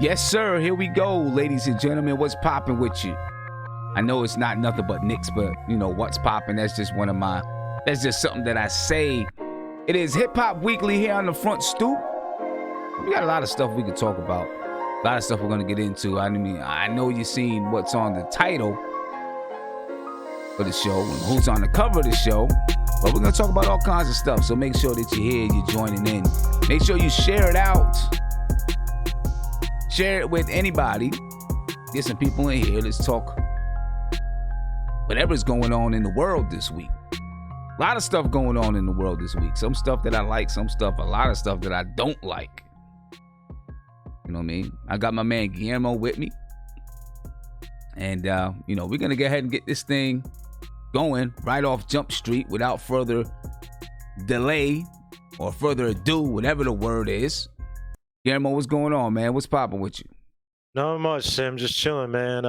Yes, sir. Here we go, ladies and gentlemen. What's popping with you? I know it's not nothing but Knicks, but you know what's popping. That's just that's just something that I say. It is Hip Hop Weekly here on the front stoop. We got a lot of stuff we could talk about. A lot of stuff we're gonna get into. I mean, I know you've seen what's on the title for the show and who's on the cover of the show, but we're gonna talk about all kinds of stuff. So make sure that you're here, you're joining in. Make sure you share it out. Share it with anybody. Get some people in here. Let's talk whatever's going on in the world this week. A lot of stuff going on in the world this week. Some stuff that I like, a lot of stuff that I don't like. You know what I mean? I got my man Guillermo with me. And, we're going to go ahead and get this thing going right off Jump Street without further delay or further ado, whatever the word is. Guillermo, what's going on, man? What's popping with you? Not much, Sam. Just chilling, man.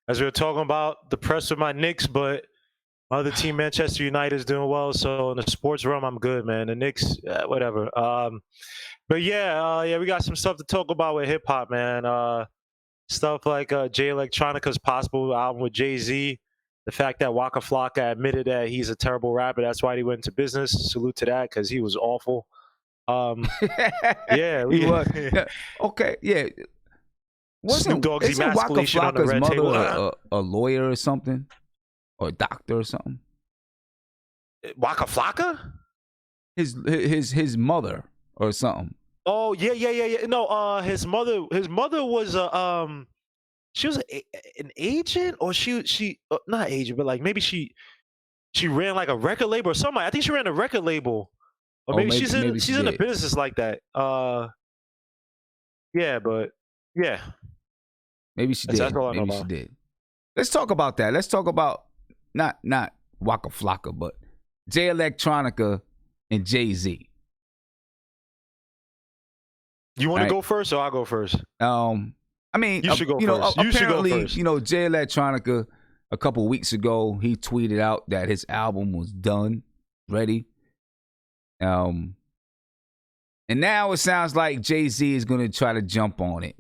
As we were talking about the press with my Knicks, but my other team, Manchester United, is doing well. So in the sports realm, I'm good, man. The Knicks, whatever. But yeah, we got some stuff to talk about with hip hop, man. Stuff like Jay Electronica's possible album with Jay-Z. The fact that Waka Flocka admitted that he's a terrible rapper, that's why he went into business. Salute to that, because he was awful. Yeah, he was. Okay, yeah. Snoop Dogg's emasculation on the red mother table. A lawyer or something, or a doctor or something? Waka Flocka? His mother or something. Oh yeah. No, his mother was she was an agent, or she not agent, but like maybe she ran like a record label or something. I think she ran a record label. Or maybe she's in a business like that. Yeah, but yeah. Maybe she did. That's all I know Maybe about. She did. Let's talk about that. Let's talk about not Waka Flocka, but Jay Electronica and Jay-Z. You want to go first, or I'll go first? I mean, you should go first. You should go first. Jay Electronica a couple weeks ago, he tweeted out that his album was done, ready. And now it sounds like Jay-Z is going to try to jump on it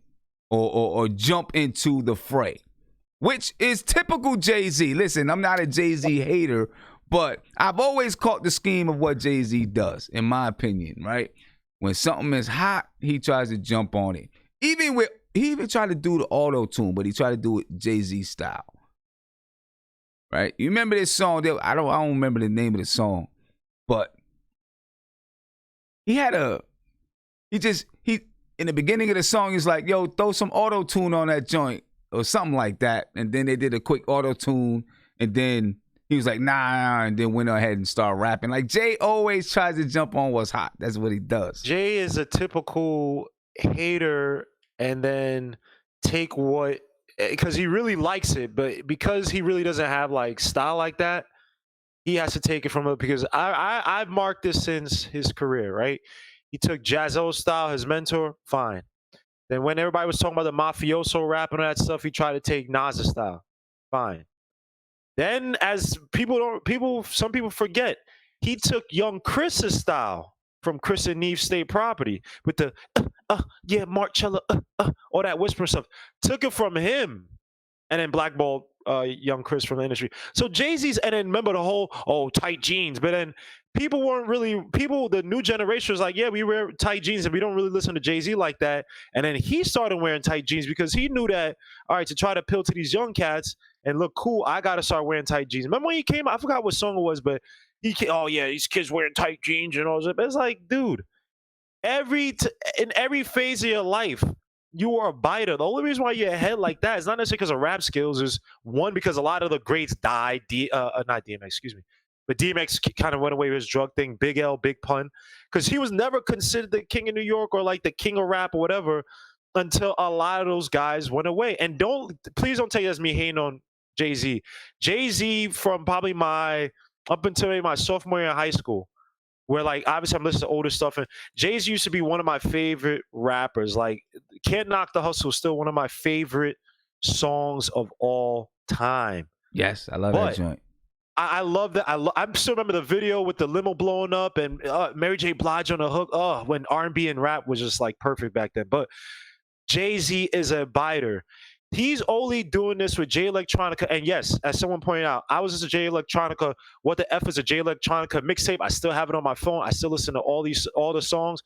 or jump into the fray, which is typical Jay-Z. Listen, I'm not a Jay-Z hater, but I've always caught the scheme of what Jay-Z does, in my opinion, right? When something is hot, he tries to jump on it. He even tried to do the auto-tune, but he tried to do it Jay-Z style, right? You remember this song? I don't remember the name of the song, but he in the beginning of the song, he's like, yo, throw some auto-tune on that joint or something like that. And then they did a quick auto-tune, and then he was like, nah, and then went ahead and started rapping. Like, Jay always tries to jump on what's hot. That's what he does. Jay is a typical hater, and then take what, because he really likes it, but because he really doesn't have like style like that, he has to take it from it. Because I've marked this since his career, right? He took Jaz-O's style, his mentor, fine. Then when everybody was talking about the mafioso rap and all that stuff, he tried to take Nas's style, fine. Then, as some people forget, he took Young Chris's style from Chris and Neve State Property with the yeah, Marcella, all that whisper stuff. Took it from him, and then blackballed Young Chris from the industry. So Jay-Z's, and then remember the whole tight jeans, but then the new generation was like, yeah, we wear tight jeans and we don't really listen to Jay-Z like that. And then he started wearing tight jeans because he knew that, all right, to try to appeal to these young cats and look cool, I got to start wearing tight jeans. Remember when he came out? I forgot what song it was, but oh yeah, these kids wearing tight jeans and all that. It's like, dude, in every phase of your life, you are a biter. The only reason why you're ahead like that is not necessarily because of rap skills. Is one, because a lot of the greats died. Not DMX, excuse me. But DMX kind of went away with his drug thing. Big L, Big Pun. Because he was never considered the king of New York or like the king of rap or whatever until a lot of those guys went away. And please don't take it as me hating on Jay-Z. Jay-Z from probably up until maybe my sophomore year in high school, where like obviously I'm listening to older stuff, and Jay-Z used to be one of my favorite rappers. Like Can't Knock the Hustle is still one of my favorite songs of all time. Yes, I love that joint. I love that. I still remember the video with the limo blowing up and Mary J. Blige on the hook. Oh, when R&B and rap was just like perfect back then. But Jay-Z is a biter. He's only doing this with Jay Electronica. And yes, as someone pointed out, I was just a Jay Electronica. What the F is a Jay Electronica mixtape? I still have it on my phone. I still listen to all the songs,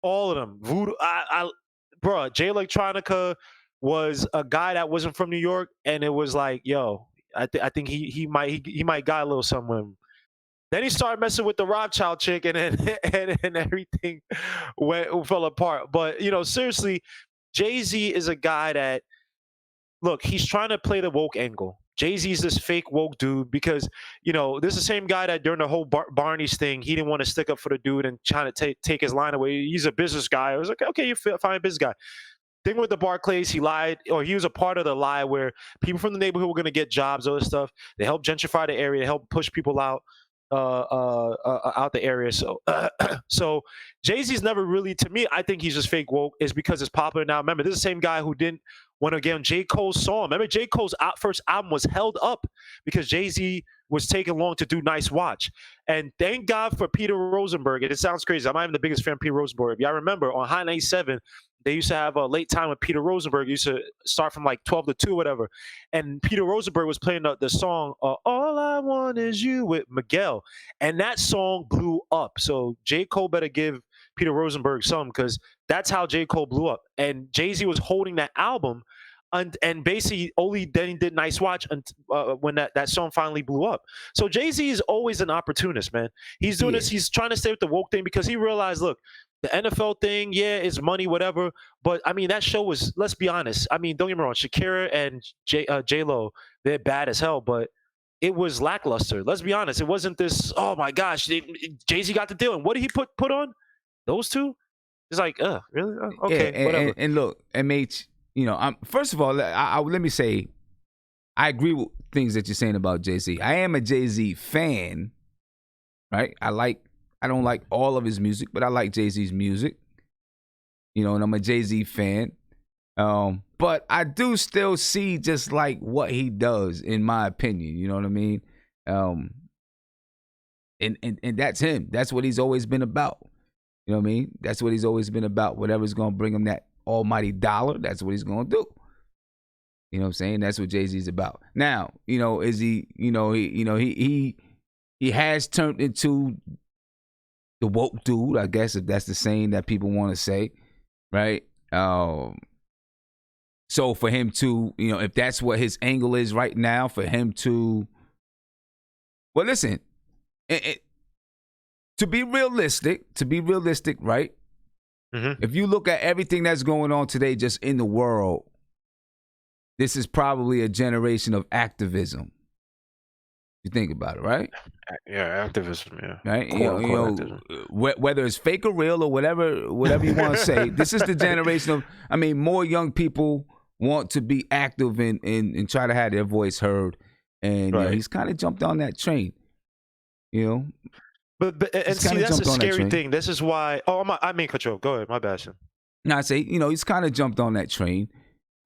all of them. Voodoo, bro, Jay Electronica was a guy that wasn't from New York, and it was like, yo, I think he might got a little something. Then he started messing with the Rothschild chick, and then and everything fell apart. But seriously, Jay Z is a guy that, look, he's trying to play the woke angle. Jay Z's this fake woke dude because this is the same guy that during the whole Barney's thing, he didn't want to stick up for the dude and trying to take his line away. He's a business guy. I was like, okay, you're fine, business guy. Thing with the Barclays, he lied, or he was a part of the lie where people from the neighborhood were going to get jobs, other stuff. They helped gentrify the area, they helped push people out the area. So so Jay-Z's never really, to me, I think he's just fake woke. Is because it's popular now. Remember, this is the same guy who didn't want to get on J. Cole's song. Remember, J. Cole's first album was held up because Jay-Z was taking long to do Nice Watch. And thank God for Peter Rosenberg. And it sounds crazy, I'm not even the biggest fan of Peter Rosenberg. If y'all remember, on Hot 97, they used to have a late time with Peter Rosenberg. Used to start from like 12 to 2, whatever. And Peter Rosenberg was playing the song, All I Want Is You with Miguel. And that song blew up. So J. Cole better give Peter Rosenberg some, because that's how J. Cole blew up. And Jay-Z was holding that album and basically only then he did Nice Watch when that song finally blew up. So Jay-Z is always an opportunist, man. He's doing this. He's trying to stay with the woke thing because he realized, look, the NFL thing, yeah, it's money, whatever. But I mean, that show was, let's be honest. I mean, don't get me wrong, Shakira and J-Lo, they're bad as hell, but it was lackluster. Let's be honest. It wasn't this, oh my gosh, Jay-Z got the deal. And what did he put on? Those two? It's like, really? Okay, yeah, whatever. And look, MH, first of all, let me say, I agree with things that you're saying about Jay-Z. I am a Jay-Z fan, right? I don't like all of his music, but I like Jay-Z's music. And I'm a Jay-Z fan. But I do still see just like what he does, in my opinion. You know what I mean? And that's him. That's what he's always been about. You know what I mean? That's what he's always been about. Whatever's gonna bring him that almighty dollar, that's what he's gonna do. You know what I'm saying? That's what Jay-Z's about. Now, is he? He has turned into the woke dude, I guess, if that's the saying that people want to say, right? So for him to, if that's what his angle is right now, for him to, well, listen, to be realistic, right? Mm-hmm. If you look at everything that's going on today just in the world, this is probably a generation of activism. You think about it, right? Yeah, activism, yeah. Right? Whether it's fake or real or whatever you want to say, this is the generation of, more young people want to be active and try to have their voice heard. And right. He's kind of jumped on that train, But and see, that's a scary thing. This is why, I mean, control. Go ahead, my bad, son. No, I say, he's kind of jumped on that train.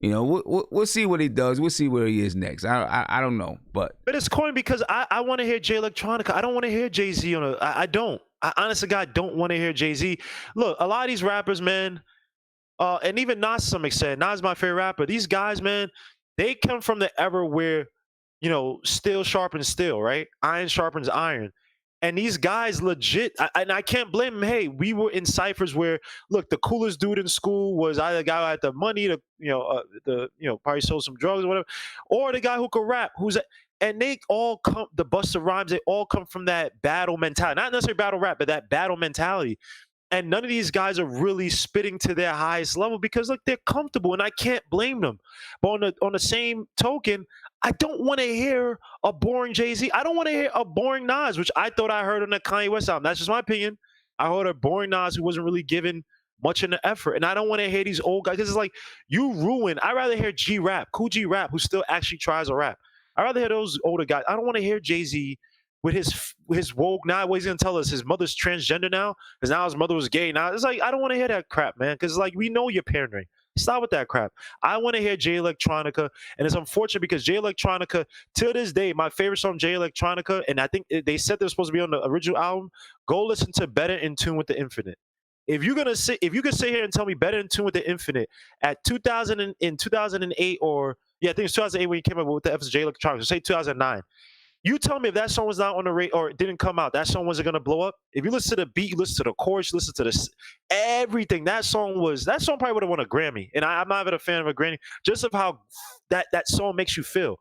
We'll see what he does. We'll see where he is next. I don't know, but it's corny because I want to hear Jay Electronica. I don't want to hear Jay-Z on I don't. I honestly, God, don't want to hear Jay-Z. Look, a lot of these rappers, man, and even Nas to some extent. Nas is my favorite rapper. These guys, man, they come from the era where, steel sharpens steel, right? Iron sharpens iron. And these guys legit, and I can't blame them. Hey, we were in ciphers where, look, the coolest dude in school was either the guy who had the money to, probably sold some drugs or whatever, or the guy who could rap. And they all come, the Busta Rhymes, they all come from that battle mentality. Not necessarily battle rap, but that battle mentality. And none of these guys are really spitting to their highest level because, look, they're comfortable, and I can't blame them. But on the same token, I don't want to hear a boring Jay-Z. I don't want to hear a boring Nas, which I thought I heard on the Kanye West album. That's just my opinion. I heard a boring Nas who wasn't really given much in the effort. And I don't want to hear these old guys. Because it's like, you ruin. I'd rather hear G-Rap, Cool G-Rap, who still actually tries to rap. I'd rather hear those older guys. I don't want to hear Jay-Z with his woke. Now what he's going to tell us, his mother's transgender now? Because now his mother was gay. Now it's like, I don't want to hear that crap, man. Because like, we know you're pandering. Stop with that crap. I want to hear Jay Electronica, and it's unfortunate because Jay Electronica, till this day, my favorite song, Jay Electronica, and I think they said they're supposed to be on the original album. Go listen to Better in Tune with the Infinite. If you could sit here and tell me Better in Tune with the Infinite at 2008 or I think it's 2008 when you came up with the FSJ Electronica. So say 2009. You tell me if that song was not on the radio or it didn't come out, that song wasn't gonna blow up. If you listen to the beat, you listen to the chorus, you listen to everything. That song probably would have won a Grammy. And I'm not even a fan of a Grammy, just of how that song makes you feel.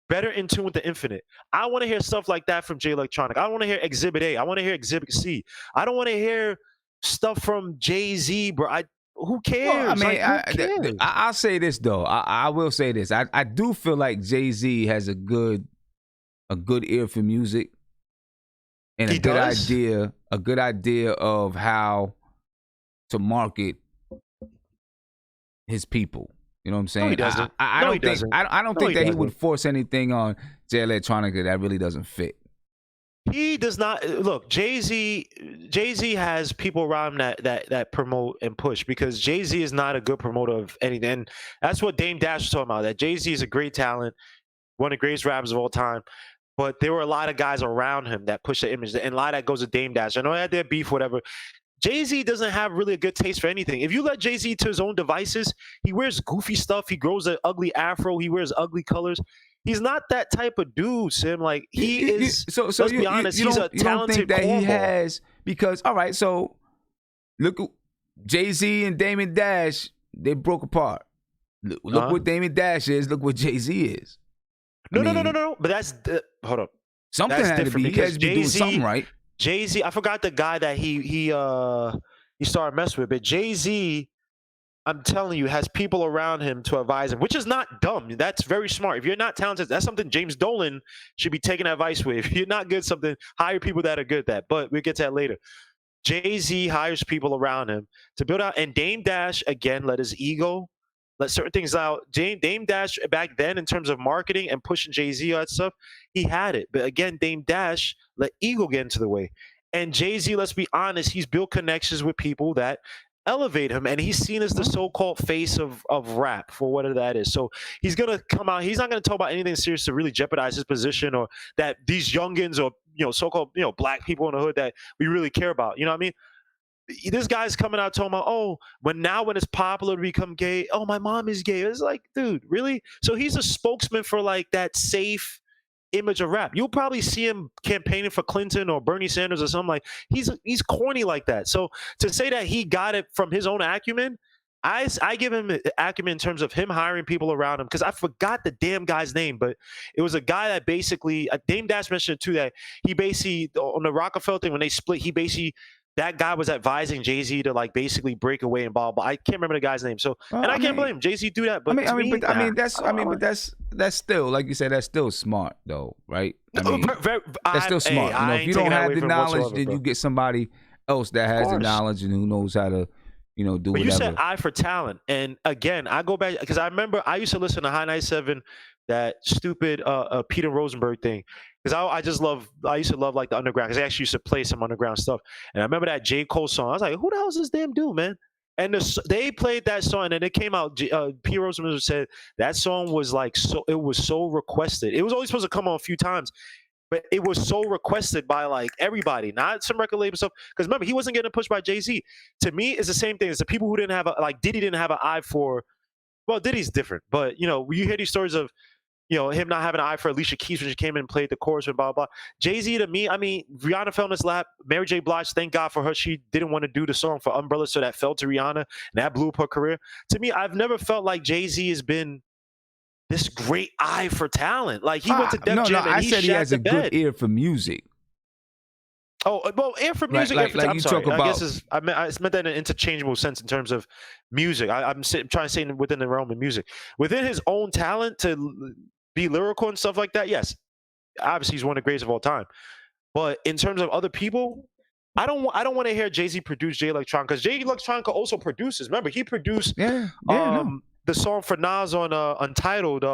Better in Tune with the Infinite. I want to hear stuff like that from Jay Electronica. I want to hear Exhibit A. I want to hear Exhibit C. I don't want to hear stuff from Jay-Z, bro. Who cares? Well, I mean, who cares? I'll say this though. I will say this. I do feel like Jay-Z has a good ear for music and a good idea of how to market his people. You know what I'm saying? No, he doesn't. I don't think that he would force anything on Jay Electronica that really doesn't fit. He does not. Look, Jay-Z has people around him that promote and push, because Jay-Z is not a good promoter of anything. And that's what Dame Dash was talking about, that Jay-Z is a great talent, one of the greatest rappers of all time. But there were a lot of guys around him that push the image, and a lot of that goes to Dame Dash. I know they had their beef, whatever. Jay-Z doesn't have really a good taste for anything. If you let Jay-Z to his own devices, he wears goofy stuff. He grows an ugly afro. He wears ugly colors. He's not that type of dude, Sim. Like, he is. So let's be honest. He's a talented. You don't think that he has, because all right. So look, Jay-Z and Damon Dash, they broke apart. Look what Damon Dash is. Look what Jay-Z is. No. But that's hold up. Something that's had to be. He has to be doing something right. Jay-Z, I forgot the guy that he started messing with, but Jay-Z, I'm telling you, has people around him to advise him, which is not dumb. That's very smart. If you're not talented, that's something James Dolan should be taking advice with. If you're not good at something, hire people that are good at that. But we'll get to that later. Jay-Z hires people around him to build out, and Dame Dash, again, let his ego, let certain things out. Dame Dash, back then, in terms of marketing and pushing Jay-Z, all that stuff, he had it. But again, Dame Dash let ego get into the way. And Jay-Z, let's be honest, he's built connections with people that elevate him, and he's seen as the so-called face of rap, for whatever that is. So he's going to come out. He's not going to talk about anything serious to really jeopardize his position, or that these youngins or, so-called, black people in the hood that we really care about. You know what I mean? This guy's coming out talking about, when it's popular to become gay, my mom is gay. It's like, dude, really? So he's a spokesman for like that safe image of rap. You'll probably see him campaigning for Clinton or Bernie Sanders or something. Like, he's corny like that. So to say that he got it from his own acumen, I give him acumen in terms of him hiring people around him, because I forgot the damn guy's name, but it was a guy that basically, Dame Dash mentioned too, that he basically, on the Rockefeller thing, when they split, that guy was advising Jay-Z to like basically break away and blah, blah. I can't remember the guy's name. So, and I can't blame him. Jay-Z do that. But that's still, like you said, that's still smart though, right? That's still smart. If you don't have the knowledge, then you get somebody else that has the knowledge and who knows how to, do whatever. But you said eye for talent. And again, I go back, because I remember I used to listen to High 97, that stupid Peter Rosenberg thing. Because I used to love like the underground, because they actually used to play some underground stuff. And I remember that J. Cole song. I was like, who the hell is this damn dude, man? And they played that song, and it came out. P. Rosenberg said that song was like it was so requested. It was only supposed to come on a few times, but it was so requested by like everybody, not some record label stuff. Because remember, he wasn't getting pushed by Jay-Z. To me, it's the same thing as the people who didn't have Diddy didn't have an eye for. Well, Diddy's different, but you hear these stories of, him not having an eye for Alicia Keys when she came in and played the chorus and blah, blah, blah. Jay-Z, to me, Rihanna fell in his lap. Mary J. Blige, thank God for her. She didn't want to do the song for Umbrella, so that fell to Rihanna, and that blew up her career. To me, I've never felt like Jay-Z has been this great eye for talent. Like, he went to Def Jam and he said he has a good ear for music. Oh, well, ear for music. I'm sorry. I meant that in an interchangeable sense in terms of music. I'm trying to say within the realm of music. Within his own talent to be lyrical and stuff like that, yes. Obviously, he's one of the greatest of all time. But in terms of other people, I don't want to hear Jay-Z produce Jay Electronica, because Jay Electronica also produces. Remember, he produced the song for Nas on Untitled,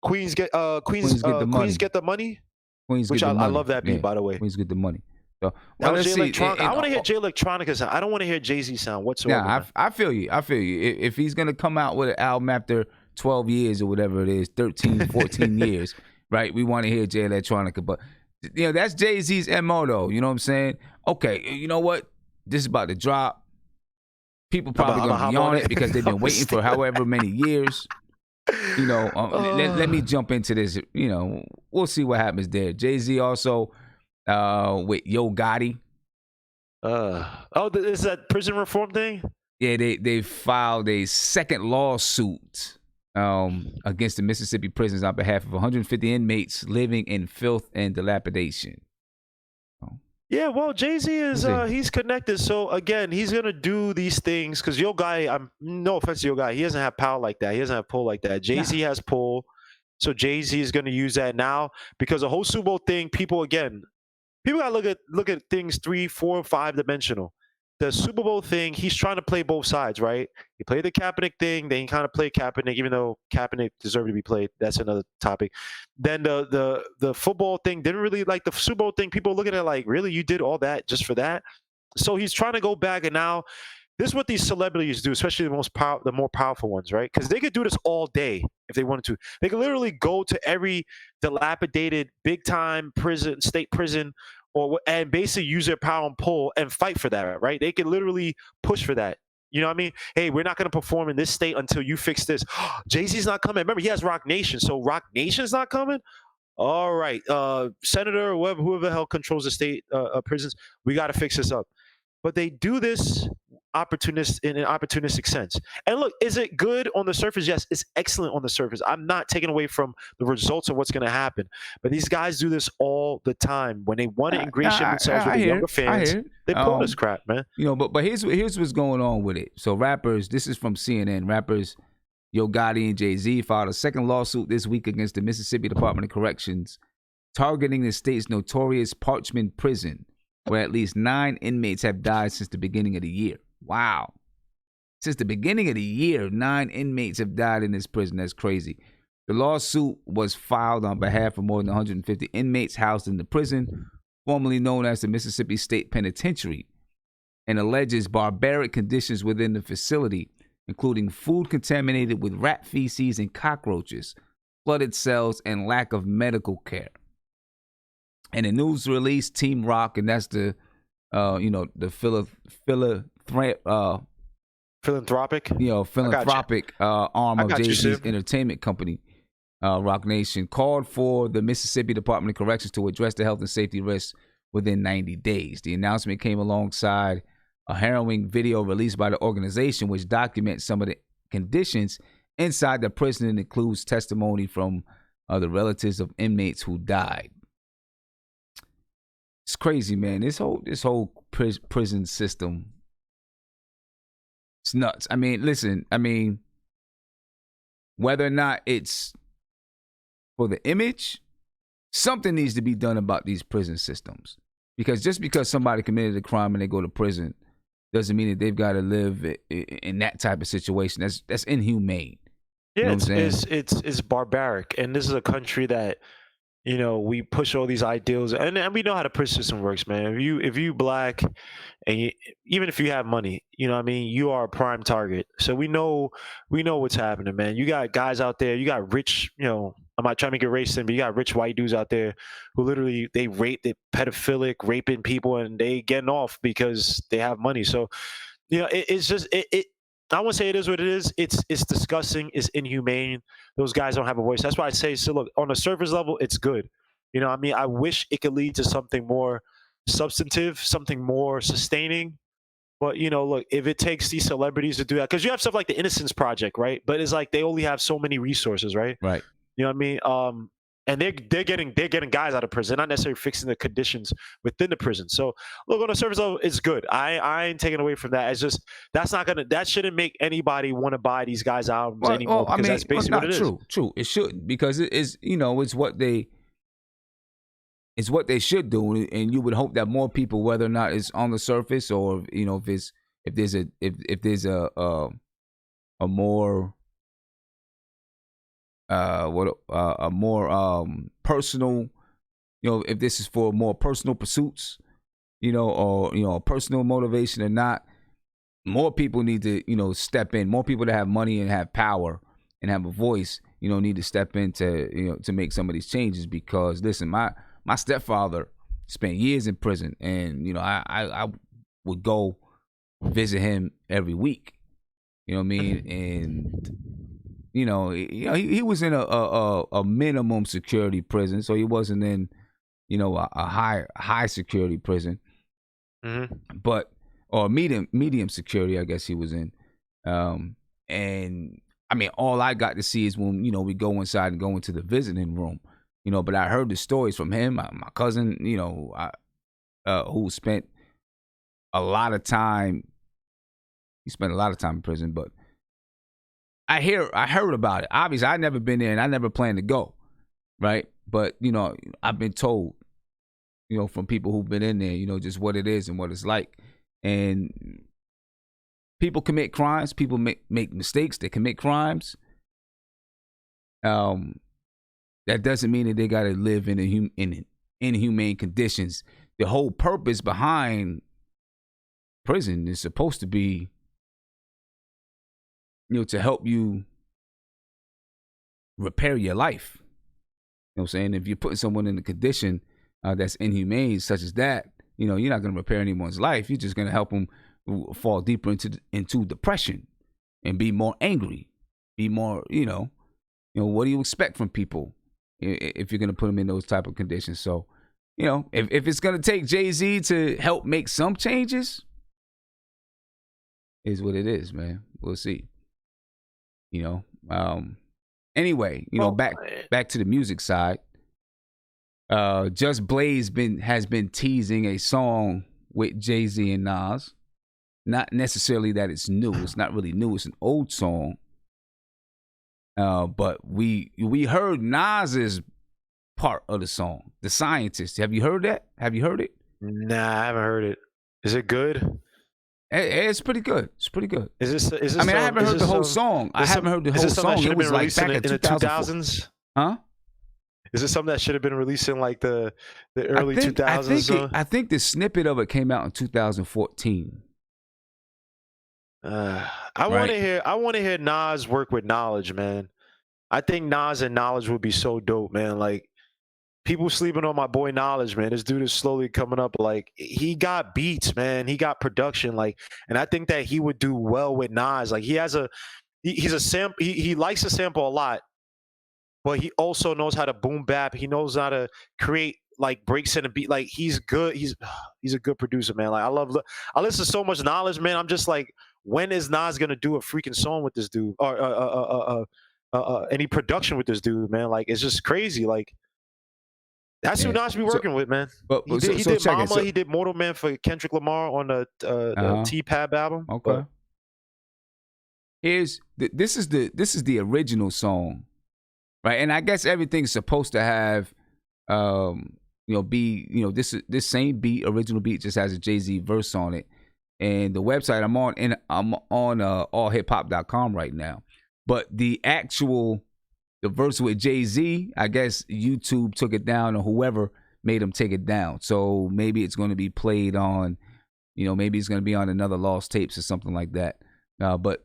Queens Get the Money. Which I love that beat, by the way. Queens Get the Money. So, I want to hear Jay Electronica sound. I don't want to hear Jay-Z sound whatsoever. Yeah, I feel you. If he's going to come out with an album after 12 years or whatever it is, 13, 14 years, right? We want to hear Jay Electronica. But, that's Jay-Z's MO, though. You know what I'm saying? Okay, you know what? this is about to drop. People probably going to be on it because they've been waiting for however many years. Let me jump into this. We'll see what happens there. Jay-Z also with Yo Gotti. Is that prison reform thing? Yeah, they filed a second lawsuit against the Mississippi prisons on behalf of 150 inmates living in filth and dilapidation. Yeah, well, Jay-Z is he's connected. So again, he's gonna do these things because Yo Gotti, no offense to Yo Gotti, he doesn't have power like that. He doesn't have pull like that. Jay-Z has pull, so Jay-Z is gonna use that now because the whole Super Bowl thing. People gotta look at things 3, 4, 5 dimensional. The Super Bowl thing, he's trying to play both sides, right? He played the Kaepernick thing, then he kind of played Kaepernick, even though Kaepernick deserved to be played. That's another topic. Then the football thing didn't really like the Super Bowl thing. People looking at it like, really, you did all that just for that? So he's trying to go back, and now this is what these celebrities do, especially the more powerful ones, right? Because they could do this all day if they wanted to. They could literally go to every dilapidated, big-time prison, state prison, and basically use their power and pull and fight for that, right? They could literally push for that. You know what I mean? Hey, we're not going to perform in this state until you fix this. Jay-Z's not coming. Remember, he has Rock Nation, so Rock Nation's not coming? All right, Senator or whoever the hell controls the state prisons, we got to fix this up. But they do this in an opportunistic sense. And look, is it good on the surface? Yes, it's excellent on the surface. I'm not taking away from the results of what's going to happen. But these guys do this all the time. When they want to ingratiate themselves with the younger fans, they pull this crap, man. But here's what's going on with it. So rappers, this is from CNN, rappers Yo Gotti and Jay-Z filed a second lawsuit this week against the Mississippi Department of Corrections, targeting the state's notorious Parchman Prison, where at least 9 inmates have died since the beginning of the year. Wow. Since the beginning of the year, 9 inmates have died in this prison. That's crazy. The lawsuit was filed on behalf of more than 150 inmates housed in the prison, formerly known as the Mississippi State Penitentiary, and alleges barbaric conditions within the facility, including food contaminated with rat feces and cockroaches, flooded cells, and lack of medical care. And a news release, Team Rock, and that's the philanthropic arm of Jay-Z's entertainment company, Rock Nation, called for the Mississippi Department of Corrections to address the health and safety risks within 90 days. The announcement came alongside a harrowing video released by the organization, which documents some of the conditions inside the prison and includes testimony from the relatives of inmates who died. It's crazy, man. This whole prison system, it's nuts. I mean, listen, whether or not it's for the image, something needs to be done about these prison systems. Because just because somebody committed a crime and they go to prison doesn't mean that they've got to live in that type of situation. That's inhumane. Yeah, it's barbaric. And this is a country that, we push all these ideals, and we know how the prison system works, man. If you black, and even if you have money, you are a prime target. So we know what's happening, man. You got guys out there, you got rich, I'm not trying to make it racist, but you got rich white dudes out there who literally they pedophilic, raping people, and they getting off because they have money. So, it's just I won't say it is what it is. It's disgusting. It's inhumane. Those guys don't have a voice. That's why I say, so look, on a surface level, it's good. I wish it could lead to something more substantive, something more sustaining. But, look, if it takes these celebrities to do that, because you have stuff like the Innocence Project, right? But it's like they only have so many resources, right? Right. You know what I mean? And they're getting guys out of prison, not necessarily fixing the conditions within the prison. So look, on the surface level, it's good. I ain't taking away from that. It's just that shouldn't make anybody want to buy these guys' albums anymore. Because that's basically what it is. True. It shouldn't, because it is, it's what they should do, and you would hope that more people, whether or not it's on the surface or if there's a more a more personal, if this is for more personal pursuits, or personal motivation or not, more people need to step in. More people that have money and have power and have a voice, need to step in to to make some of these changes. Because listen, my stepfather spent years in prison, and I would go visit him every week. You know what I mean? And he was in a minimum security prison, so he wasn't in a high security prison, but or medium security, I guess he was in. And I mean, all I got to see is when we go inside and go into the visiting room, But I heard the stories from him, my cousin, who spent a lot of time. He spent a lot of time in prison, but I heard about it. Obviously, I never been there, and I never planned to go, right? But I've been told, from people who've been in there, just what it is and what it's like. And people commit crimes. People make mistakes. They commit crimes. That doesn't mean that they got to live in inhumane conditions. The whole purpose behind prison is supposed to be, to help you repair your life. You know what I'm saying? If you're putting someone in a condition that's inhumane, such as that, you're not going to repair anyone's life. You're just going to help them fall deeper into depression and be more angry, be more, what do you expect from people if you're going to put them in those type of conditions? So, if it's going to take Jay-Z to help make some changes, is what it is, man. We'll see. Anyway, back to the music side. Just Blaze has been teasing a song with Jay-Z and Nas. Not necessarily that it's new. It's not really new. It's an old song. But we heard Nas's part of the song, The Scientist. Have you heard that? Have you heard it? Nah, I haven't heard it. Is it good? It's pretty good. It's pretty good. Is this I mean, I haven't heard the whole song. I haven't heard the whole song. It was like back in the 2000s. Huh? Is this something that should have been released in like the early 2000s? I think the snippet of it came out in 2014. I want to hear Nas work with Knowledge, man. I think Nas and Knowledge would be so dope, man. Like, people sleeping on my boy Knowledge, man. This dude is slowly coming up. Like, he got beats, man. He got production. Like, and I think that he would do well with Nas. Like, he likes to sample a lot, but he also knows how to boom bap. He knows how to create like breaks in a beat. Like, he's good. He's a good producer, man. Like, I listen to so much Knowledge, man. I'm just like, when is Nas gonna do a freaking song with this dude or any production with this dude, man? Like, it's just crazy. Like, that's who Nas be working with, man. He did Mama. He did Mortal Man for Kendrick Lamar on the T-Pab album. Okay. This is the original song, right? And I guess everything's supposed to have, this same beat, original beat, just has a Jay-Z verse on it. And the website I'm on allhiphop.com right now. But the verse with Jay-Z, I guess YouTube took it down, or whoever made him take it down. So maybe it's going to be played on, maybe it's going to be on another Lost Tapes or something like that. But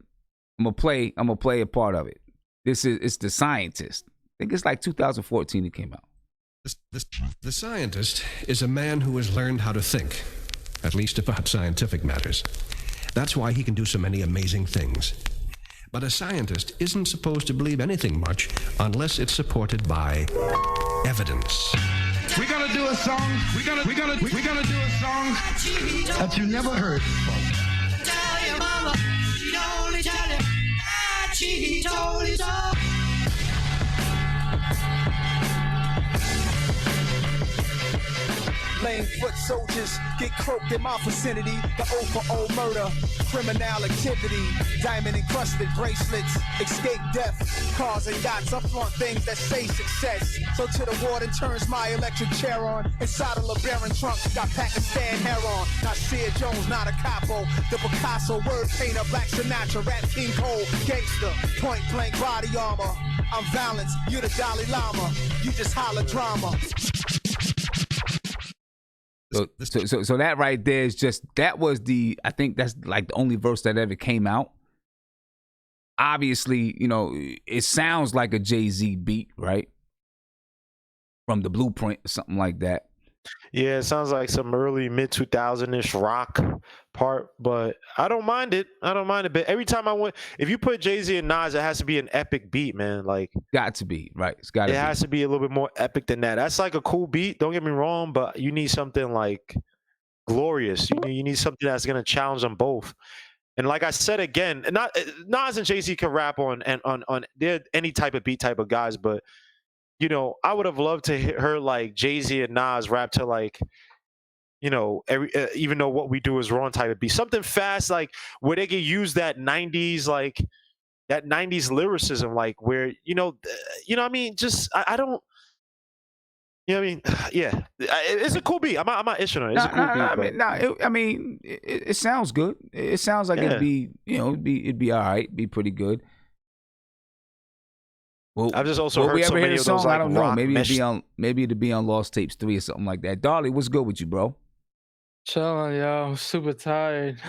I'm gonna play a part of it. It's The Scientist. I think it's like 2014 it came out. The scientist is a man who has learned how to think, at least about scientific matters. That's why he can do so many amazing things. But a scientist isn't supposed to believe anything much unless it's supported by evidence. We're gonna do a song. We're gonna do a song that you never heard before. Tell your mama, she only tell you, she told you so. Lame foot soldiers get croaked in my vicinity. The O for O murder, criminal activity. Diamond encrusted bracelets, escape death. Cars and yachts, up front things that say success. So to the warden turns my electric chair on. Inside a LeBaron trunk, got Pakistan hair on. Not Sear Jones, not a capo. The Picasso word painter, Black Sinatra, Rap King Cole, gangster, point blank body armor. I'm Valance, you the Dalai Lama. You just holler drama. So that right there is I think that's like the only verse that ever came out. Obviously, it sounds like a Jay-Z beat, right? From the Blueprint or something like that. Yeah, it sounds like some early mid 2000-ish rock part, but I don't mind it. I don't mind it. But every time I went, if you put Jay-Z and Nas, it has to be an epic beat, man. Like Got to be, right. It's got to it be. has to be a little bit more epic than that. That's like a cool beat. Don't get me wrong, but you need something like glorious. You need something that's gonna challenge them both. And like I said again, not Nas and Jay-Z can rap on they're any type of beat type of guys, but I would have loved to hear like Jay-Z and Nas rap to like, every even though what we do is wrong type of beat. Something fast, like where they can use that 90s, like that 90s lyricism, like where, what I mean? Just, I don't, what I mean? Yeah. It's a cool beat. I'm not issuing it. It's a cool beat. I mean, it sounds good. It sounds like it'd be, it'd be all right. Be pretty good. Well, I've just also heard we so ever many hear of the those song? like I don't know. rock Maybe it'd be on Lost Tapes 3 or something like that. Darlie, what's good with you, bro? Chilling, yo. I'm super tired.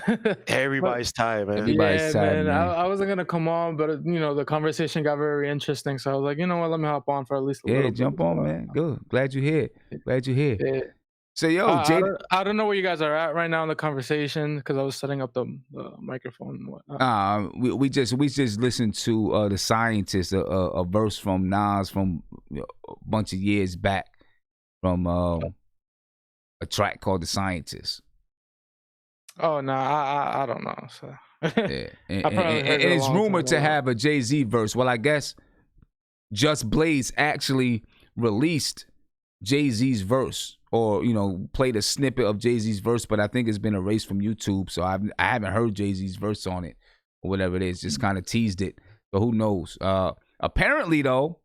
Everybody's tired, man. Everybody's tired, man. I wasn't gonna come on, but the conversation got very interesting. So I was like, you know what? Let me hop on for at least a little bit. Yeah, jump on, man. Good. Glad you're here. Yeah. So, yo, Jay. I don't know where you guys are at right now in the conversation because I was setting up the microphone and whatnot. We just listened to The Scientist, a verse from Nas from a bunch of years back from a track called The Scientist. Oh no, I don't know. So yeah, and it's rumored to have a Jay-Z verse. Well, I guess Just Blaze actually released Jay-Z's verse, or played a snippet of Jay-Z's verse, but I think it's been erased from YouTube, so I haven't heard Jay-Z's verse on it or whatever it is. Just kind of teased it, so who knows? Apparently, though,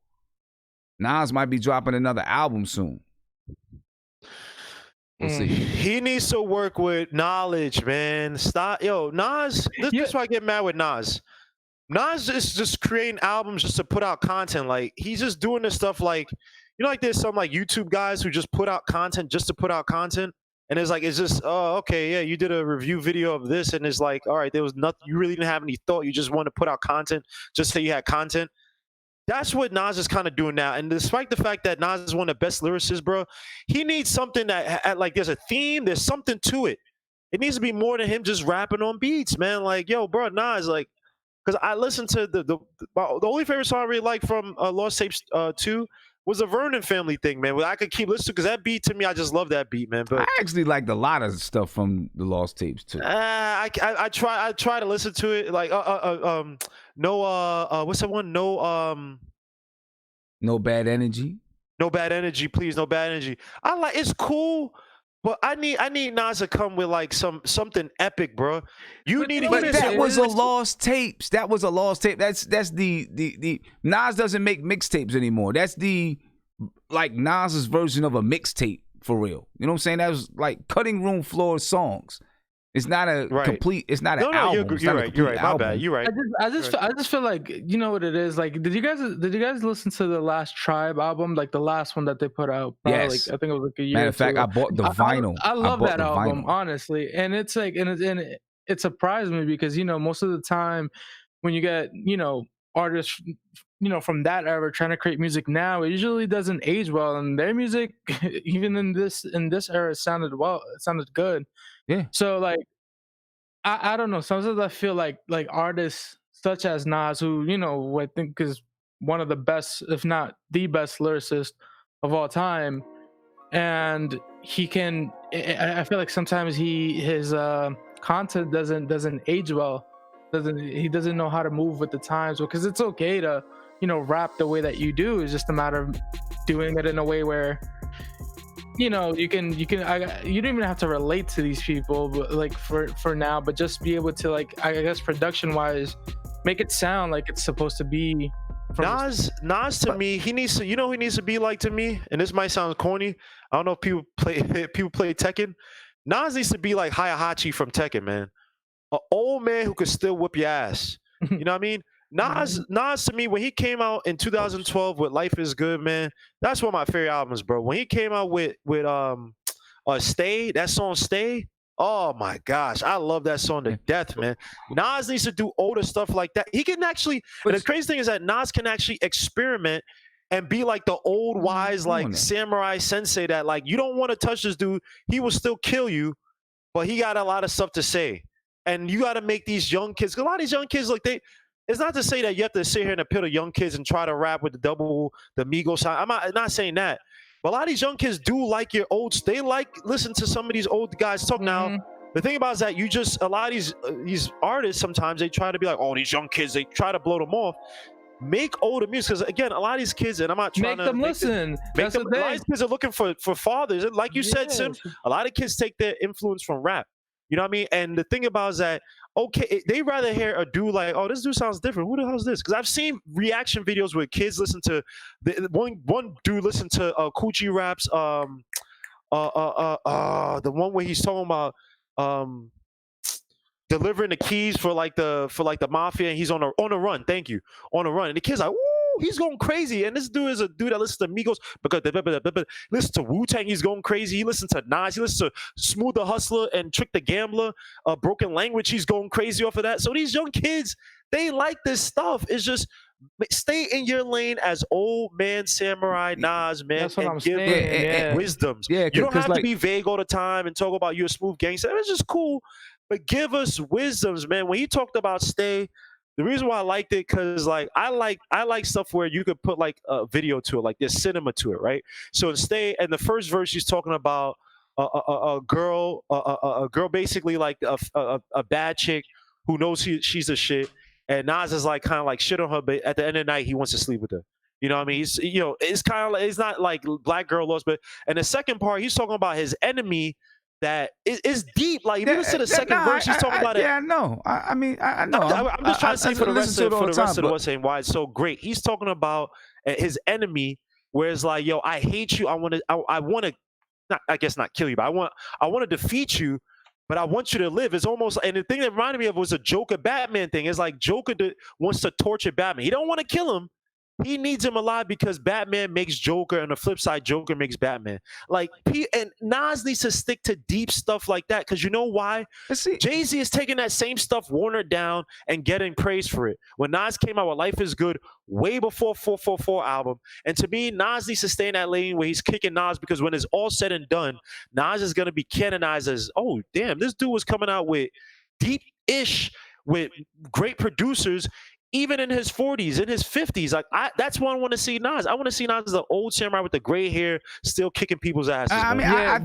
Nas might be dropping another album soon. We'll see. He needs to work with Knowledge, man. Stop, Nas. This is why I get mad with Nas. Nas is just creating albums just to put out content. Like he's just doing this stuff like. Like there's some like YouTube guys who just put out content just to put out content. And it's just, oh, okay, yeah, you did a review video of this. And it's like, all right, there was nothing, you really didn't have any thought. You just want to put out content just so you had content. That's what Nas is kind of doing now. And despite the fact that Nas is one of the best lyricists, bro, he needs something that like there's a theme, there's something to it. It needs to be more than him just rapping on beats, man. Like, yo, bro, Nas, like, because I listened to the only favorite song I really like from Lost Tapes 2 was a Vernon family thing, man. I could keep listening because that beat to me, I just love that beat, man. But I actually liked a lot of stuff from the Lost Tapes too. I try to listen to it like what's that one? No Bad Energy. No Bad Energy, please. No Bad Energy. It's cool. But I need Nas to come with like something epic, bro. But that was a Lost Tapes. That was a Lost Tape. That's the Nas doesn't make mixtapes anymore. That's the like Nas's version of a mixtape for real. You know what I'm saying? That was like cutting room floor songs. It's not a complete. It's not an album. You're right. My bad. You're right. I just feel like what it is. Like, did you guys listen to the last Tribe album? Like the last one that they put out. Yes. Like, I think it was like a year. Matter of fact, I bought the vinyl. I love that album, honestly. And it's like, and it surprised me because most of the time when you get artists from that era trying to create music now, it usually doesn't age well, and their music even in this era sounded good. Yeah. So like, I don't know. Sometimes I feel like artists such as Nas, who I think is one of the best, if not the best lyricist of all time, and he can. I feel like sometimes his content doesn't age well. He doesn't know how to move with the times, because it's okay to rap the way that you do. It's just a matter of doing it in a way where you don't even have to relate to these people, but like for now, but just be able to, like, I guess production wise, make it sound like it's supposed to be. Nas to me, he needs to, he needs to be like to me, and this might sound corny. I don't know if people play Tekken. Nas needs to be like Hayahachi from Tekken, man. An old man who could still whip your ass. You know what I mean? Nas to me, when he came out in 2012 with Life Is Good, man, that's one of my favorite albums, bro. When he came out with Stay, that song Stay, oh my gosh, I love that song to death, man. Nas needs to do older stuff like that. He can actually, and the crazy thing is that Nas can actually experiment and be like the old wise like doing that. samurai sensei that like you don't want to touch this dude. He will still kill you, but he got a lot of stuff to say. And you got to make these young kids. 'Cause a lot of these young kids, like it's not to say that you have to sit here in a pit of young kids and try to rap with the Migos sound. I'm not saying that. But a lot of these young kids do like your olds. They like listen to some of these old guys talk. Now, the thing about it is that a lot of these artists sometimes they try to be like, oh, these young kids, they try to blow them off. Make older music, because again, a lot of these kids, and I'm not trying Make to them listen. Make That's them, a lot of these kids are looking for fathers. And like you said, Sim, a lot of kids take their influence from rap. You know what I mean? And the thing about it is that, okay, they rather hear a dude like, oh, this dude sounds different. Who the hell is this? Because I've seen reaction videos where kids listen to one dude listen to Coochie Rap's the one where he's talking about delivering the keys for the mafia, and he's on a run. Thank you, on a run, and the kid's like, woo, he's going crazy. And this dude is a dude that listens to Migos, because listen to Wu-Tang, he's going crazy. He listens to Nas, he listens to Smooth the Hustler and Trick the Gambler, Broken Language, he's going crazy off of that. So these young kids, they like this stuff. It's just stay in your lane as old man samurai Nas, man. That's what I'm give saying. wisdoms. Yeah, you don't have like, to be vague all the time and talk about you're a smooth gangster. It's just cool, but give us wisdoms, man. When he talked about stay, the reason why I liked it, because like I like stuff where you could put like a video to it, like there's cinema to it, right? So in Stay, and the first verse, she's talking about a girl basically like a bad chick who knows she's a shit, and Nas is like kind of like shit on her, but at the end of the night he wants to sleep with her. You know what I mean? It's kind of like, it's not like Black Girl Lost, but and the second part he's talking about his enemy. That is deep. Like if you listen to the second verse, he's talking about it. Yeah, I know. I mean, I know. I'm just trying to say for the rest of the what's saying why it's so great. He's talking about his enemy, where it's like, yo, I hate you. I want to, I guess not kill you, but I want to defeat you, but I want you to live. It's almost, and the thing that reminded me of was a Joker Batman thing. It's like Joker wants to torture Batman. He don't want to kill him. He needs him alive because Batman makes Joker, and the flip side, Joker makes Batman. Like, and Nas needs to stick to deep stuff like that, because you know why? Jay-Z is taking that same stuff, worn it down, and getting praise for it. When Nas came out with Life is Good, way before 444 album, and to me, Nas needs to stay in that lane where he's kicking Nas, because when it's all said and done, Nas is going to be canonized as, oh, damn, this dude was coming out with deep-ish, with great producers, even in his 40s, in his 50s. Like that's what I want to see Nas. I want to see Nas as the old samurai with the gray hair, still kicking people's asses. I mean, I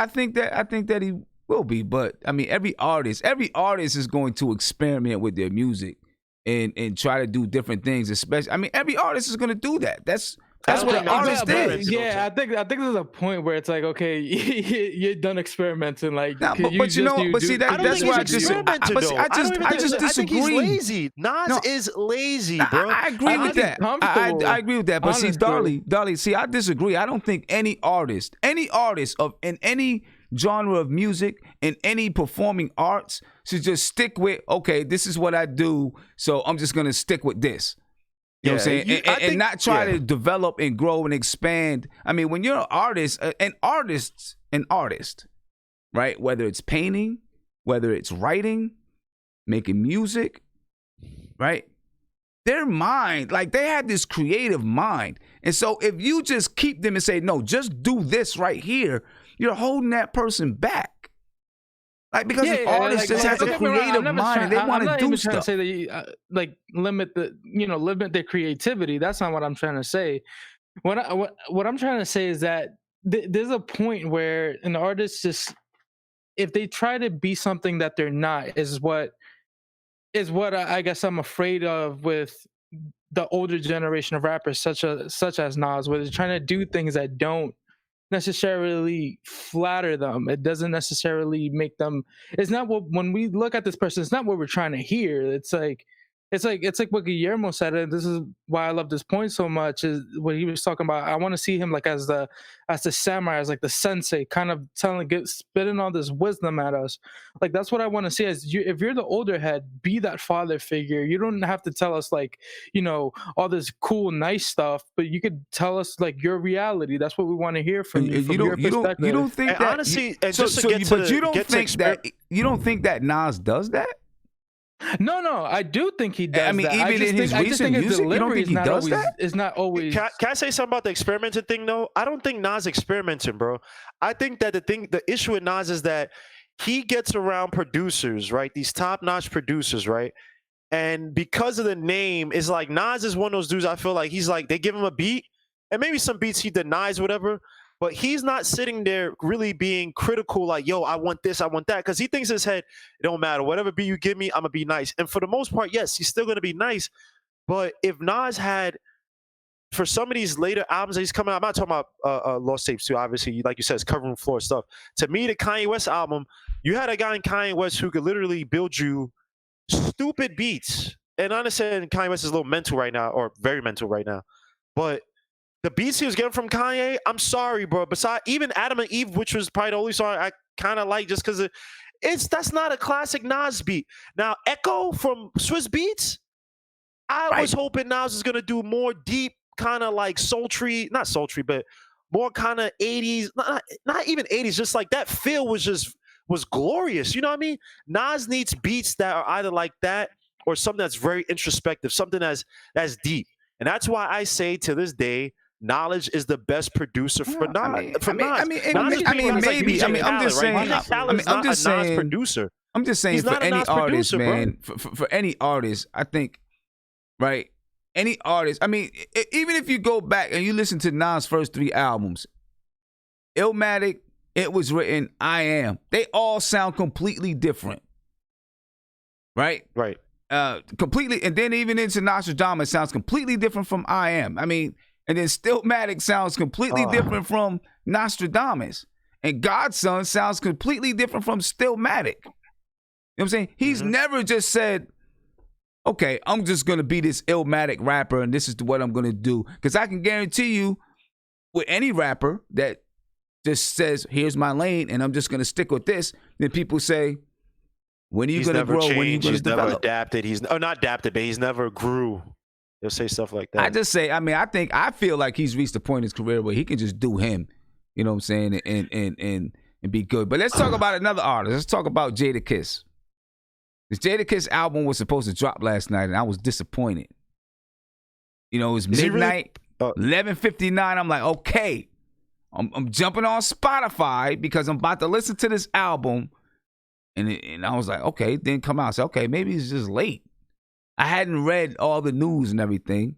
think that he will be. But I mean, every artist is going to experiment with their music and try to do different things. Especially, I mean, every artist is going to do that. That's what an artist is. Yeah, I think there's a point where it's like, okay, you're done experimenting. Like, nah, but you know, but see that's why I just disagree. I think he's lazy. Nas is lazy, bro. I agree with that. I agree with that. But see, Dolly, see, I disagree. I don't think any artist of in any genre of music, in any performing arts, should just stick with, okay, this is what I do, so I'm just gonna stick with this. You know what I'm saying? And not try to develop and grow and expand. I mean, when you're an artist, right? Whether it's painting, whether it's writing, making music, right? Their mind, like they have this creative mind. And so if you just keep them and say, no, just do this right here, you're holding that person back. Like, because an artist just has a creative mind and they want to do stuff. I'm not even trying to say that you, limit their creativity. That's not what I'm trying to say. What I'm trying to say is that there's a point where an artist just, if they try to be something that they're not, is what I guess I'm afraid of with the older generation of rappers, such as Nas, where they're trying to do things that don't necessarily flatter them. It doesn't necessarily make them, it's not what, when we look at this person, it's not what we're trying to hear. It's like what Guillermo said, and this is why I love this point so much, is what he was talking about. I want to see him like as the samurai, as like the sensei, kind of spitting all this wisdom at us. Like that's what I want to see. If you're the older head, be that father figure. You don't have to tell us like, all this cool, nice stuff, but you could tell us like your reality. That's what we want to hear from you. From your perspective. You don't think that honestly, you don't think that Nas does that? No, I do think he does. I mean, that. even in his I just think recent his music, you don't delivery think he does that? is not always. Can I say something about the experimenting thing though? I don't think Nas experimenting, bro. I think that the issue with Nas is that he gets around producers, right? These top-notch producers, right? And because of the name, it's like Nas is one of those dudes. I feel like he's like they give him a beat, and maybe some beats he denies, whatever. But he's not sitting there really being critical, like, yo, I want this, I want that. Because he thinks in his head, it don't matter. Whatever beat you give me, I'm going to be nice. And for the most part, yes, he's still going to be nice. But if Nas had, for some of these later albums that he's coming out, I'm not talking about Lost Tapes too, obviously, like you said, it's covering floor stuff. To me, the Kanye West album, you had a guy in Kanye West who could literally build you stupid beats. And I understand Kanye West is a little mental right now, or very mental right now. But the beats he was getting from Kanye, I'm sorry, bro. Besides, even Adam and Eve, which was probably the only song I kind of like just because that's not a classic Nas beat. Now, Echo from Swiss Beats, I was hoping Nas was going to do more deep, kind of like sultry, not sultry, but more kind of 80s, not even 80s, just like that feel was glorious. You know what I mean? Nas needs beats that are either like that or something that's very introspective, something that's deep. And that's why I say to this day, Knowledge is the best producer for Nas. maybe. I'm just saying. I'm just saying. Producer. I'm just saying for any artist, man. For any artist, I think, right? Any artist. I mean, even if you go back and you listen to Nas' first 3 albums, Illmatic, It Was Written, I Am. They all sound completely different, right? Right. Completely, and then even into Nostradamus sounds completely different from I Am. I mean, and then Stillmatic sounds completely different from Nostradamus. And Godson sounds completely different from Stillmatic. You know what I'm saying? He's never just said, okay, I'm just going to be this Illmatic rapper and this is what I'm going to do. Because I can guarantee you with any rapper that just says, here's my lane and I'm just going to stick with this, then people say, when are you going to grow? Changed. When are you going to develop? He's never adapted. He's not adapted, but he's never grew. They'll say stuff like that. I just say, I feel like he's reached a point in his career where he can just do him, you know what I'm saying, and be good. But let's talk about another artist. Let's talk about Jadakiss. This Jadakiss album was supposed to drop last night, and I was disappointed. You know, it was midnight, 11:59. I'm like, okay, I'm jumping on Spotify because I'm about to listen to this album. And I was like, okay, then come out. I said, okay, maybe it's just late. I hadn't read all the news and everything.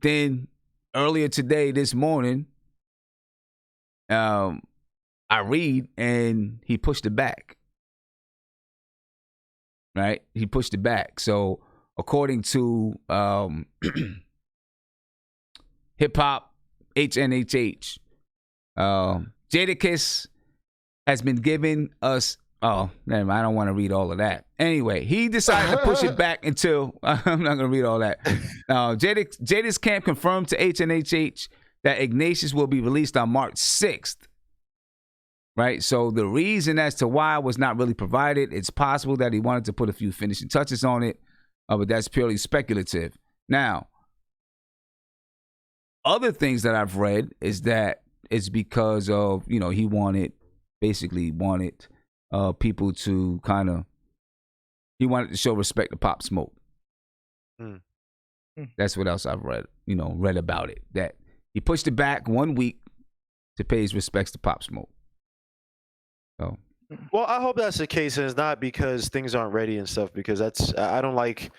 Then earlier today, this morning, I read and he pushed it back. Right? He pushed it back. So according to Hip Hop HNHH, Jadakiss has been giving us. Oh, never mind. I don't want to read all of that. Anyway, he decided to push it back until I'm not going to read all that. Jadakiss Camp confirmed to HNHH that Ignatius will be released on March 6th. Right? So the reason as to why was not really provided. It's possible that he wanted to put a few finishing touches on it, but that's purely speculative. Now, other things that I've read is that it's because of, he basically wanted people to he wanted to show respect to Pop Smoke. That's what else I've read, read about it. That he pushed it back 1 week to pay his respects to Pop Smoke. So, well, I hope that's the case, and it's not because things aren't ready and stuff. Because I don't like.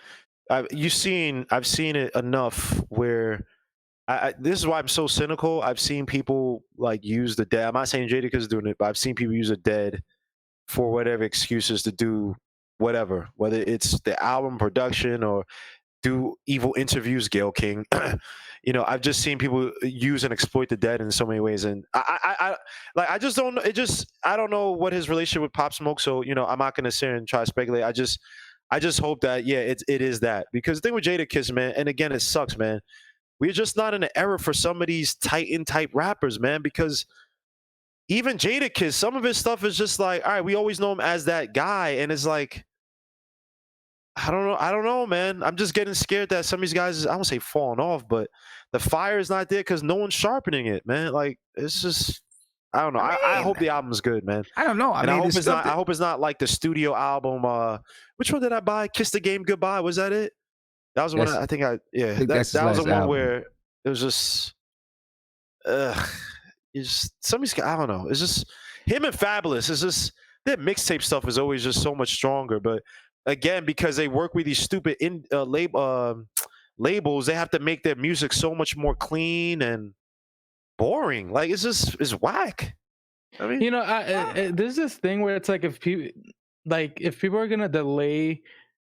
I've seen it enough where. This is why I'm so cynical. I've seen people like use the dead. I'm not saying Jadakiss is doing it, but I've seen people use a dead for whatever excuses to do whatever, whether it's the album production or do evil interviews, Gayle King. I've just seen people use and exploit the dead in so many ways. And I just don't know. I don't know what his relationship with Pop Smoke. So, I'm not going to sit and try to speculate. I just hope that, it is that. Because the thing with Jadakiss, man, and again, it sucks, man. We're just not in an era for some of these Titan type rappers, man, because even Jadakiss, some of his stuff is just like, all right, we always know him as that guy. And it's like, I don't know, man. I'm just getting scared that some of these guys, I won't say falling off, but the fire is not there because no one's sharpening it, man. Like, it's just, I don't know. I hope the album's good, man. I don't know. I hope it's not like the studio album. Which one did I buy? Kiss the Game Goodbye. Was that it? That was the one. I think that was the one album. where it was just. Somebody's. I don't know. It's just him and Fabulous. It's just their mixtape stuff is always just so much stronger. But again, because they work with these stupid labels, they have to make their music so much more clean and boring. Like it's whack. I mean, there's this thing where it's like if people are gonna delay,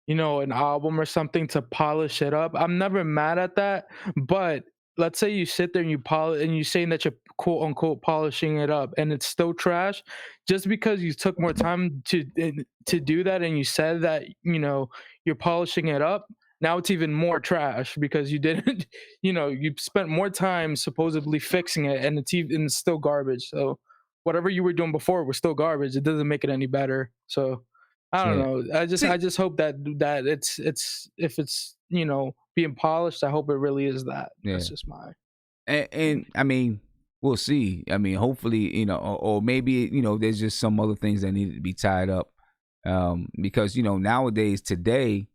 an album or something to polish it up, I'm never mad at that. But let's say you sit there and you polish, and you're saying that you're quote unquote polishing it up, and it's still trash, just because you took more time to do that, and you said that you're polishing it up. Now it's even more trash because you didn't, you spent more time supposedly fixing it, and it's still garbage. So whatever you were doing before was still garbage. It doesn't make it any better. So I don't know. I just hope that it's if it's being polished, I hope it really is that. Yeah. That's just my. And I mean, we'll see. I mean, hopefully, or maybe there's just some other things that need to be tied up, because nowadays today.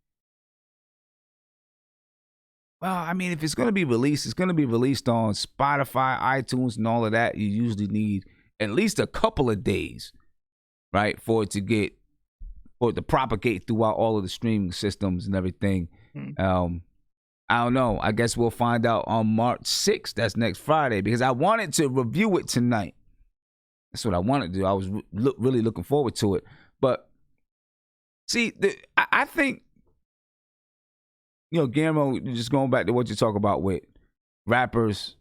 Well, I mean, if it's going to be released, it's going to be released on Spotify, iTunes, and all of that. You usually need at least a couple of days, right, for it to propagate throughout all of the streaming systems and everything. I don't know. I guess we'll find out on March 6th. That's next Friday, because I wanted to review it tonight. That's what I wanted to do. I was really looking forward to it. But see, I think. Guillermo, just going back to what you talk about with rappers,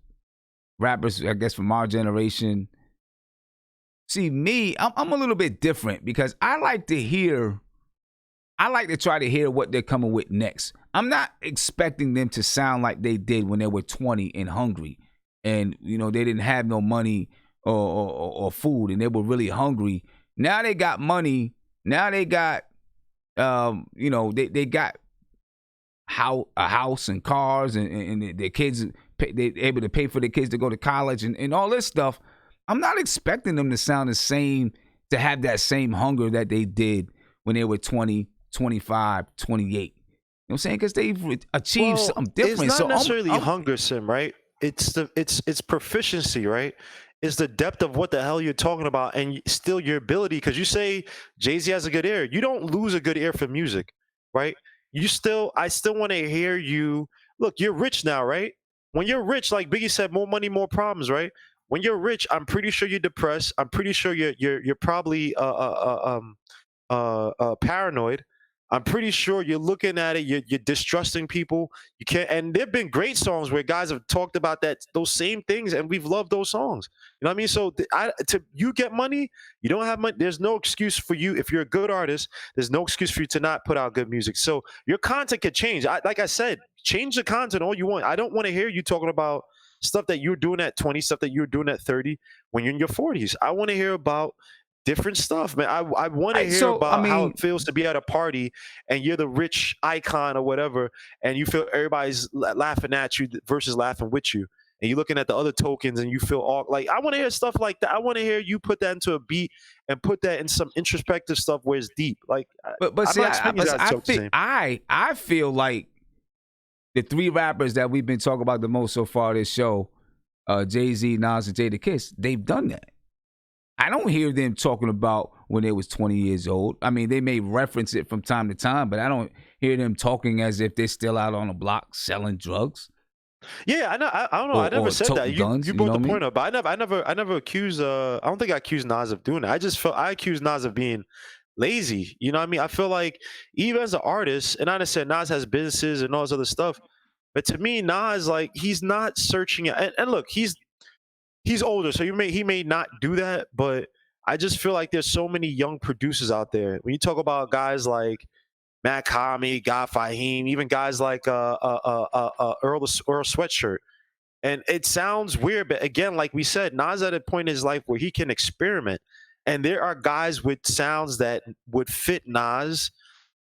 I guess from our generation. See, me, I'm a little bit different because I like to try to hear what they're coming with next. I'm not expecting them to sound like they did when they were 20 and hungry, and they didn't have no money or food, and they were really hungry. Now they got money. Now they got, they got a house and cars, and their kids, they're able to pay for their kids to go to college and all this stuff. I'm not expecting them to sound the same, to have that same hunger that they did when they were 20, 25, 28. You know what I'm saying? Because they've achieved something different. It's not necessarily hunger, Sim, right? It's proficiency, right? It's the depth of what the hell you're talking about, and still your ability. Because you say Jay-Z has a good ear. You don't lose a good ear for music, right? I still want to hear you. Look, you're rich now, right? When you're rich, like Biggie said, more money, more problems, right? When you're rich, I'm pretty sure you're depressed. I'm pretty sure you're probably paranoid. I'm pretty sure you're looking at it. You're distrusting people. You can't. And there've been great songs where guys have talked about those same things, and we've loved those songs. You know what I mean? So you get money, you don't have money. There's no excuse for you. If you're a good artist, there's no excuse for you to not put out good music. So your content could change. Like I said, change the content all you want. I don't want to hear you talking about stuff that you're doing at 20, stuff that you're doing at 30 when you're in your 40s. I want to hear about different stuff, man. I want to hear about how it feels to be at a party and you're the rich icon or whatever, and you feel everybody's laughing at you versus laughing with you. And you're looking at the other tokens and you feel all like, I want to hear stuff like that. I want to hear you put that into a beat and put that in some introspective stuff where it's deep. Like, but see, I feel like the three rappers that we've been talking about the most so far this show, Jay-Z, Nas, and Jadakiss, they've done that. I don't hear them talking about when they was 20 years old. I mean, they may reference it from time to time, but I don't hear them talking as if they're still out on the block selling drugs. Yeah, I know. I don't know. I never said that. You brought the point up, but I never accused. I don't think I accused Nas of doing that. I accused Nas of being lazy. You know what I mean? I feel like even as an artist, and I understand Nas has businesses and all this other stuff, but to me, Nas, like, he's not searching. And look, he's older, so he may not do that, but I just feel like there's so many young producers out there. When you talk about guys like Matt Kami, God Fahim, even guys like Earl Sweatshirt, and it sounds weird, but again, like we said, Nas at a point in his life where he can experiment, and there are guys with sounds that would fit Nas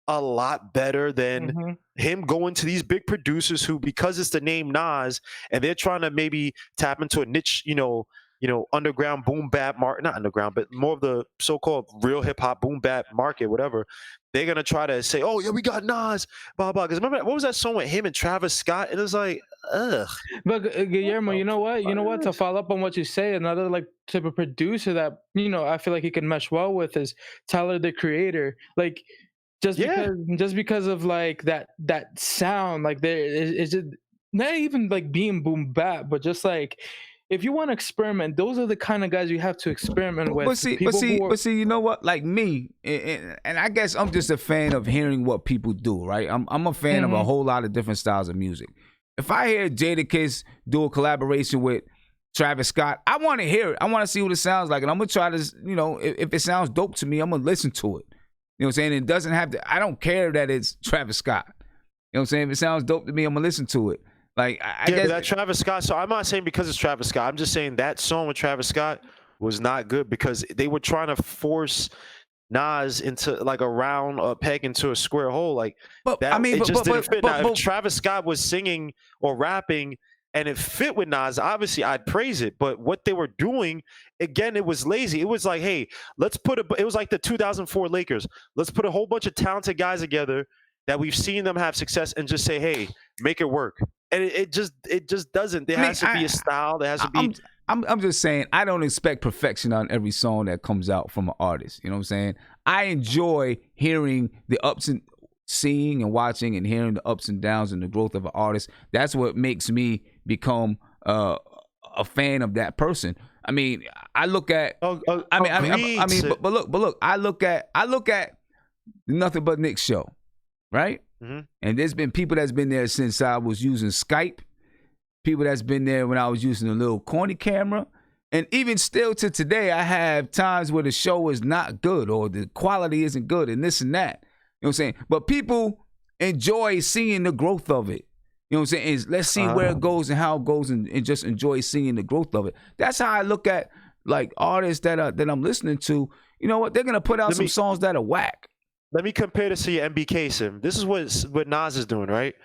a lot better than him going to these big producers who, because it's the name Nas and they're trying to maybe tap into a niche, underground boom bap market, not underground, but more of the so-called real hip hop boom bap market, whatever, they're gonna try to say, "Oh yeah, we got Nas," blah blah. Because remember, what was that song with him and Travis Scott? It was like, ugh. But Guillermo, you know what? You know what? To follow up on what you say, another like type of producer that I feel like he can mesh well with is Tyler the Creator. Like just because of like that sound, like it's just not even like being boom bap, but just like if you want to experiment, those are the kind of guys you have to experiment with. But see, you know what? Like me, and I guess I'm just a fan of hearing what people do, right? I'm a fan of a whole lot of different styles of music. If I hear Jadakiss do a collaboration with Travis Scott, I want to hear it. I want to see what it sounds like, and I'm gonna try to, if it sounds dope to me, I'm gonna listen to it. You know what I'm saying? It doesn't have to. I don't care that it's Travis Scott. You know what I'm saying? If it sounds dope to me, I'm gonna listen to it. Like I guess that Travis Scott. So I'm not saying because it's Travis Scott. I'm just saying that song with Travis Scott was not good because they were trying to force Nas into like a round peg into a square hole. Like it just didn't fit. Now, if Travis Scott was singing or rapping and it fit with Nas, obviously I'd praise it. But what they were doing, again, it was lazy. It was like, hey, it was like the 2004 Lakers. Let's put a whole bunch of talented guys together that we've seen them have success and just say, hey, make it work. And it just doesn't. There has to be a style. There has to be. I'm just saying, I don't expect perfection on every song that comes out from an artist. You know what I'm saying? I enjoy hearing the ups and seeing and watching and hearing the ups and downs and the growth of an artist. That's what makes me become a fan of that person. I mean, I look at. But look, I look at Nothing But Nick show, right? Mm-hmm. And there's been people that's been there since I was using Skype. People that's been there when I was using a little corny camera. And even still to today, I have times where the show is not good or the quality isn't good and this and that. You know what I'm saying? But people enjoy seeing the growth of it. You know what I'm saying? Let's see where it goes and how it goes and just enjoy seeing the growth of it. That's how I look at like artists that I'm listening to. You know what? They're going to put out some songs that are whack. Let me compare this to your MBK sim. This is what Nas is doing, right?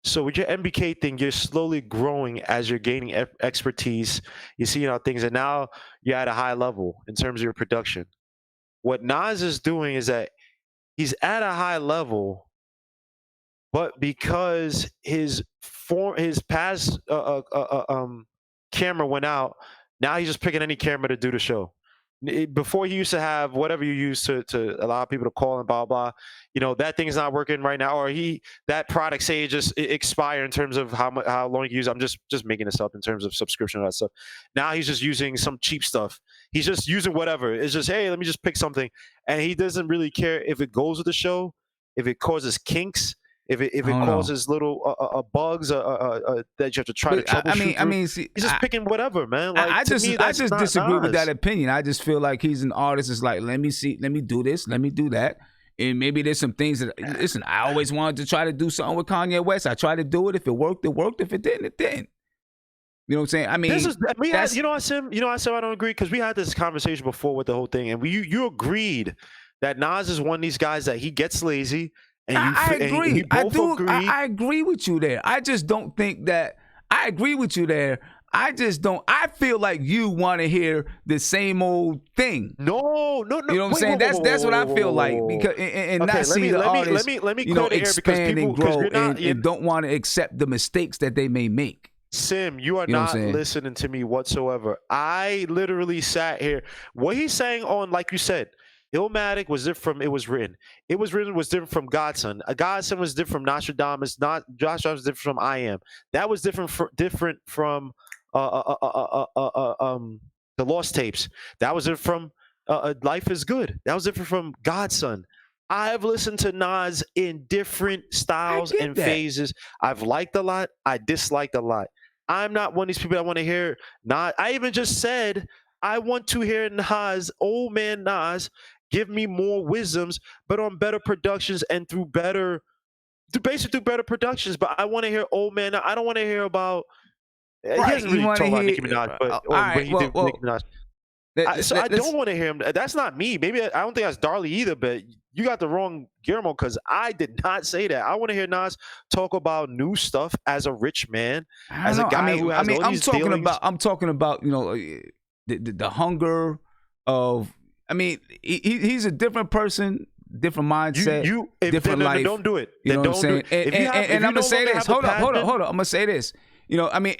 So with your MBK thing, you're slowly growing as you're gaining expertise. You're seeing how things, and now you're at a high level in terms of your production. What Nas is doing is that he's at a high level, but because his past camera went out, now he's just picking any camera to do the show. Before he used to have whatever you use to allow people to call and blah blah, that thing's not working right now, or that product say it just expire in terms of how long you use. I'm just making this up in terms of subscription and that stuff. Now he's just using some cheap stuff. He's just using whatever. It's just, hey, let me just pick something, and he doesn't really care if it goes with the show, if it causes kinks. If it causes little bugs that you have to try to troubleshoot. See, he's just picking whatever, man. Like, I just disagree with that opinion. I just feel like he's an artist. It's like, let me do this, let me do that, and maybe there's some things that listen. I always wanted to try to do something with Kanye West. I tried to do it. If it worked, it worked. If it didn't, it didn't. You know what I'm saying? I mean, I said I don't agree because we had this conversation before with the whole thing, and you agreed that Nas is one of these guys that he gets lazy. And I agree. I agree with you there. I just don't think that I agree with you there. I just don't. I feel like you want to hear the same old thing. No. You know what I'm saying? That's what I feel like because not see the artists, let me expand and grow and don't want to accept the mistakes that they may make. Sim, you are not listening to me whatsoever. I literally sat here. What he's saying on, like you said, Illmatic was different from It Was Written. It Was Written was different from Godson. Godson was different from Nostradamus. Josh was different from I Am. That was different from the Lost Tapes. That was different from Life Is Good. That was different from Godson. I've listened to Nas in different styles and phases. I've liked a lot. I disliked a lot. I'm not one of these people that want to hear Nas. I even just said I want to hear Nas, old man Nas, give me more wisdoms, but on better productions and through better productions. But I want to hear old man. I don't want to hear about. He hasn't really talked about Nicki Minaj, but when he did Nicki Minaj. I don't want to hear him. That's not me. Maybe I don't think that's Darley either. But you got the wrong Guillermo because I did not say that. I want to hear Nas talk about new stuff as a rich man, as a guy who has all these dealings. I'm talking about the hunger of. I mean, he's a different person, different mindset, different life. Don't do it. You know what I'm saying? And I'm gonna say this. Hold up. I'm gonna say this. You know, I mean,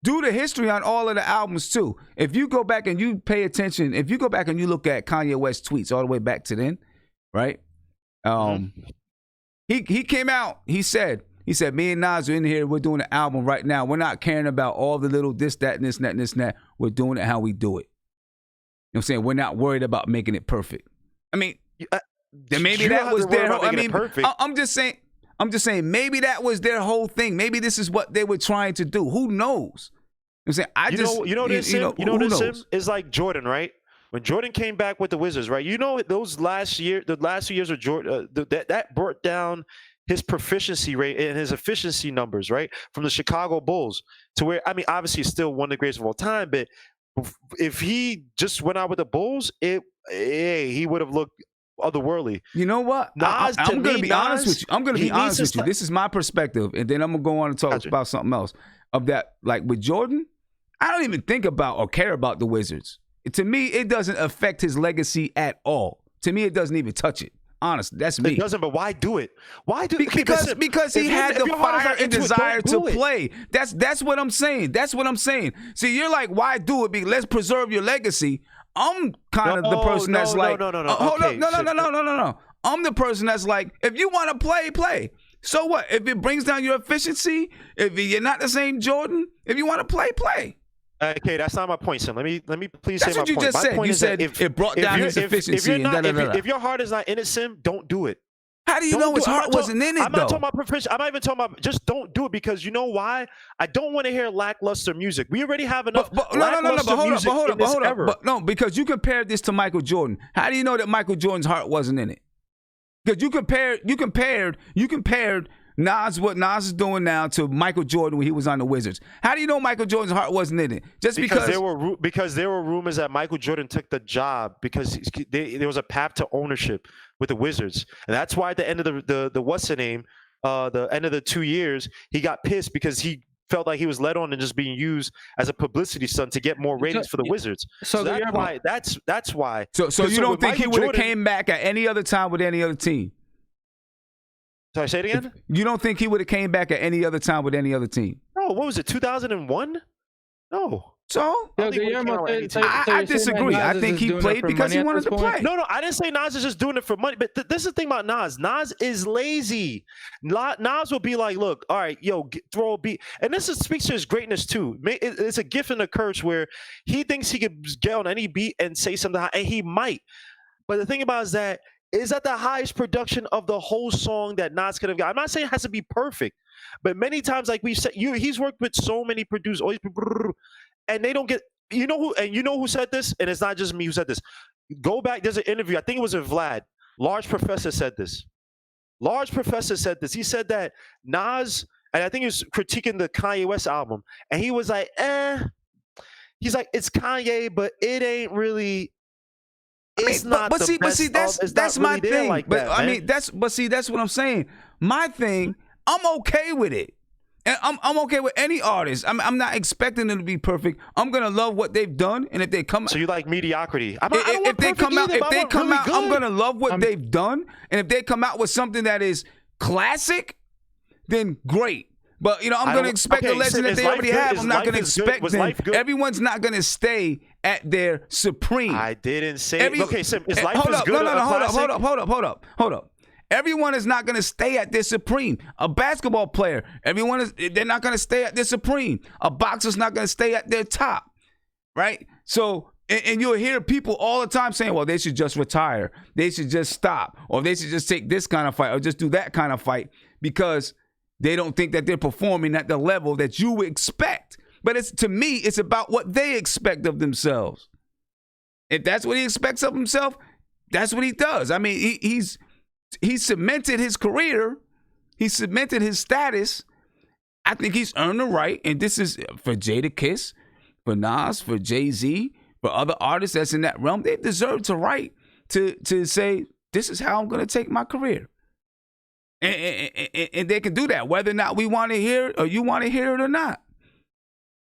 do the history on all of the albums too. If you go back and you pay attention, if you go back and you look at Kanye West tweets all the way back to then, right? He came out. He said, me and Nas are in here. We're doing an album right now. We're not caring about all the little this, that, and this, and that, and this, and that. We're doing it how we do it. You know what I'm saying? We're not worried about making it perfect. I mean, maybe that was their whole, I'm just saying maybe that was their whole thing. Maybe this is what they were trying to do. Who knows? You know what I'm saying? This is like Jordan, right? When Jordan came back with the Wizards, right? You know, the last 2 years of Jordan, that brought down his proficiency rate and his efficiency numbers, right? From the Chicago Bulls to where, I mean, obviously he's still one of the greatest of all time, but if he just went out with the Bulls, he would have looked otherworldly. You know what? I'm going to be honest with you. I'm going to be honest with you. This is my perspective, and then I'm going to go on and talk about something else. Of that, like with Jordan, I don't even think about or care about the Wizards. To me, it doesn't affect his legacy at all. To me, it doesn't even touch it. Honestly, that's me. It doesn't, but why do it? Why do it? Because he had the fire and desire to play. That's what I'm saying. That's what I'm saying. See, you're like, why do it? Let's preserve your legacy. I'm kind of the person that's like, hold up, no. I'm the person that's like, if you want to play, play. So what? If it brings down your efficiency, if you're not the same Jordan, if you want to play, play. Okay, that's not my point, son. Let me please say my point. That's what you just said. You said it brought down his efficiency. If your heart is not in it, Sim, don't do it. How do you know his heart wasn't in it, though? I'm not talking about proficiency. I'm not even talking about just don't do it because you know why? I don't want to hear lackluster music. We already have enough lackluster music in this era. No, because you compared this to Michael Jordan. How do you know that Michael Jordan's heart wasn't in it? Because you compared Nas, what Nas is doing now, to Michael Jordan when he was on the Wizards. How do you know Michael Jordan's heart wasn't in it? Because there were rumors that Michael Jordan took the job because there was a path to ownership with the Wizards, and that's why at the end of the end of the 2 years, he got pissed because he felt like he was led on and just being used as a publicity stunt to get more ratings for the Wizards. So that's why. That's why. So you don't think he would have came back at any other time with any other team? Sorry, say it again? You don't think he would have came back at any other time with any other team? No, what was it, 2001? No. So? I disagree. I think he played because he wanted to play. No, I didn't say Nas is just doing it for money. But this is the thing about Nas. Nas is lazy. Nas will be like, look, all right, throw a beat. And this speaks to his greatness, too. It's a gift and a curse where he thinks he could get on any beat and say something, and he might. But the thing about it is that the highest production of the whole song that Nas could have got. I'm not saying it has to be perfect, but many times, like we've said, he's worked with so many producers, and they don't get. You know who said this, and it's not just me who said this. Go back. There's an interview. I think it was with Vlad. Large Professor said this. He said that Nas, and I think he was critiquing the Kanye West album, and he was like, He's like, it's Kanye, but it ain't really. It's not the best. But see, that's my thing. Like but I mean, that's what I'm saying. My thing, I'm okay with it, and I'm okay with any artist. I'm not expecting them to be perfect. I'm gonna love what they've done, and if they come, so you like mediocrity. If they come out, I'm gonna love what they've done, and if they come out with something that is classic, then great. But I'm going to expect the legend that they already have. I'm not going to expect them. Everyone's not going to stay at their supreme. I didn't say. Okay, Sim, is life is good? Hold up. Everyone is not going to stay at their supreme. A basketball player, they're not going to stay at their supreme. A boxer's not going to stay at their top, right? So, and you'll hear people all the time saying, well, they should just retire. They should just stop. Or they should just take this kind of fight or just do that kind of fight because they don't think that they're performing at the level that you expect. But to me, it's about what they expect of themselves. If that's what he expects of himself, that's what he does. I mean, he's cemented his career. He cemented his status. I think he's earned the right. And this is for Jadakiss, for Nas, for Jay-Z, for other artists that's in that realm. They deserve the right to say, this is how I'm going to take my career. And they can do that, whether or not we want to hear it or you want to hear it or not.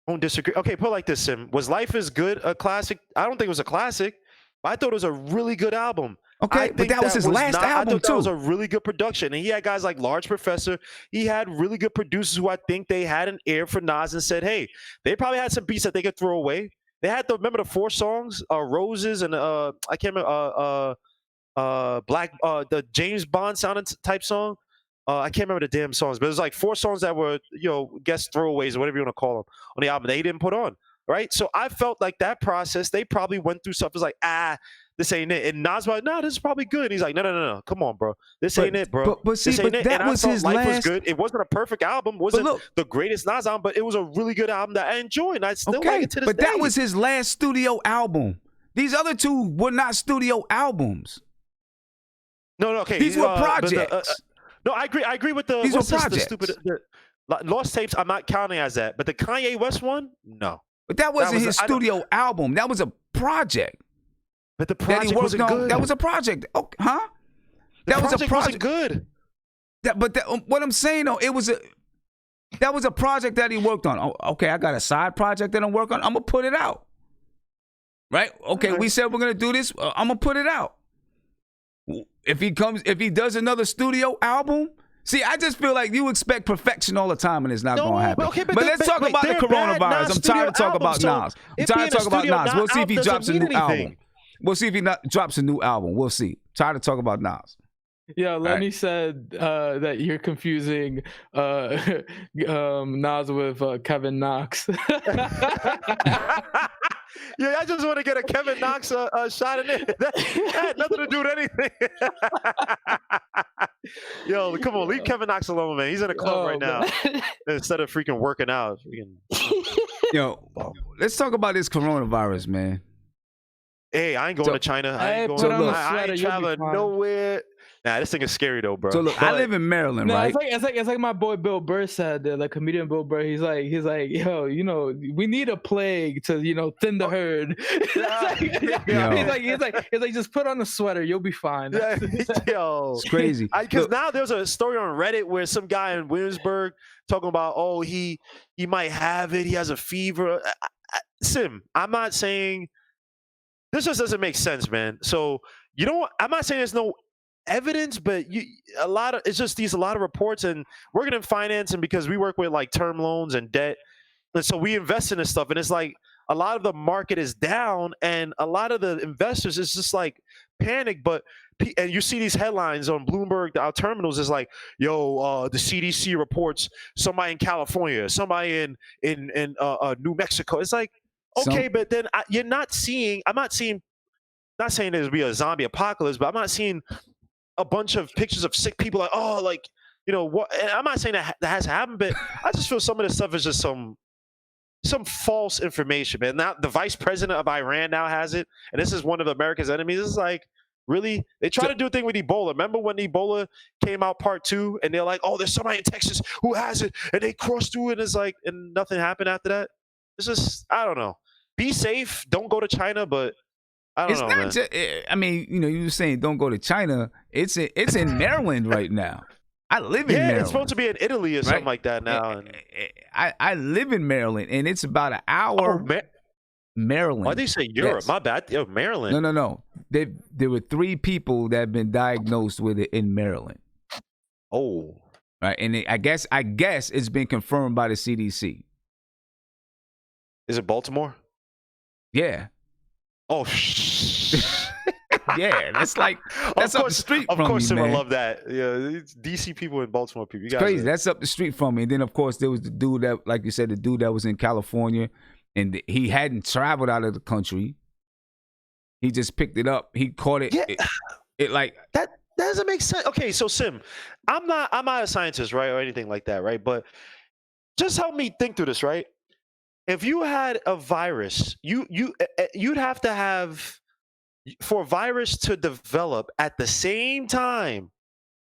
Won't disagree. Okay, put it like this, Sim. Was Life is Good a classic? I don't think it was a classic, but I thought it was a really good album. Okay, but that was his last album I thought too. that was a really good production, and he had guys like Large Professor. He had really good producers who I think they had an ear for Nas and said, "Hey, they probably had some beats that they could throw away." They had remember the 4 songs, Roses and I can't remember Black the James Bond sounding type song. I can't remember the damn songs, but it was like 4 songs that were guest throwaways or whatever you want to call them on the album. They didn't put on, right? So I felt like that process they probably went through stuff. It was like this ain't it. And Nas was like, no, this is probably good. And he's like, no, come on, bro, this ain't it, bro. But see, this ain't but it. that and was I thought his Life last. was good. It wasn't a perfect album. Wasn't look, the greatest Nas album, but it was a really good album that I enjoyed, and I still like it to this but day. that was his last studio album. These other 2 were not studio albums. No, okay. These were projects. No, I agree with the. These what's were this, projects. the Lost Tapes. I'm not counting as that, but the Kanye West one, no. But that wasn't his studio album. That was a project. But the That project he worked wasn't on. good. That was a project. Oh, huh? That was a project. Wasn't good. What I'm saying though, that was a project that he worked on. Oh, okay, I got a side project that I'm working on. I'm gonna put it out. Right? Okay, we said we're gonna do this. I'm gonna put it out. If he does another studio album, see, I just feel like you expect perfection all the time, and it's not going to happen. But let's talk about the coronavirus. I'm tired of talking about Nas. I'm tired of talking about Nas. We'll see if he drops a new album. We'll see if he drops a new album. We'll see. Tired of talking about Nas. Yeah, Lenny said that you're confusing Nas with Kevin Knox. Yeah, I just want to get a Kevin Knox shot in it. That had nothing to do with anything. Yo, come on, leave Kevin Knox alone, man. He's in a club right now instead of freaking working out. Yo, let's talk about this coronavirus, man. Hey, I ain't going to China. I ain't traveling nowhere. Nah, this thing is scary though, bro. So look, I live in Maryland, right? It's like my boy Bill Burr said, like comedian Bill Burr. He's like, yo, we need a plague to, thin the herd. He's like, just put on a sweater, you'll be fine. Yo, it's crazy. Because now there's a story on Reddit where some guy in Williamsburg talking about, he might have it, he has a fever. Sim, I'm not saying this just doesn't make sense, man. So I'm not saying there's no evidence, but a lot of reports, and working in finance, and because we work with like term loans and debt, and so we invest in this stuff, and it's like a lot of the market is down, and a lot of the investors is just like panic. And you see these headlines on Bloomberg, our terminals is like, the CDC reports somebody in California, somebody in New Mexico. It's like, okay, but then I'm not saying there's be a zombie apocalypse, but I'm not seeing a bunch of pictures of sick people like, what? And I'm not saying that has happened, but I just feel some of this stuff is just some false information, man. Now the vice president of Iran now has it, and this is one of America's enemies. It's like, really? They try to do a thing with Ebola. Remember when Ebola came out part 2, and they're like, there's somebody in Texas who has it, and they crossed through it, and it's like, and nothing happened after that. It's just, I don't know. Be safe. Don't go to China, but I don't know, man. You were saying don't go to China. It's in Maryland right now. I live in Maryland. Yeah, it's supposed to be in Italy or something like that now. I live in Maryland, and it's about an hour. Maryland. Why did they say Europe? Yes. My bad. Maryland. No. There were 3 people that have been diagnosed with it in Maryland. Oh. Right, and I guess it's been confirmed by the CDC. Is it Baltimore? Yeah. Oh, yeah, that's up the street from me, man. Of course, I love that. Yeah, it's DC people and Baltimore people. It's crazy. That's up the street from me. And then, of course, there was the dude that, like you said, the dude that was in California, and he hadn't traveled out of the country. He just picked it up. He caught it. Yeah. It like that doesn't make sense. Okay, so Sim, I'm not a scientist, right, or anything like that, right? But just help me think through this, right? If you had a virus, you'd have to have, for a virus to develop at the same time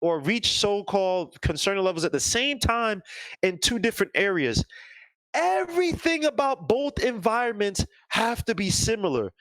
or reach so-called concerning levels at the same time in 2 different areas, everything about both environments have to be similar.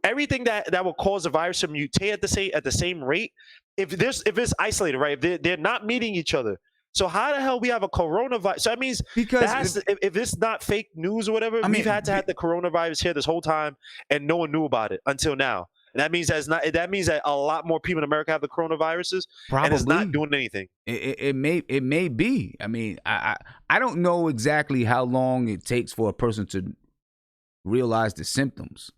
Everything that will cause a virus to mutate at the same rate, if it's isolated, right? If they're not meeting each other, So how the hell we have a coronavirus? So that means Because if it's not fake news or whatever, we've had to have the coronavirus here this whole time, and no one knew about it until now. And that means that means that a lot more people in America have the coronaviruses, and it's not doing anything. It may be. I mean, I don't know exactly how long it takes for a person to realize the symptoms.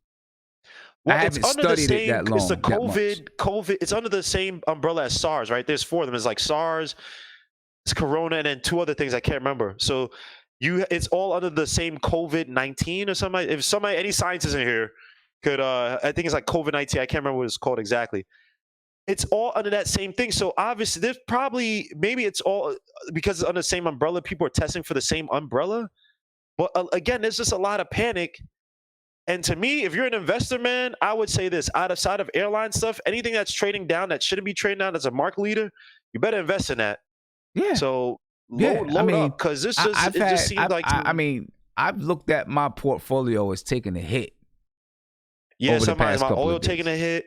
Well, I haven't studied it that long. It's the COVID. It's under the same umbrella as SARS, right? There's 4 of them. It's like SARS, it's Corona, and then 2 other things I can't remember. So it's all under the same COVID-19 or something. If any scientists in here could, I think it's like COVID-19. I can't remember what it's called exactly. It's all under that same thing. So obviously, maybe it's all because it's under the same umbrella. People are testing for the same umbrella. But again, there's just a lot of panic. And to me, if you're an investor, man, I would say this: outside of airline stuff, anything that's trading down that shouldn't be trading down as a market leader, you better invest in that. Yeah. So load up, because this just seems like. I've looked at my portfolio as taking a hit. Yeah, some of my oil taking a hit.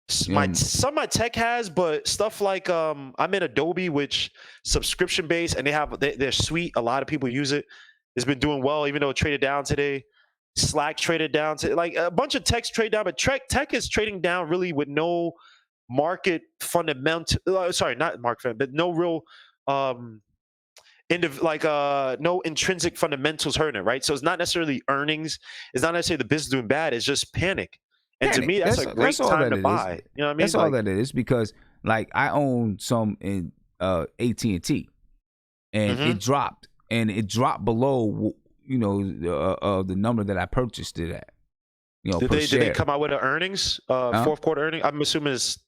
Some of my tech has, but stuff like I'm in Adobe, which subscription based, and they're sweet. A lot of people use it. It's been doing well, even though it traded down today. Slack traded down to like a bunch of techs trade down, but tech is trading down really with no market fundamental. Sorry, not market, but no real no intrinsic fundamentals hurting it, right? So it's not necessarily earnings. It's not necessarily the business doing bad. It's just panic. And to me, that's a great time to buy. You know what I mean? That's all that it is, because like I own some in AT&T, and it dropped below. The number that I purchased it at. Did they come out with an earnings? Fourth quarter earnings? I'm assuming it's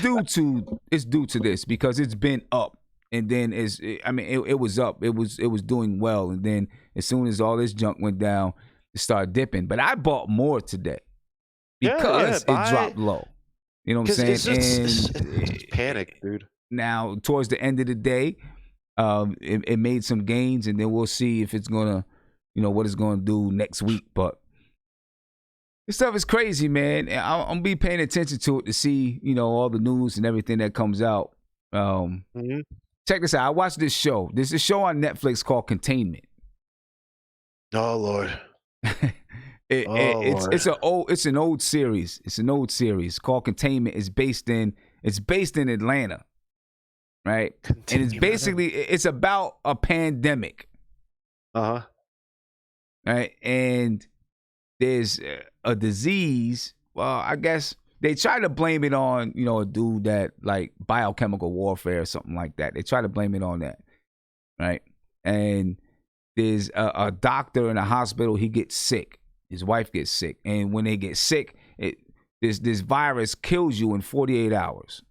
due to this, because it's been up, and then it was up. It was doing well, and then as soon as all this junk went down, it started dipping. But I bought more today because it dropped low. You know what I'm saying? It's panic, dude. Now, towards the end of the day, it made some gains, and then we'll see if it's gonna, what it's gonna do next week. But this stuff is crazy, man. I'm gonna be paying attention to it to see, all the news and everything that comes out. Check this out. I watched this show. There's a show on Netflix called Containment. Oh Lord. It's an old series. It's an old series called Containment. It's based in Atlanta. Right. And it's basically, it's about a pandemic. Right. And there's a disease. Well, I guess they try to blame it on, a dude that like biochemical warfare or something like that. They try to blame it on that. Right. And there's a doctor in a hospital. He gets sick. His wife gets sick. And when they get sick, this virus kills you in 48 hours.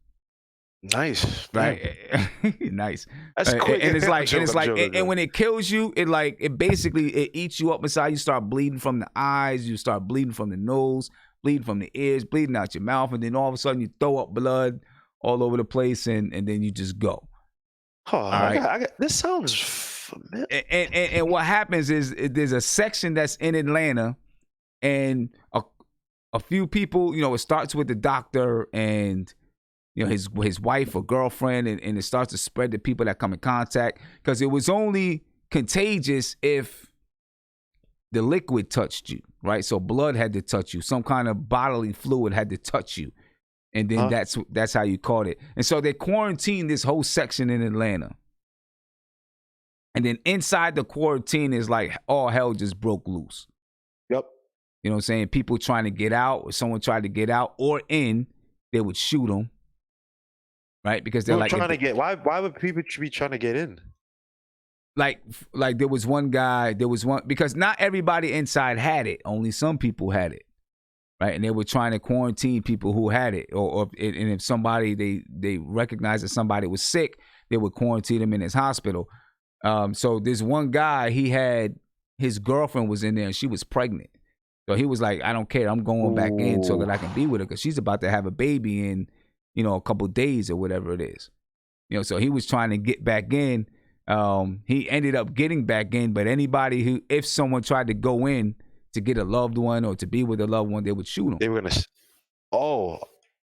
Nice, right? Nice. That's quick. And it's like, and when it kills you, it basically eats you up inside. You start bleeding from the eyes, you start bleeding from the nose, bleeding from the ears, bleeding out your mouth, and then all of a sudden you throw up blood all over the place, and then you just go. Oh, all right. This sounds familiar. And what happens is there's a section that's in Atlanta, and a few people, it starts with the doctor and his wife or girlfriend, and it starts to spread to people that come in contact, because it was only contagious if the liquid touched you, right? So blood had to touch you, some kind of bodily fluid had to touch you, and then that's how you caught it. And so they quarantined this whole section in Atlanta, and then inside the quarantine is like all hell just broke loose. Yep. You know what I'm saying? People trying to get out, or someone tried to get out or in, they would shoot them. Right, because they're like trying to get. Why would people be trying to get in? Like there was one guy. Because not everybody inside had it. Only some people had it, right? And they were trying to quarantine people who had it, and if somebody they recognized that somebody was sick, they would quarantine him in his hospital. So this one guy, he had his girlfriend was in there, and she was pregnant. So he was like, I don't care, I'm going back in so that I can be with her, because she's about to have a baby in, a couple of days or whatever it is. So he was trying to get back in. He ended up getting back in, but anybody if someone tried to go in to get a loved one or to be with a loved one, they would shoot him. They were gonna. Oh,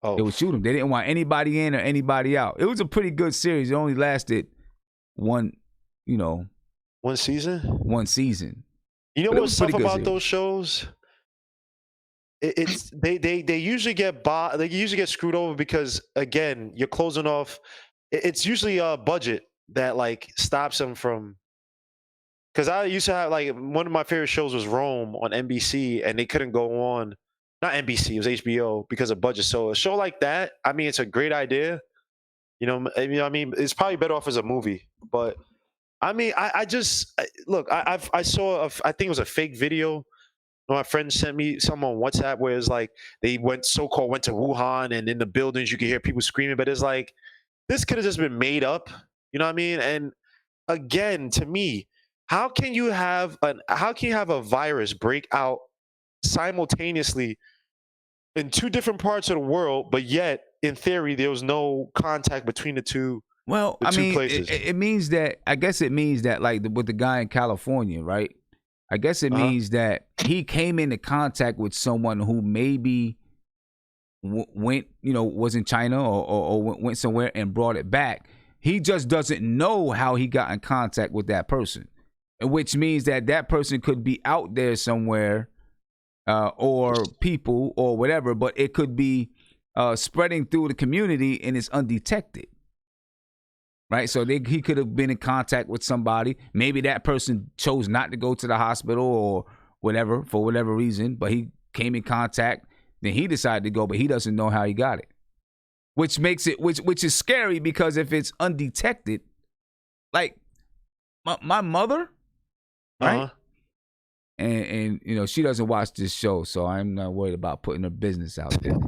Oh, They would shoot him. They didn't want anybody in or anybody out. It was a pretty good series. It only lasted one season. one season. You know But it what's was pretty tough good about series. those shows? It's they usually get screwed over because again you're closing off. It's usually a budget that like stops them from. Because I used to have like one of my favorite shows was Rome on NBC, and they couldn't go on. Not NBC, it was HBO because of budget. So a show like that, I mean, it's a great idea. I mean, it's probably better off as a movie. But I mean, look. I saw I think it was a fake video. My friend sent me some on WhatsApp where it's like they went to Wuhan, and in the buildings you could hear people screaming. But it's like this could have just been made up. You know what I mean? And again, to me, how can you have a virus break out simultaneously in two different parts of the world, but yet in theory there was no contact between the two? Well, the I two mean, places. it means that. I guess it means that, like with the guy in California, right? I guess it means that he came into contact with someone who maybe went, was in China or went somewhere and brought it back. He just doesn't know how he got in contact with that person, which means that person could be out there somewhere, or people or whatever, but it could be spreading through the community and it's undetected. Right, so he could have been in contact with somebody. Maybe that person chose not to go to the hospital or whatever for whatever reason, but he came in contact. Then he decided to go, but he doesn't know how he got it, which makes it which is scary because if it's undetected, like my mother, right, and she doesn't watch this show, so I'm not worried about putting her business out there.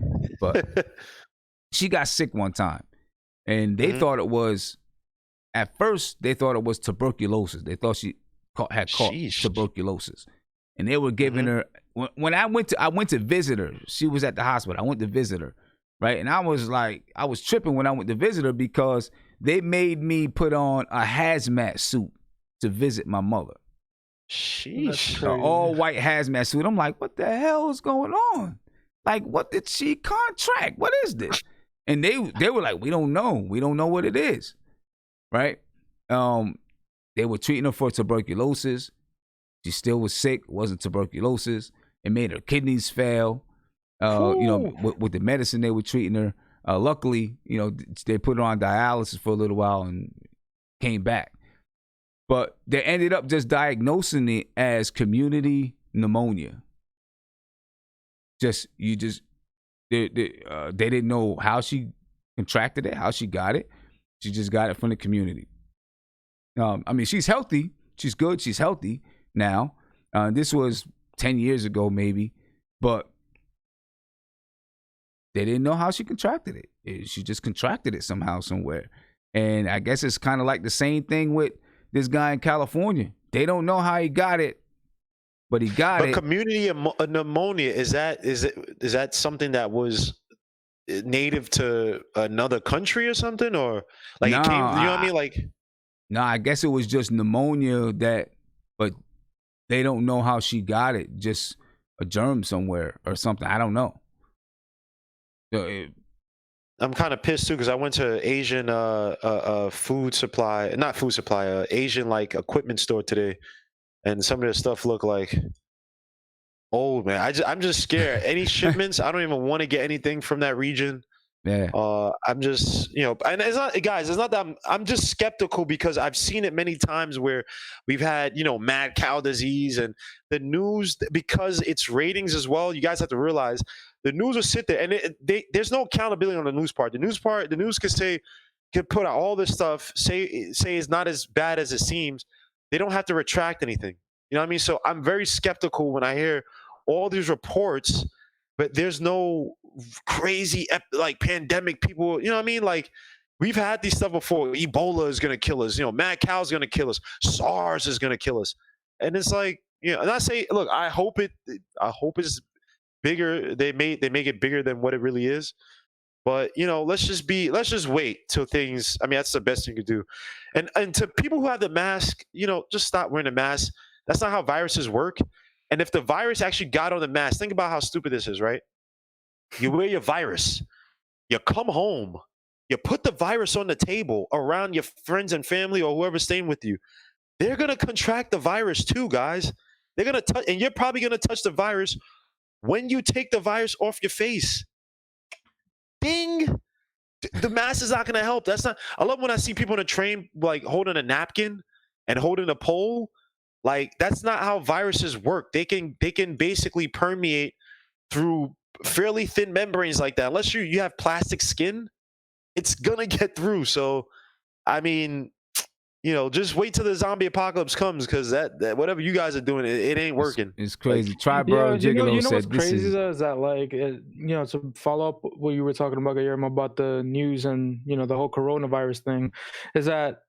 But she got sick one time, and they thought it was. At first, they thought it was tuberculosis. They thought she had caught tuberculosis, and they were giving her. When I went to visit her. She was at the hospital. I went to visit her, right? And I was tripping when I went to visit her because they made me put on a hazmat suit to visit my mother. Sheesh! An all-white hazmat suit. I'm like, what the hell is going on? Like, what did she contract? What is this? And they were like, we don't know. We don't know what it is. Right? They were treating her for tuberculosis. She still was sick. It wasn't tuberculosis. It made her kidneys fail. With the medicine they were treating her. Luckily, they put her on dialysis for a little while and came back. But they ended up just diagnosing it as community pneumonia. They didn't know how she contracted it, how she got it. She just got it from the community. I mean, she's healthy. She's good. She's healthy now. This was 10 years ago, maybe. But they didn't know how she contracted it. She just contracted it somehow, somewhere. And I guess it's kind of like the same thing with this guy in California. They don't know how he got it, but he got it. But community pneumonia, is that something that was native to another country or something, or like it came, you know what I mean? Like, no, I guess it was just pneumonia but they don't know how she got it. Just a germ somewhere or something. I don't know. I'm kind of pissed too because I went to Asian Asian like equipment store today, and some of their stuff looked like old, man. I'm just scared. Any shipments, I don't even want to get anything from that region. Yeah. I'm just, and it's not, guys, it's not that I'm just skeptical because I've seen it many times where we've had, mad cow disease, and the news, because it's ratings as well. You guys have to realize the news will sit there and there's no accountability on the news part. The news could put out all this stuff, say it's not as bad as it seems. They don't have to retract anything. You know what I mean? So I'm very skeptical when I hear all these reports, but there's no crazy like pandemic people. You know what I mean? Like, we've had these stuff before. Ebola is gonna kill us. Mad cow is gonna kill us. SARS is gonna kill us. And it's like, and I say, look, I hope it's bigger. They make it bigger than what it really is. But let's just wait till things. I mean, that's the best thing you could do. And to people who have the mask, just stop wearing a mask. That's not how viruses work. And if the virus actually got on the mask, think about how stupid this is, right? You wear your virus. You come home, you put the virus on the table around your friends and family or whoever's staying with you. They're gonna contract the virus too, guys. They're gonna touch, and you're probably gonna touch the virus when you take the virus off your face. Ding. The mask is not gonna help. That's not. I love when I see people on a train like holding a napkin and holding a pole. Like that's not how viruses work. They can basically permeate through fairly thin membranes like that. Unless you have plastic skin, it's gonna get through. So, I mean, just wait till the zombie apocalypse comes, because that whatever you guys are doing, it ain't working. It's crazy. Like, Triborough Gigolo what's said this crazy is. though is that like to follow up what you were talking about, Guillermo, about the news and the whole coronavirus thing, is that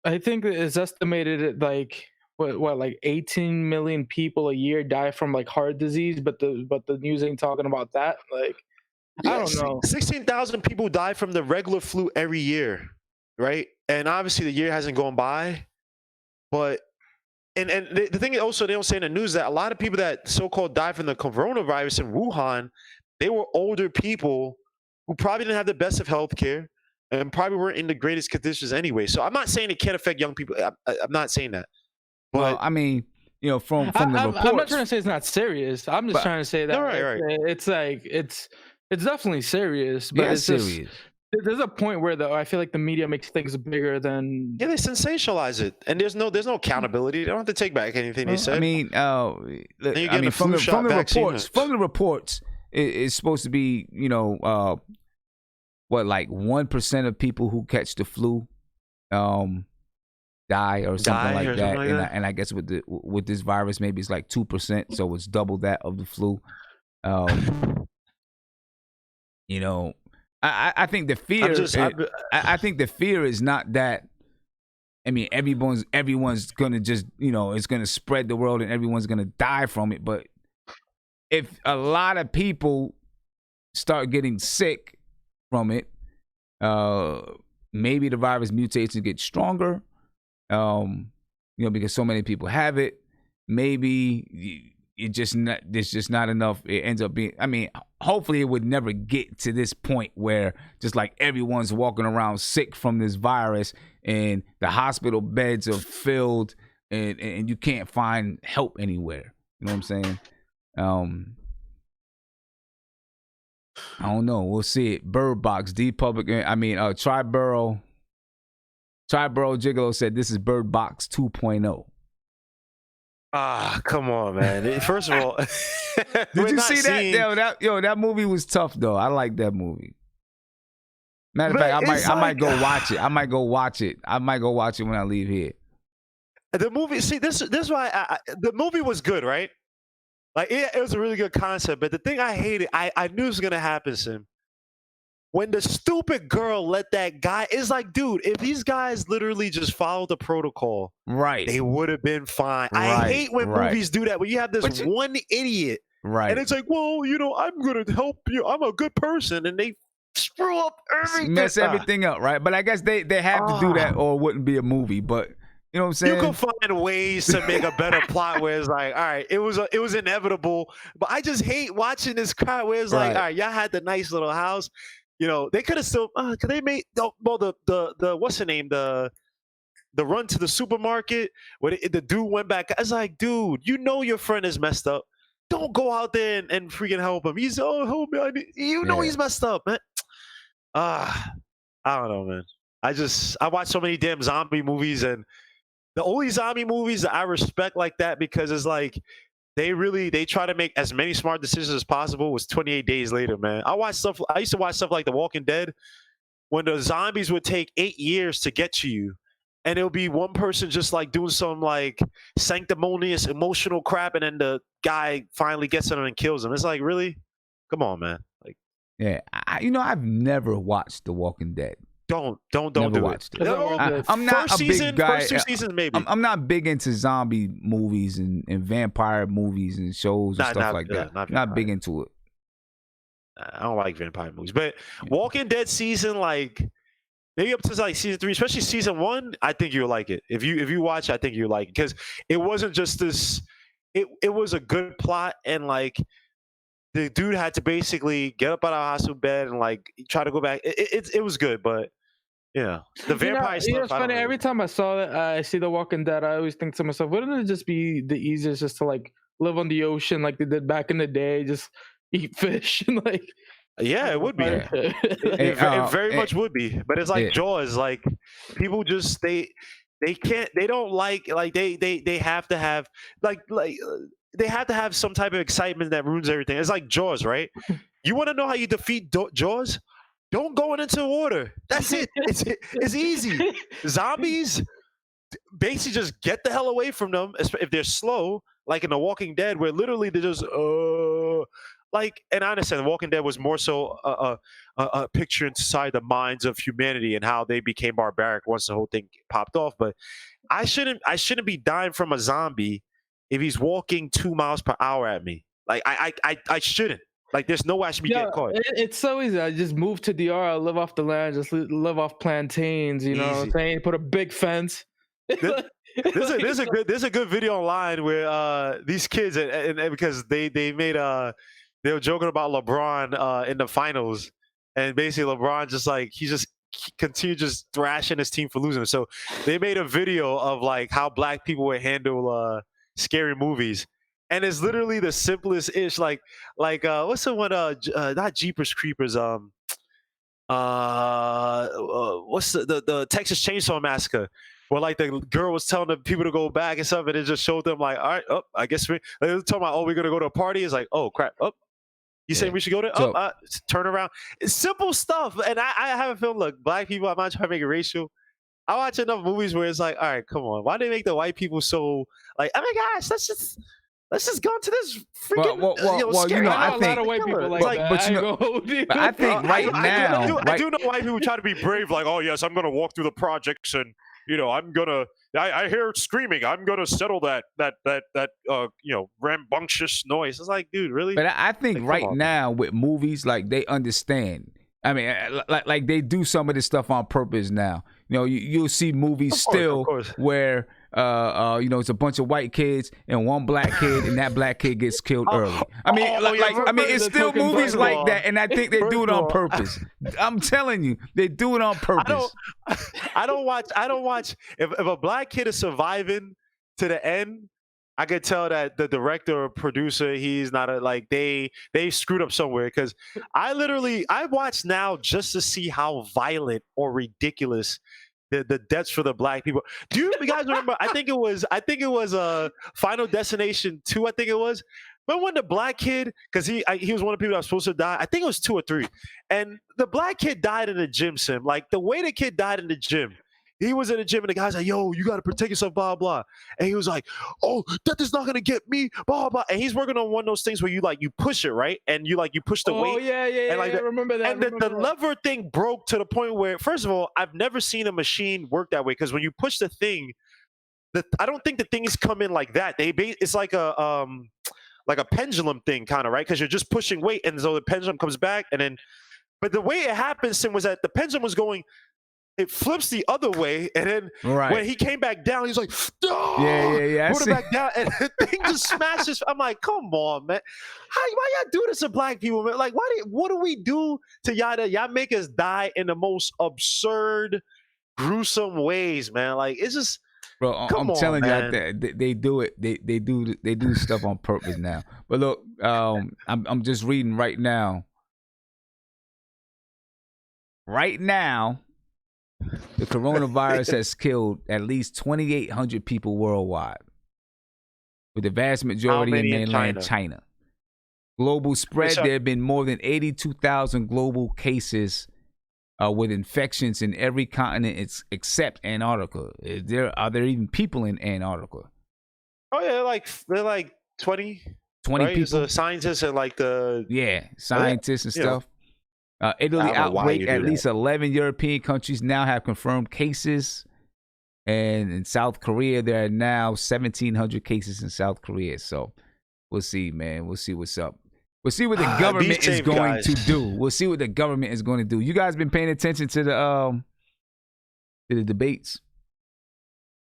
I think it's estimated at like like 18 million people a year die from like heart disease, but the news ain't talking about that. Like, I don't know. 16,000 people die from the regular flu every year, right? And obviously the year hasn't gone by, but and the thing also they don't say in the news that a lot of people that so-called died from the coronavirus in Wuhan, they were older people who probably didn't have the best of health care and probably weren't in the greatest conditions anyway. So I'm not saying it can't affect young people. I'm not saying that. But Well, I mean, from the reports. I'm not trying to say it's not serious. I'm just trying to say that right. it's like it's definitely serious, but it's serious. just there's a point where I feel like the media makes things bigger than. Yeah, they sensationalize it, and there's no accountability. They don't have to take back anything they said. I mean, from the reports, it's supposed to be like 1% of people who catch the flu die or something like that. And I guess with this virus, maybe it's like 2%, so it's double that of the flu. I think the fear. I think the fear is not that. I mean, everyone's gonna just it's gonna spread the world and everyone's gonna die from it. But if a lot of people start getting sick from it, maybe the virus mutates and gets stronger. Because so many people have it. Maybe there's just not enough. It ends up being. I mean, hopefully, it would never get to this point where just like everyone's walking around sick from this virus and the hospital beds are filled and you can't find help anywhere. You know what I'm saying? I don't know. We'll see it. Bird Box, Triborough Gigolo said this is Bird Box 2.0. Ah, come on, man. First of all, did you see that? That movie was tough though. I like that movie. Matter of fact, I might go watch it. I might go watch it when I leave here. The movie, see, this is why the movie was good, right? Like it was a really good concept, but the thing I hated, I knew it was gonna happen, Sim. When the stupid girl let that guy, it's like, dude, if these guys literally just followed the protocol, right, they would have been fine. I hate when movies do that, when you have this one idiot, right, and it's like, well, I'm gonna help you. I'm a good person, and they screw up everything, mess everything up, right? But I guess they have to do that, or it wouldn't be a movie. But you know what I'm saying? You can find ways to make a better plot where it's like, all right, it was inevitable. But I just hate watching this crowd where it's like, all right, y'all had the nice little house. They could have still, could they make, the what's the name? The run to the supermarket where the dude went back. I was like, dude, your friend is messed up. Don't go out there and freaking help him. He's, help me. He's messed up, man. I don't know, man. I watch so many damn zombie movies, and the only zombie movies that I respect like that, because it's like, they try to make as many smart decisions as possible, was 28 Days Later, man. I used to watch stuff like The Walking Dead, when the zombies would take 8 years to get to you, and it'll be one person just like doing some like sanctimonious emotional crap, and then the guy finally gets them and kills them. It's like, really? Come on, man. Like, yeah, I've never watched The Walking Dead. Don't watched it. I'm not a big guy. First 2 seasons, maybe. I'm not big into zombie movies and vampire movies and shows and stuff like that. Not big into it. I don't like vampire movies, but Walking Dead season, like maybe up to like season 3, especially season 1, I think you'll like it. If you watch, I think you'll like it, because it wasn't just this. It was a good plot, and like the dude had to basically get up out of the hospital bed and like try to go back. It was good, but yeah, the vampire stuff. It's funny. Every time I saw that, I see The Walking Dead. I always think to myself, wouldn't it just be the easiest just to like live on the ocean like they did back in the day, just eat fish and like. Yeah, it would be. It very much would be. But it's like Jaws. Like people just they don't like they have to have they have to have some type of excitement that ruins everything. It's like Jaws, right? You want to know how you defeat Jaws? Don't go into water. That's it. It's easy. Zombies, basically just get the hell away from them if they're slow, like in The Walking Dead, where literally they're just like. And I understand The Walking Dead was more so a picture inside the minds of humanity and how they became barbaric once the whole thing popped off. But I shouldn't be dying from a zombie if he's walking 2 miles per hour at me. Like I shouldn't. Like there's no way I should be getting caught. It's so easy. I just move to DR. I live off the land. Just live off plantains. You know what I'm saying? Put a big fence. There's a good video online where these kids and because they made they were joking about LeBron in the finals, and basically LeBron just like he continued just thrashing his team for losing. So they made a video of like how black people would handle scary movies. And it's literally the simplest ish, like what's the one? Not Jeepers Creepers. What's the Texas Chainsaw Massacre? Where like the girl was telling the people to go back and stuff, and it just showed them like, all right, I guess they were talking about, we're gonna go to a party. It's like, oh crap, you saying we should go there? Turn around. It's simple stuff, and I have a feeling. Look, black people, I'm not trying to make it racial. I watch enough movies where it's like, all right, come on, why do they make the white people so like, oh my gosh, let's just go to this freaking. I think a lot of white people like that. But I think right now, I do know white people try to be brave, like, oh yes, I'm gonna walk through the projects and I'm gonna. I hear screaming. I'm gonna settle that rambunctious noise. It's like, dude, really? But I think like, now with movies, like they understand. I mean, like they do some of this stuff on purpose now. You'll see movies of course. Where it's a bunch of white kids and one black kid, and that black kid gets killed early. I mean, it's still movies like that, and I think they do it on purpose. I'm telling you, they do it on purpose. I don't watch. If a black kid is surviving to the end, I could tell that the director or producer, he's not they screwed up somewhere, because I watch now just to see how violent or ridiculous the deaths for the black people. Do you guys remember? I think it was Final Destination 2. I think it was. Remember when the black kid, because he was one of the people that was supposed to die. I think it was 2 or 3, and the black kid died in the gym sim. Like the way the kid died in the gym. He was in the gym and the guy's like, yo, you got to protect yourself, blah, blah. And he was like, oh, death is not going to get me, blah, blah. And he's working on one of those things where you push it, right? And you push the weight. Oh, yeah. And I remember that. And the lever thing broke to the point where, first of all, I've never seen a machine work that way, because when you push the thing, I don't think the things come in like that. It's like a pendulum thing kind of, right? Because you're just pushing weight, and so the pendulum comes back. And then, but the way it happened was that the pendulum was going, it flips the other way, and then when he came back down, he's like, oh! Yeah. Put it back down, and the thing just smashes. I'm like, come on, man. Why y'all do this to black people, man? Like, what do we do to y'all that y'all make us die in the most absurd, gruesome ways, man? Like, it's just, bro, I'm telling you, they do it. They do stuff on purpose now. But look, I'm just reading right now. Right now, the coronavirus has killed at least 2,800 people worldwide, with the vast majority in mainland China. Global spread, there have been more than 82,000 global cases with infections in every continent except Antarctica. Are there even people in Antarctica? Oh yeah, they're like 20 right? people. The scientists and scientists and stuff. Italy outbreak. At least 11 European countries now have confirmed cases. And in South Korea, there are now 1,700 cases in South Korea. So we'll see, man. We'll see what's up. We'll see what the government is going to do. We'll see what the government is going to do. You guys been paying attention to the debates?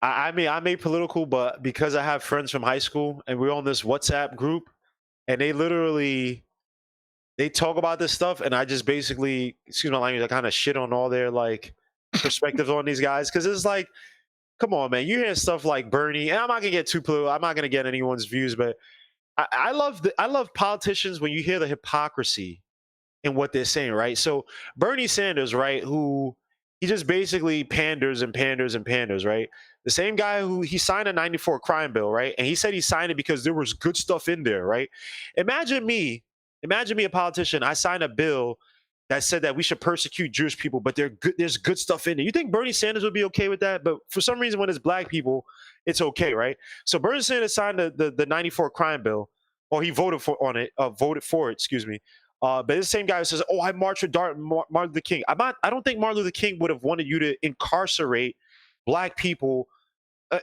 I mean, I'm apolitical, but because I have friends from high school and we're on this WhatsApp group, and they literally they talk about this stuff, and I just basically, excuse my language, I kind of shit on all their like perspectives on these guys, because it's like, come on, man, you hear stuff like Bernie, and I'm not gonna get too political. I'm not gonna get anyone's views, but I love politicians when you hear the hypocrisy in what they're saying, right? So Bernie Sanders, right, who he just basically panders and panders and panders, right? The same guy who he signed a 94 crime bill, right? And he said he signed it because there was good stuff in there, right? Imagine me, a politician, I signed a bill that said that we should persecute Jewish people, but there's good stuff in there. You think Bernie Sanders would be okay with that? But for some reason, when it's black people, it's okay, right? So Bernie Sanders signed the 94 crime bill, or he voted for it, excuse me. But this same guy who says, "Oh, I marched with Martin Luther King." I don't think Martin Luther King would have wanted you to incarcerate black people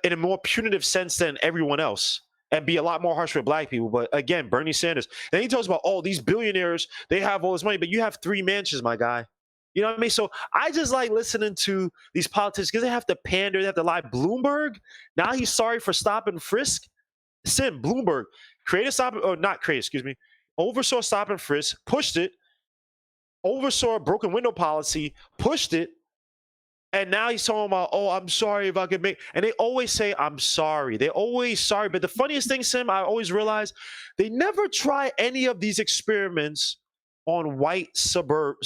in a more punitive sense than everyone else, and be a lot more harsh with black people. But again, Bernie Sanders. Then he talks about, oh, these billionaires, they have all this money, but you have 3 mansions, my guy. You know what I mean? So I just like listening to these politicians because they have to pander, they have to lie. Bloomberg, now he's sorry for stop and frisk. Bloomberg, oversaw stop and frisk, pushed it, oversaw a broken window policy, pushed it, and now he's talking about, oh, I'm sorry if I could make, and they always say, I'm sorry. They're always sorry. But the funniest thing, Sim, I always realize they never try any of these experiments on white suburban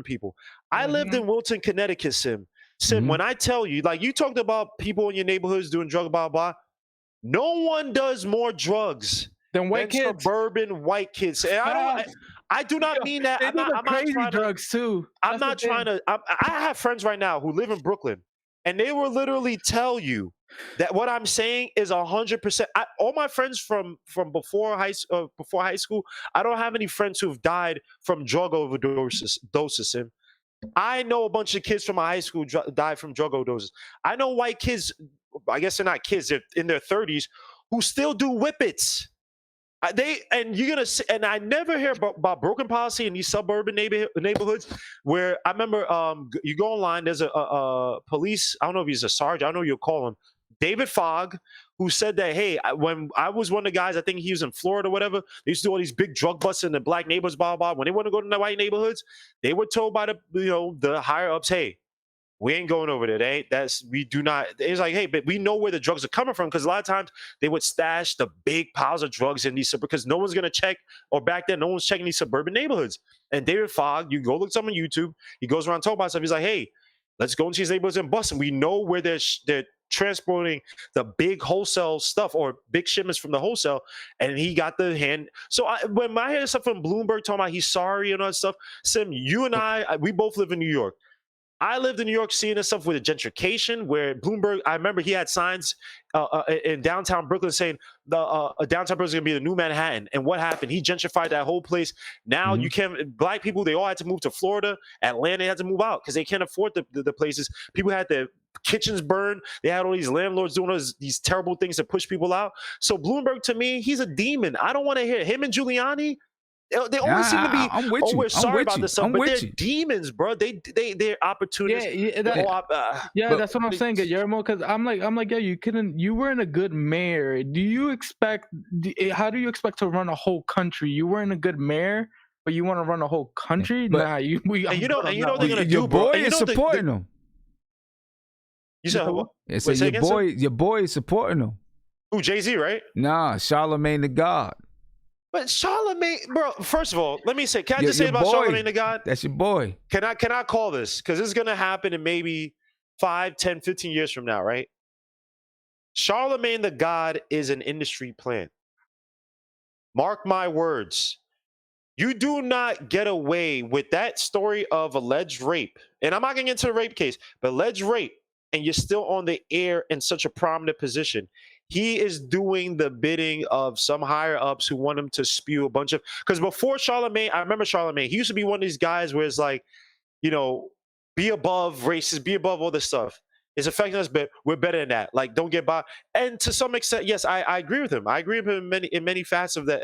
people. I lived in Wilton, Connecticut, Sim. When I tell you, like you talked about people in your neighborhoods doing drug, blah, blah, no one does more drugs than white kids. Suburban white kids. And I do not mean that. I'm not crazy drugs too. I'm not trying to. I have friends right now who live in Brooklyn, and they will literally tell you that what I'm saying is 100%. All my friends from before high school, I don't have any friends who've died from drug overdoses. I know a bunch of kids from my high school died from drug overdoses. I know white kids. I guess they're not kids. They're in their 30s who still do whippets. And I never hear about broken policy in these suburban neighborhoods where I remember you go online, there's a police, I don't know if he's a sergeant, I don't know what you'll call him, David Fogg, who said that, hey, when I was one of the guys, I think he was in Florida or whatever, they used to do all these big drug busts in the black neighborhoods, blah, blah, blah. When they want to go to the white neighborhoods, they were told by the higher ups, hey, we ain't going over there. We do not. It's like, hey, but we know where the drugs are coming from, because a lot of times they would stash the big piles of drugs in these, because no one's gonna check, or back then no one's checking these suburban neighborhoods. And David Fogg, you go look something on YouTube. He goes around talking about stuff. He's like, hey, let's go into these neighborhoods and bust them. We know where they're transporting the big wholesale stuff, or big shipments from the wholesale, and he got the hand. So when I hear stuff from Bloomberg talking about he's sorry and all that stuff, Sim, you and I, we both live in New York. I lived in New York seeing this stuff with the gentrification, where Bloomberg, I remember he had signs in downtown Brooklyn saying downtown Brooklyn is going to be the new Manhattan. And what happened? He gentrified that whole place. Now you can't, black people, they all had to move to Florida. Atlanta, they had to move out because they can't afford the places. People had their kitchens burned. They had all these landlords doing these terrible things to push people out. So Bloomberg, to me, he's a demon. I don't want to hear him and Giuliani. They always seem to be, we're sorry about this stuff, but they're demons, bro. They're opportunists. Yeah, that's what I'm saying, Guillermo. Because I'm like, yeah, you weren't a good mayor. How do you expect to run a whole country? You weren't a good mayor, but you want to run a whole country? Nah, you know what they're gonna do, your boy is supporting them. You said what? Your boy is supporting them. Who, Jay-Z, right? Nah, Charlamagne the God. But Charlamagne, bro, first of all, let me say, can I just say about Charlamagne the God? That's your boy. Can I call this? Because this is going to happen in maybe 5, 10, 15 years from now, right? Charlamagne the God is an industry plant. Mark my words. You do not get away with that story of alleged rape. And I'm not going to get into the rape case, but alleged rape, and you're still on the air in such a prominent position. He is doing the bidding of some higher ups who want him to spew a bunch of, because before Charlamagne, I remember Charlamagne, he used to be one of these guys where it's like, be above races, be above all this stuff. It's affecting us, but we're better than that. Like, don't get by. And to some extent, yes, I agree with him. I agree with him in many facets of that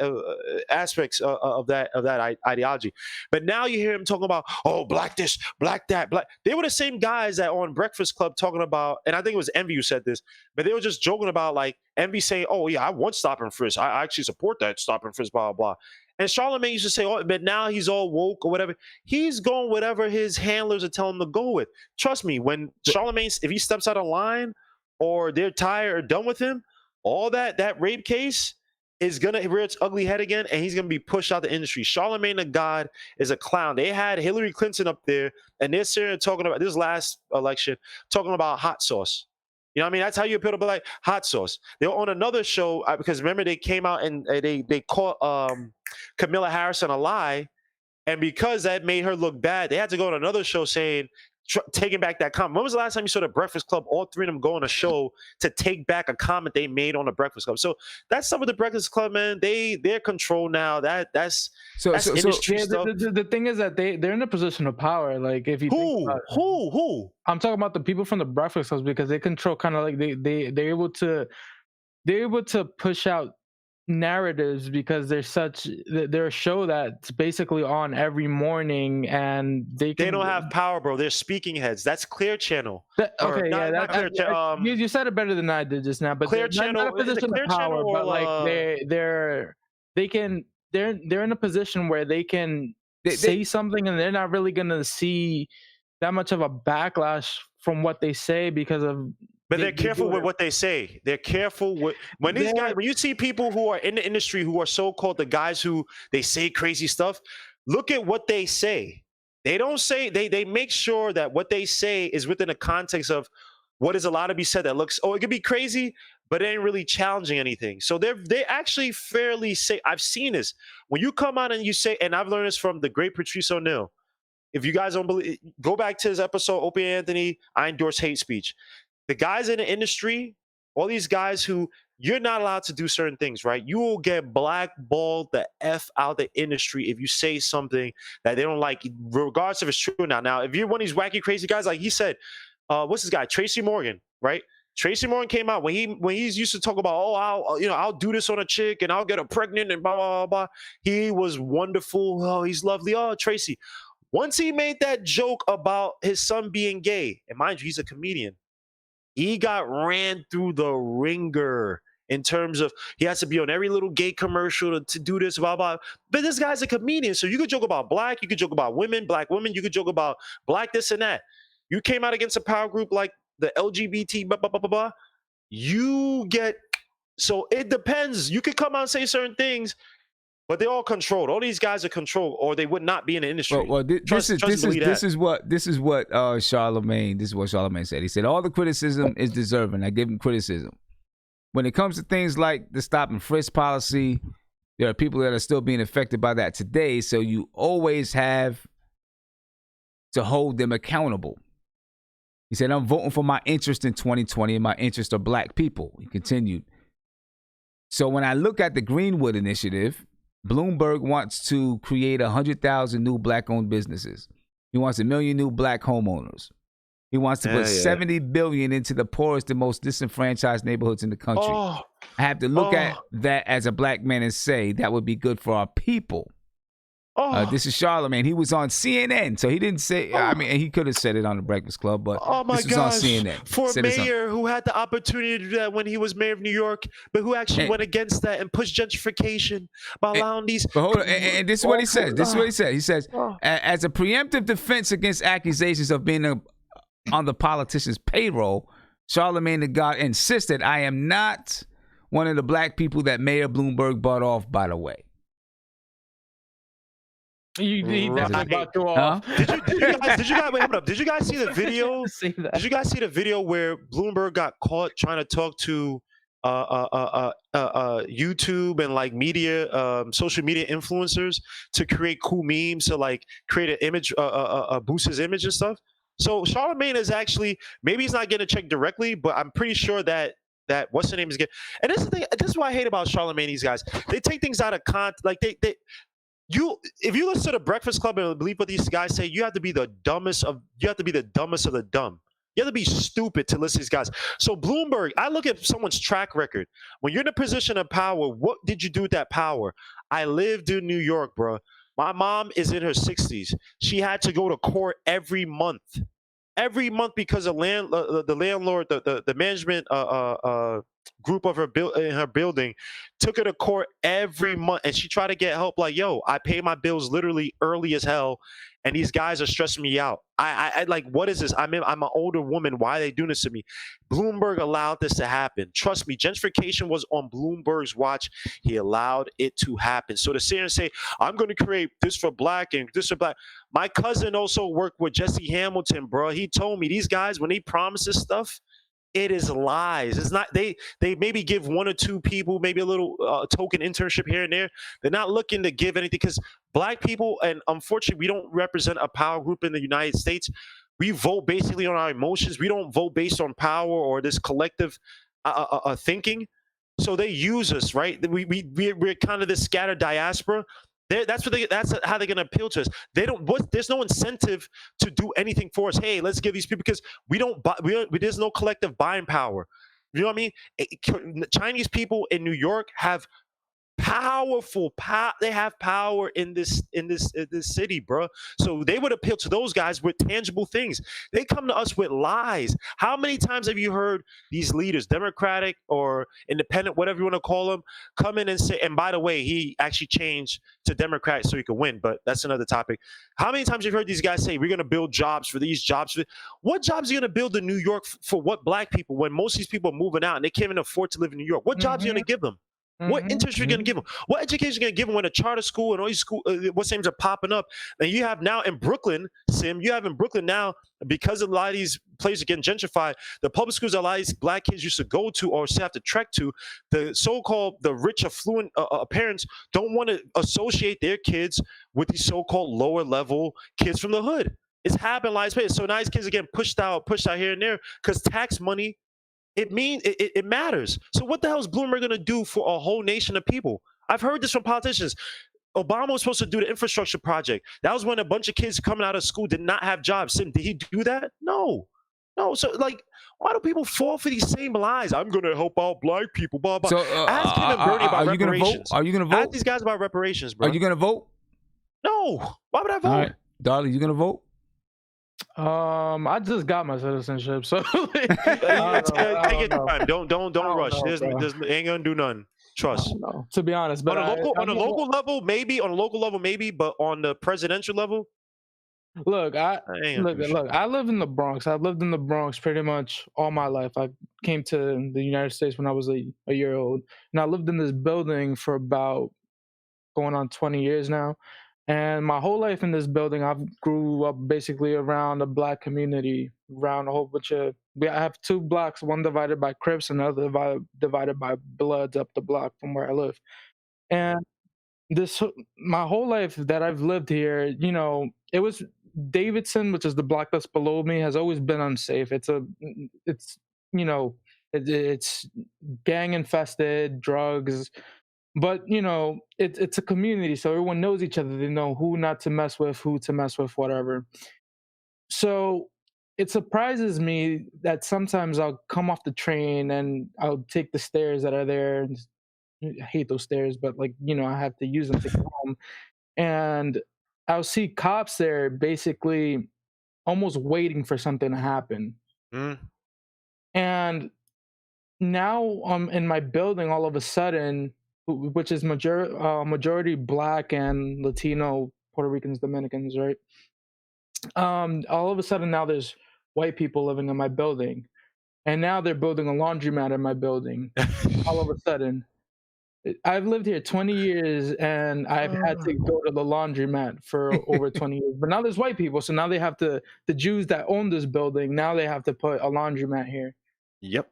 aspects of that ideology. But now you hear him talking about, oh, black this, black that, black. They were the same guys that on Breakfast Club talking about, and I think it was Envy who said this, but they were just joking about, like, Envy saying, oh yeah, I want stop and frisk. I actually support that stop and frisk, blah blah blah. And Charlamagne used to say, "Oh, but now he's all woke or whatever." He's going whatever his handlers are telling him to go with. Trust me, when Charlamagne, if he steps out of line or they're tired or done with him, all that rape case is gonna rear its ugly head again, and he's gonna be pushed out the industry. Charlamagne the God is a clown. They had Hillary Clinton up there, and they're sitting there talking about this last election, talking about hot sauce. You know what I mean? That's how you appeal to black hot sauce. They were on another show because remember they came out and they caught Camilla Harris on a lie, and because that made her look bad, they had to go on another show saying taking back that comment. When was the last time you saw the Breakfast Club? All three of them go on a show to take back a comment they made on the Breakfast Club. So that's some of the Breakfast Club, man. They're controlled now. That's industry stuff. The thing is that they're in a position of power. Like if you who I'm talking about the people from the Breakfast Clubs because they control kind of like they're able to push out narratives because they're a show that's basically on every morning and they don't have power, bro. They're speaking heads. That's Clear Channel. You said it better than I did just now, but Clear they're Channel, not in a position of power, but like they're in a position where they can say something and they're not really gonna see that much of a backlash from what they say because of. But they're careful with what they say. They're careful with when you see people who are in the industry who are so-called the guys who they say crazy stuff, look at what they say. They don't say they make sure that what they say is within the context of what is allowed to be said that looks, it could be crazy, but it ain't really challenging anything. So they actually fairly say, I've seen this. When you come out and you say, and I've learned this from the great Patrice O'Neal. If you guys don't believe, go back to his episode, Opie Anthony, I endorse hate speech. The guys in the industry, all these guys who you're not allowed to do certain things, right? You will get blackballed the F out the industry if you say something that they don't like, regardless if it's true or not. Now, if you're one of these wacky, crazy guys, like he said, what's this guy? Tracy Morgan, right? Tracy Morgan came out when he's used to talk about, I'll do this on a chick and I'll get her pregnant and blah, blah, blah, blah. He was wonderful. Oh, he's lovely. Oh, Tracy. Once he made that joke about his son being gay, and mind you, he's a comedian. He got ran through the ringer in terms of he has to be on every little gay commercial to do this, blah, blah. But this guy's a comedian. So you could joke about black, you could joke about women, black women, you could joke about black this and that. You came out against a power group like the LGBT, blah, blah, blah, blah, blah. You get, so it depends. You could come out and say certain things, but they're all controlled. All these guys are controlled, or they would not be in the industry. Well, this is what Charlamagne said. He said all the criticism is deserving. I give him criticism. When it comes to things like the stop and frisk policy, there are people that are still being affected by that today. So you always have to hold them accountable. He said, I'm voting for my interest in 2020 and my interest of black people. He continued. So when I look at the Greenwood Initiative, Bloomberg wants to create 100,000 new black-owned businesses. He wants 1 million new black homeowners. He wants to put $70 billion into the poorest and most disenfranchised neighborhoods in the country. I have to look at that as a black man and say that would be good for our people. This is Charlamagne. He was on CNN, so he didn't say. I mean, he could have said it on the Breakfast Club, but this was on CNN. For a mayor who had the opportunity to do that when he was mayor of New York, but who actually went against that and pushed gentrification by allowing these. But hold on, and this is what he says. This is what he said. He says, as a preemptive defense against accusations of being on the politician's payroll, Charlamagne the God insisted, I am not one of the black people that Mayor Bloomberg bought off, by the way. Did you guys see the video? Did you guys see the video where Bloomberg got caught trying to talk to YouTube and like media, social media influencers to create cool memes to like create an image, boost his image and stuff? So Charlamagne is actually, maybe he's not getting a check directly, but I'm pretty sure that what's the name is getting. And this is the thing. This is what I hate about Charlamagne. These guys, they take things out of context. Like if you listen to the Breakfast Club and believe what these guys say, you have to be the dumbest of the dumb. You have to be stupid to listen to these guys. So Bloomberg, I look at someone's track record. When you're in a position of power, what did you do with that power? I lived in New York, bro. My mom is in her 60s. She had to go to court every month. every month because the landlord, the management group of in her building took her to court every month, and she tried to get help. Like, yo, I pay my bills literally early as hell, and these guys are stressing me out. I like, what is this? I'm an older woman. Why are they doing this to me? Bloomberg allowed this to happen. Trust me, gentrification was on Bloomberg's watch. He allowed it to happen. So to sit here and say, I'm going to create this for black and this for black. My cousin also worked with Jesse Hamilton, bro. He told me these guys, when they promise this stuff, it is lies. It's not, they maybe give one or two people maybe a little token internship here and there. They're not looking to give anything, because black people, and unfortunately we don't represent a power group in the United States. We vote basically on our emotions. We don't vote based on power or this collective thinking. So they use us, right? We're kind of this scattered diaspora. That's how they're gonna appeal to us. There's no incentive to do anything for us. Hey, let's give these people, because there's no collective buying power. You know what I mean? Chinese people in New York have they have power in this city, bro. So they would appeal to those guys with tangible things. They come to us with lies. How many times have you heard these leaders, Democratic or independent, whatever you want to call them, come in and say, and by the way, he actually changed to Democrat so he could win, but that's another topic. How many times have you heard these guys say, we're going to build jobs for these jobs? What jobs are you going to build in New York for what black people, when most of these people are moving out and they can't even afford to live in New York? What jobs are you going to give them? What internship are you going to give them? What education are you going to give them when a charter school and all these what names are popping up? And you have now in Brooklyn, Sim, now, because a lot of these places are getting gentrified, the public schools a lot of these black kids used to go to or have to trek to, the so-called the rich, affluent parents don't want to associate their kids with these so-called lower level kids from the hood. It's happened like this. So now these kids are getting pushed out here and there because tax money, it matters. So what the hell is Bloomberg going to do for a whole nation of people? I've heard this from politicians. Obama was supposed to do the infrastructure project. That was when a bunch of kids coming out of school did not have jobs. Did he do that? No. So like, why do people fall for these same lies? I'm going to help out black people. Blah blah. So, ask him and Bernie about reparations. Are you going to vote? Ask these guys about reparations, bro. Are you going to vote? No. Why would I vote? All right. Darling, you going to vote? I just got my citizenship, so take your time. Don't rush. There's ain't gonna do nothing. Trust. To be honest, but on a local level, maybe. But on the presidential level, look. I live in the Bronx. I've lived in the Bronx pretty much all my life. I came to the United States when I was a year old, and I lived in this building for about going on 20 years now. And my whole life in this building, I grew up basically around a black community, around a whole bunch of. I have two blocks, one divided by Crips, and another divided by Bloods up the block from where I live. And my whole life that I've lived here, it was Davidson, which is the block that's below me, has always been unsafe. It's gang infested, drugs. But it's a community, so everyone knows each other. They know who not to mess with, who to mess with, whatever. So it surprises me that sometimes I'll come off the train and I'll take the stairs that are there. And I hate those stairs, but I have to use them to get home. And I'll see cops there, basically almost waiting for something to happen. And now I'm in my building all of a sudden, which is majority black and Latino, Puerto Ricans, Dominicans, right? All of a sudden now there's white people living in my building, and now they're building a laundromat in my building. All of a sudden, I've lived here 20 years and I've had to go to the laundromat for over 20 years. But now there's white people, so now they have to. The Jews that own this building, now they have to put a laundromat here. Yep.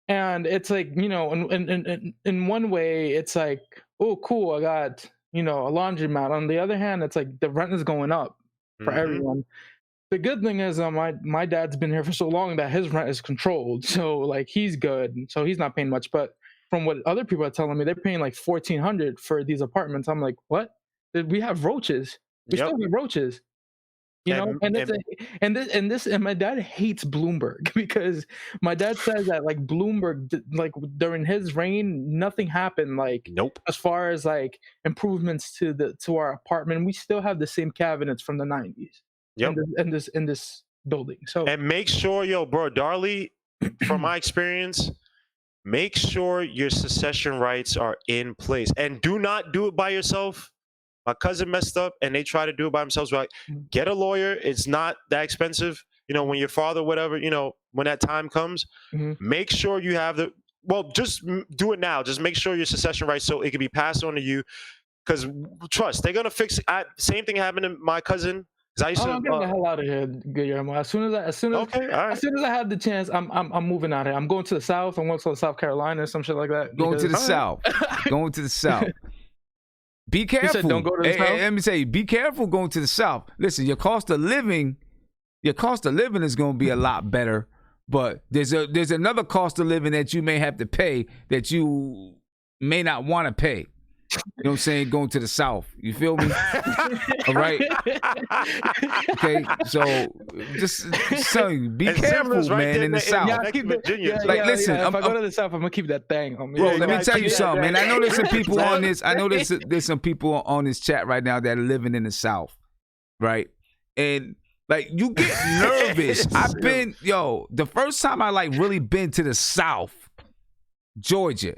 And it's like, in one way, it's like, oh, cool, I got, a laundromat. On the other hand, it's like the rent is going up for everyone. The good thing is my dad's been here for so long that his rent is controlled. So he's good. So he's not paying much. But from what other people are telling me, they're paying like $1,400 for these apartments. I'm like, what? We have roaches. We still have roaches. And my dad hates Bloomberg because my dad says that Bloomberg, during his reign, nothing happened. Nope. As far as improvements to our apartment, we still have the same cabinets from the 90s. Yep. In this building. So And make sure, yo, bro, Darley, from my experience, make sure your succession rights are in place. And do not do it by yourself. My cousin messed up and they try to do it by themselves. Right? Get a lawyer. It's not that expensive. You know, when your father, whatever, you know, when that time comes, make sure you have just do it now. Just make sure your succession rights so it can be passed on to you. Because trust, they're going to fix it. Same thing happened to my cousin. I'm getting the hell out of here, Guillermo. As soon as I have the chance, I'm moving out here. I'm going to the South. I'm going to South Carolina or some shit like that. Going to the South. Going to the South. Be careful. You said don't go to the South? Let me tell you, be careful going to the South. Listen, your cost of living is going to be a lot better. But there's another cost of living that you may have to pay that you may not want to pay. You know what I'm saying? Going to the South. You feel me? All right. Okay. So just telling you, be careful, man, in the South. Listen, if I go to the South, I'm gonna keep that thing on me. Bro, let me tell you something, man. I know there's some people on this. I know there's some people on this chat right now that are living in the South, right? And like you get nervous. The first time I like really been to the South, Georgia,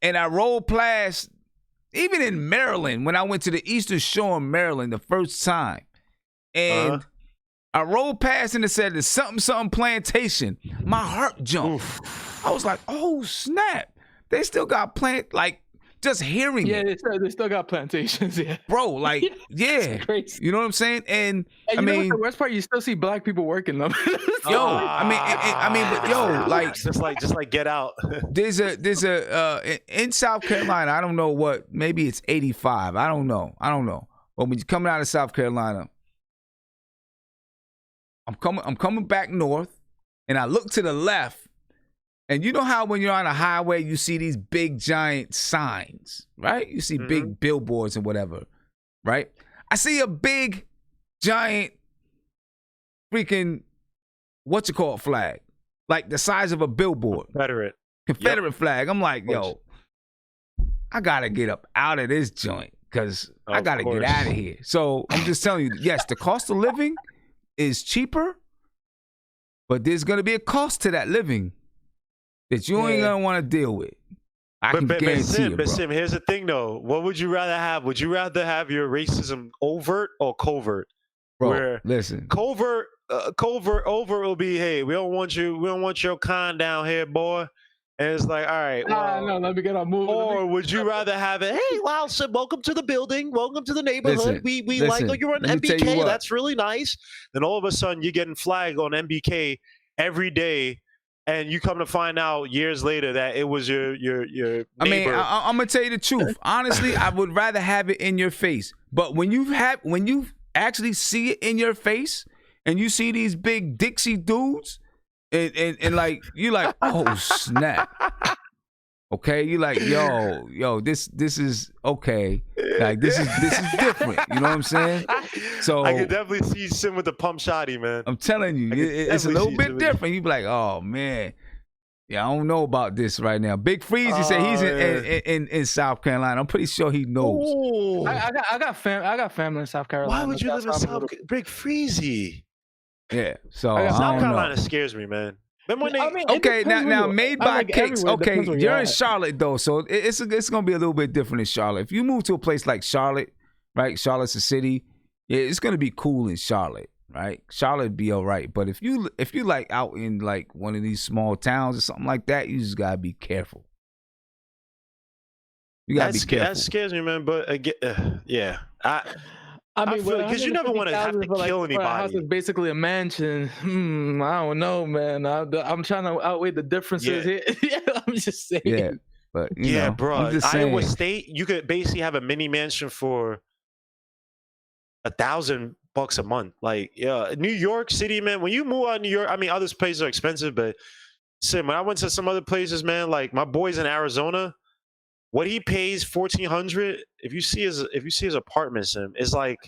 and I rolled past. Even in Maryland, when I went to the Eastern Shore in Maryland the first time, and I rolled past and it said the something plantation, my heart jumped. I was like, oh snap! They still got just hearing it. Yeah, they still got plantations. Yeah, bro, like yeah, crazy. You know what I'm saying? And I mean, the worst part, you still see black people working them. just like Get Out. There's a in South Carolina. I don't know what. Maybe it's 85. I don't know. But when you're coming out of South Carolina, I'm coming back north, and I look to the left. And you know how when you're on a highway, you see these big, giant signs, right? You see big billboards and whatever, right? I see a big, giant, freaking, flag, like the size of a billboard. Confederate flag. I'm like, yo, I got to get up out of this joint because I got to get out of here. So I'm just telling you, yes, the cost of living is cheaper, but there's going to be a cost to that living that you ain't gonna want to deal with. But Sim, here's the thing though. What would you rather have? Would you rather have your racism overt or covert? Bro, where listen, overt will be, hey, we don't want your kind down here, boy. And it's like, all right, well, no, let me get on moving. Or would you rather have it? Hey, wow, so welcome to the building, welcome to the neighborhood. We like, oh, you're on MBK. That's really nice. Then all of a sudden, you're getting flagged on MBK every day. And you come to find out years later that it was your neighbor. I mean, I'm gonna tell you the truth. Honestly, I would rather have it in your face. But when you actually see it in your face, and you see these big Dixie dudes, and like you like, oh snap. Okay, you like, yo, this is okay. Like this is different. You know what I'm saying? So I could definitely see Sim with the pump shotty, man. I'm telling you, it's a little bit different. You be like, oh man, yeah, I don't know about this right now. Big Freeze, he said he's in South Carolina. I'm pretty sure he knows. Oh. I got family in South Carolina. Why would you live in South? Big Freezy. Yeah, so South Carolina scares me, man. Now made by Cakes. Okay, you're in Charlotte though, so it's gonna be a little bit different in Charlotte. If you move to a place like Charlotte, right? Charlotte's a city. Yeah, it's gonna be cool in Charlotte, right? Charlotte be all right. But if you like out in like one of these small towns or something like that, you just gotta be careful. You gotta be careful. That scares me, man. But again, yeah, I mean, because you never want to have to kill anybody. House is basically a mansion. I don't know, man. I'm trying to outweigh the differences here. Yeah, I'm just saying. Yeah, but you know, bro. Iowa State, you could basically have a mini mansion for $1,000 a month. Like, yeah, New York City, man. When you move out of New York, I mean, other places are expensive, but when I went to some other places, man, like my boy's in Arizona. What he pays $1,400, if you see his apartment, Sim, is like,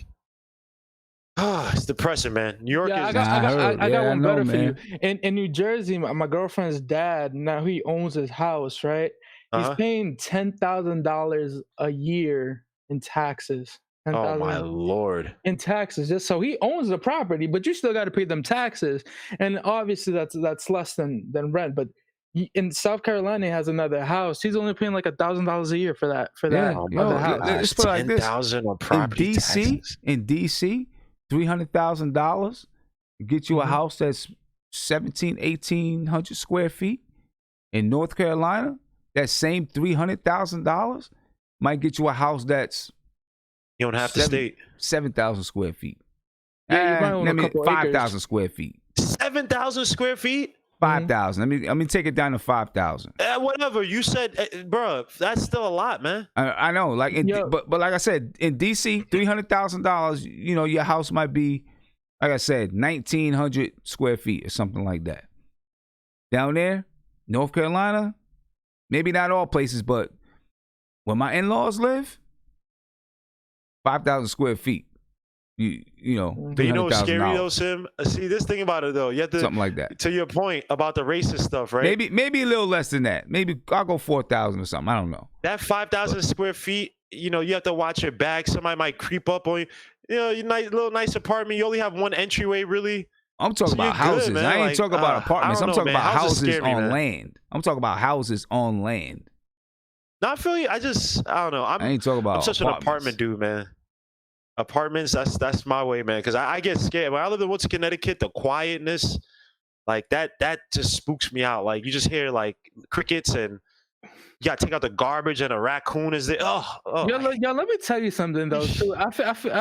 it's depressing, man. New York is. I got one better for you. In New Jersey, my girlfriend's dad, now he owns his house, right? He's paying $10,000 a year in taxes. Oh my Lord! In taxes, just so he owns the property, but you still got to pay them taxes, and obviously that's less than rent. But in South Carolina, he has another house. He's only paying like $1,000 a year for that other house. Let's put it like this: $10,000 on property taxes. In DC, $300,000 get you a house that's 1,800 square feet. In North Carolina, that same $300,000 might get you a house that's You don't have to state 7,000 square feet. Yeah, you might own a couple 5,000 square feet. 7,000 square feet. 5,000. Let me take it down to 5,000. Whatever you said, bro. That's still a lot, man. I know, like, but like I said, in DC, $300,000. You know, your house might be, like I said, 1,900 square feet or something like that. Down there, North Carolina, maybe not all places, but where my in-laws live, 5,000 square feet. You know, but you know what's scary though, Sim? See, this thing about it though, you have to something like that. To your point about the racist stuff, right? Maybe a little less than that. Maybe I'll go 4,000 or something. I don't know. That 5,000 square feet, you know, you have to watch your bag. Somebody might creep up on you. You know, your nice apartment. You only have one entryway, really. I'm talking about houses. Good, I ain't talking about apartments. I'm talking about houses on land. I'm talking about houses on land. No, I feel you. I don't know. I ain't talking about. I'm such an apartment dude, man. Apartments, that's my way, man. Because I get scared when I live in Woodson, Connecticut. The quietness, like that just spooks me out. Like you just hear like crickets, and you gotta take out the garbage, and a raccoon is there. Yo, let me tell you something though. Too. I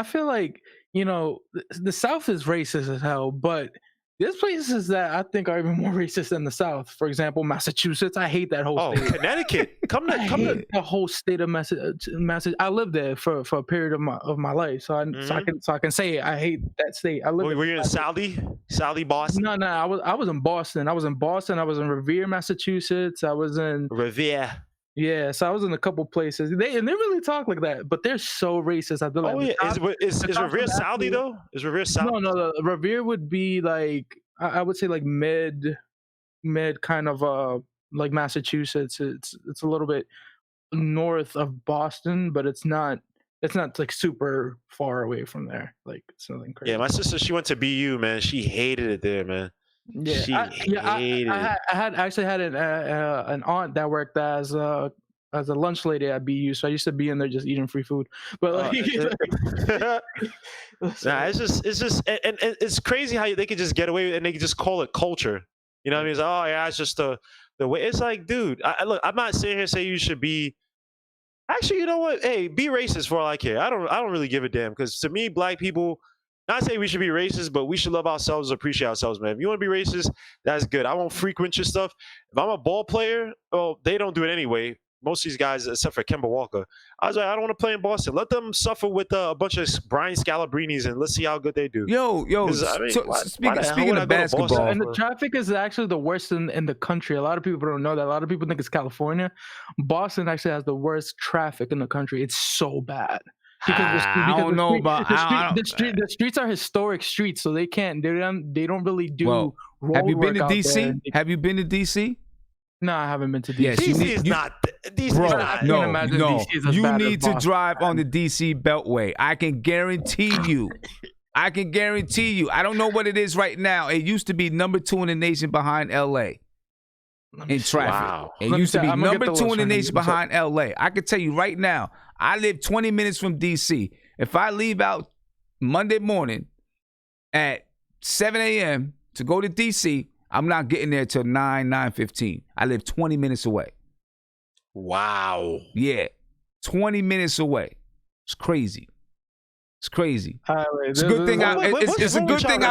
feel like, you know, the South is racist as hell, but there's places that I think are even more racist than the South. For example, Massachusetts. I hate that whole state. Connecticut. Come to the whole state of Massachusetts. I lived there for a period of my life, so I can say it. I hate that state. I lived. Were you in Saudi, Boston? No. I was in Boston. I was in Revere, Massachusetts. I was in Revere. Yeah, so I was in a couple places. They really talk like that, but they're so racist. I feel like. Oh yeah, is Revere Saudi though? Is Revere Saudi? No. Revere would be like, I would say like mid kind of like Massachusetts. It's a little bit north of Boston, but it's not like super far away from there. Like it's nothing crazy. Yeah, my sister, she went to BU, man. She hated it there, man. Yeah, I had an aunt that worked as a lunch lady at BU, so I used to be in there just eating free food. But it's just and it's crazy how they could just get away with it and they could just call it culture. You know what I mean? It's like, oh yeah, it's just the way. It's like, dude, look, I'm not sitting here saying you should be. Actually, you know what? Hey, be racist for all I care. I don't really give a damn, because to me, black people. Not saying we should be racist, but we should love ourselves, appreciate ourselves, man. If you want to be racist, that's good. I won't frequent your stuff. If I'm a ball player, well, they don't do it anyway. Most of these guys, except for Kemba Walker, I was like, I don't want to play in Boston. Let them suffer with a bunch of Brian Scalabrinis, and let's see how good they do. Yo. I mean, speaking of basketball, and the traffic is actually the worst in the country. A lot of people don't know that. A lot of people think it's California. Boston actually has the worst traffic in the country. It's so bad. The streets are historic streets, so they don't really do. Well, have you been to DC? Have you been to DC? No, I haven't been to DC. Yes, DC is not. No. You need to drive on the DC Beltway. I can guarantee you. I don't know what it is right now. It used to be number 2 in the nation behind LA in traffic. Wow. It used to be number 2 in the nation behind LA. I can tell you right now, I live 20 minutes from DC. If I leave out Monday morning at 7 a.m. to go to DC, I'm not getting there till 9:15. I live 20 minutes away. Wow. Yeah. 20 minutes away. It's crazy. It's crazy. It's a good thing I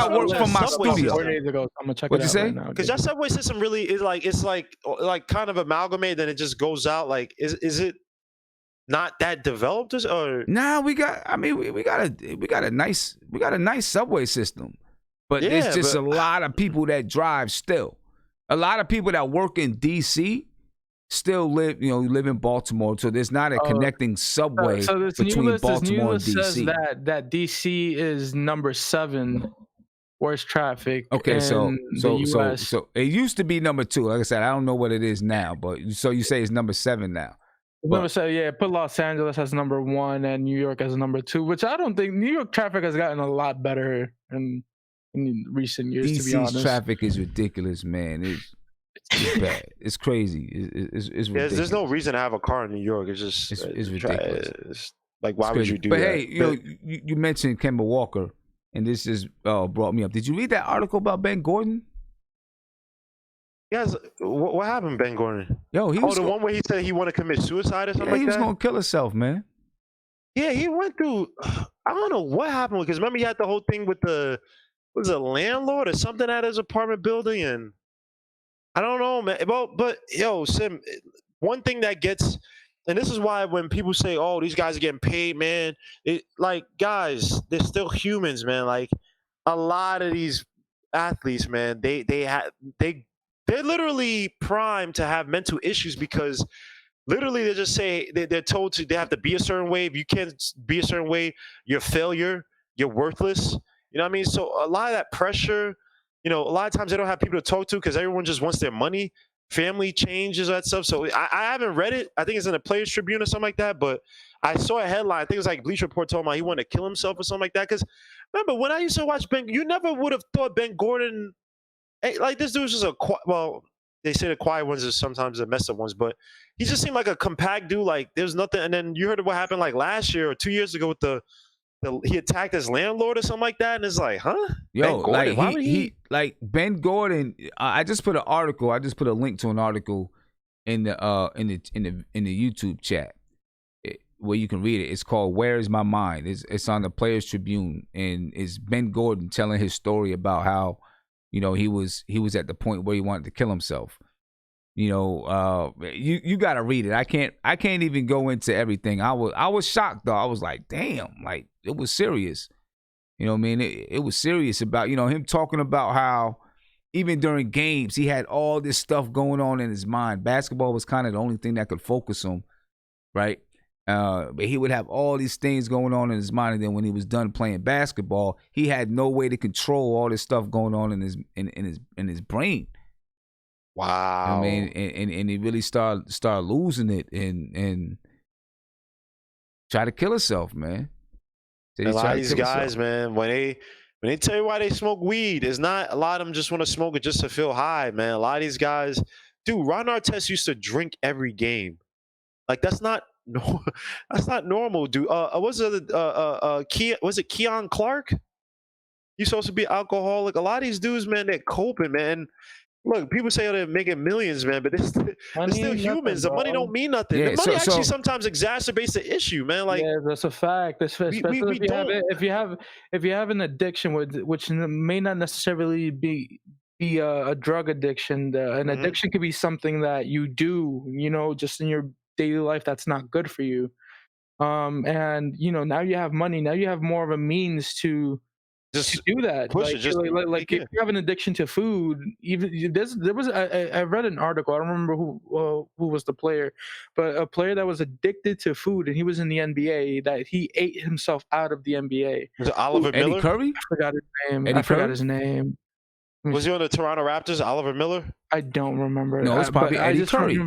work from my studio. 4 days ago, I'm gonna check What'd it you out say? right now. Because that subway system really is like it's like kind of amalgamated, then it just goes out. Like is it not that developed or? Nah, we got a nice subway system. But there's just a lot of people that drive still. A lot of people that work in DC still live in Baltimore. So there's not a connecting subway between Baltimore and DC. Says that DC is number 7 worst traffic. Okay, so US. so it used to be number 2. Like I said, I don't know what it is now, but so you say it's number 7 now. Never said, yeah, put Los Angeles as number 1 and New York as number 2, which I don't think New York traffic has gotten a lot better in recent years, to be honest. DC's traffic is ridiculous, man. It's bad. It's crazy. It's ridiculous. There's no reason to have a car in New York. It's just it's ridiculous. It's like, why would you do but that? But hey, you mentioned Kemba Walker, and this just brought me up. Did you read that article about Ben Gordon? Yes. What happened, Ben Gordon? Yo, the one where he said he wanted to commit suicide or something like that? He was gonna kill himself, man. Yeah, he went through. I don't know what happened because remember he had the whole thing with was it a landlord or something at his apartment building, and I don't know, man. Well, but yo, Sim, one thing that gets, and this is why when people say, "Oh, these guys are getting paid," man, guys, they're still humans, man. Like a lot of these athletes, man, they're literally primed to have mental issues because literally they just say they're told they have to be a certain way. If you can't be a certain way, you're a failure. You're worthless. You know what I mean? So a lot of that pressure, a lot of times they don't have people to talk to because everyone just wants their money, family changes, that stuff. So I haven't read it. I think it's in the Players Tribune or something like that. But I saw a headline. I think it was like Bleacher Report told me he wanted to kill himself or something like that. Because remember, when I used to watch Ben, you never would have thought Ben Gordon, like this dude's just they say the quiet ones are sometimes the messed up ones, but he just seemed like a compact dude. Like there's nothing. And then you heard what happened like last year or 2 years ago with he attacked his landlord or something like that, and it's like, huh? Yo, like like Ben Gordon. I just put an article. I just put a link to an article in the YouTube chat where you can read it. It's called "Where Is My Mind." It's on the Players Tribune, and it's Ben Gordon telling his story about how he was at the point where he wanted to kill himself. You got to read it. I can't even go into everything. I was shocked though. I was like, damn, like it was serious. You know what I mean? It was serious about, him talking about how even during games, he had all this stuff going on in his mind. Basketball was kind of the only thing that could focus him, right? But he would have all these things going on in his mind, and then when he was done playing basketball, he had no way to control all this stuff going on in his brain. Wow. I mean, and he really started losing it and try to kill himself, man. A lot of these guys, man, when they tell you why they smoke weed, it's not a lot of them just want to smoke it just to feel high, man. A lot of these guys, dude, Ron Artest used to drink every game. Like that's not normal, dude. Was it Keon Clark? He's supposed to be alcoholic. A lot of these dudes, man, they're coping, man. Look, people say they're making millions, man, but they're still humans. The money don't mean nothing. Yeah, the money actually sometimes exaczes the issue, man. Like, yeah, that's a fact. Especially if you have an addiction, which may not necessarily be a drug addiction. An addiction could be something that you do, just in your daily life that's not good for you. And now you have money. Now you have more of a means to do that. If you have an addiction to food, I read an article. I don't remember who was the player, but a player that was addicted to food, and he was in the NBA. That he ate himself out of the NBA. Was it Oliver Miller? Eddie Curry? I forgot his name. Was he on the Toronto Raptors? Oliver Miller? I don't remember. No, it's probably Eddie Curry.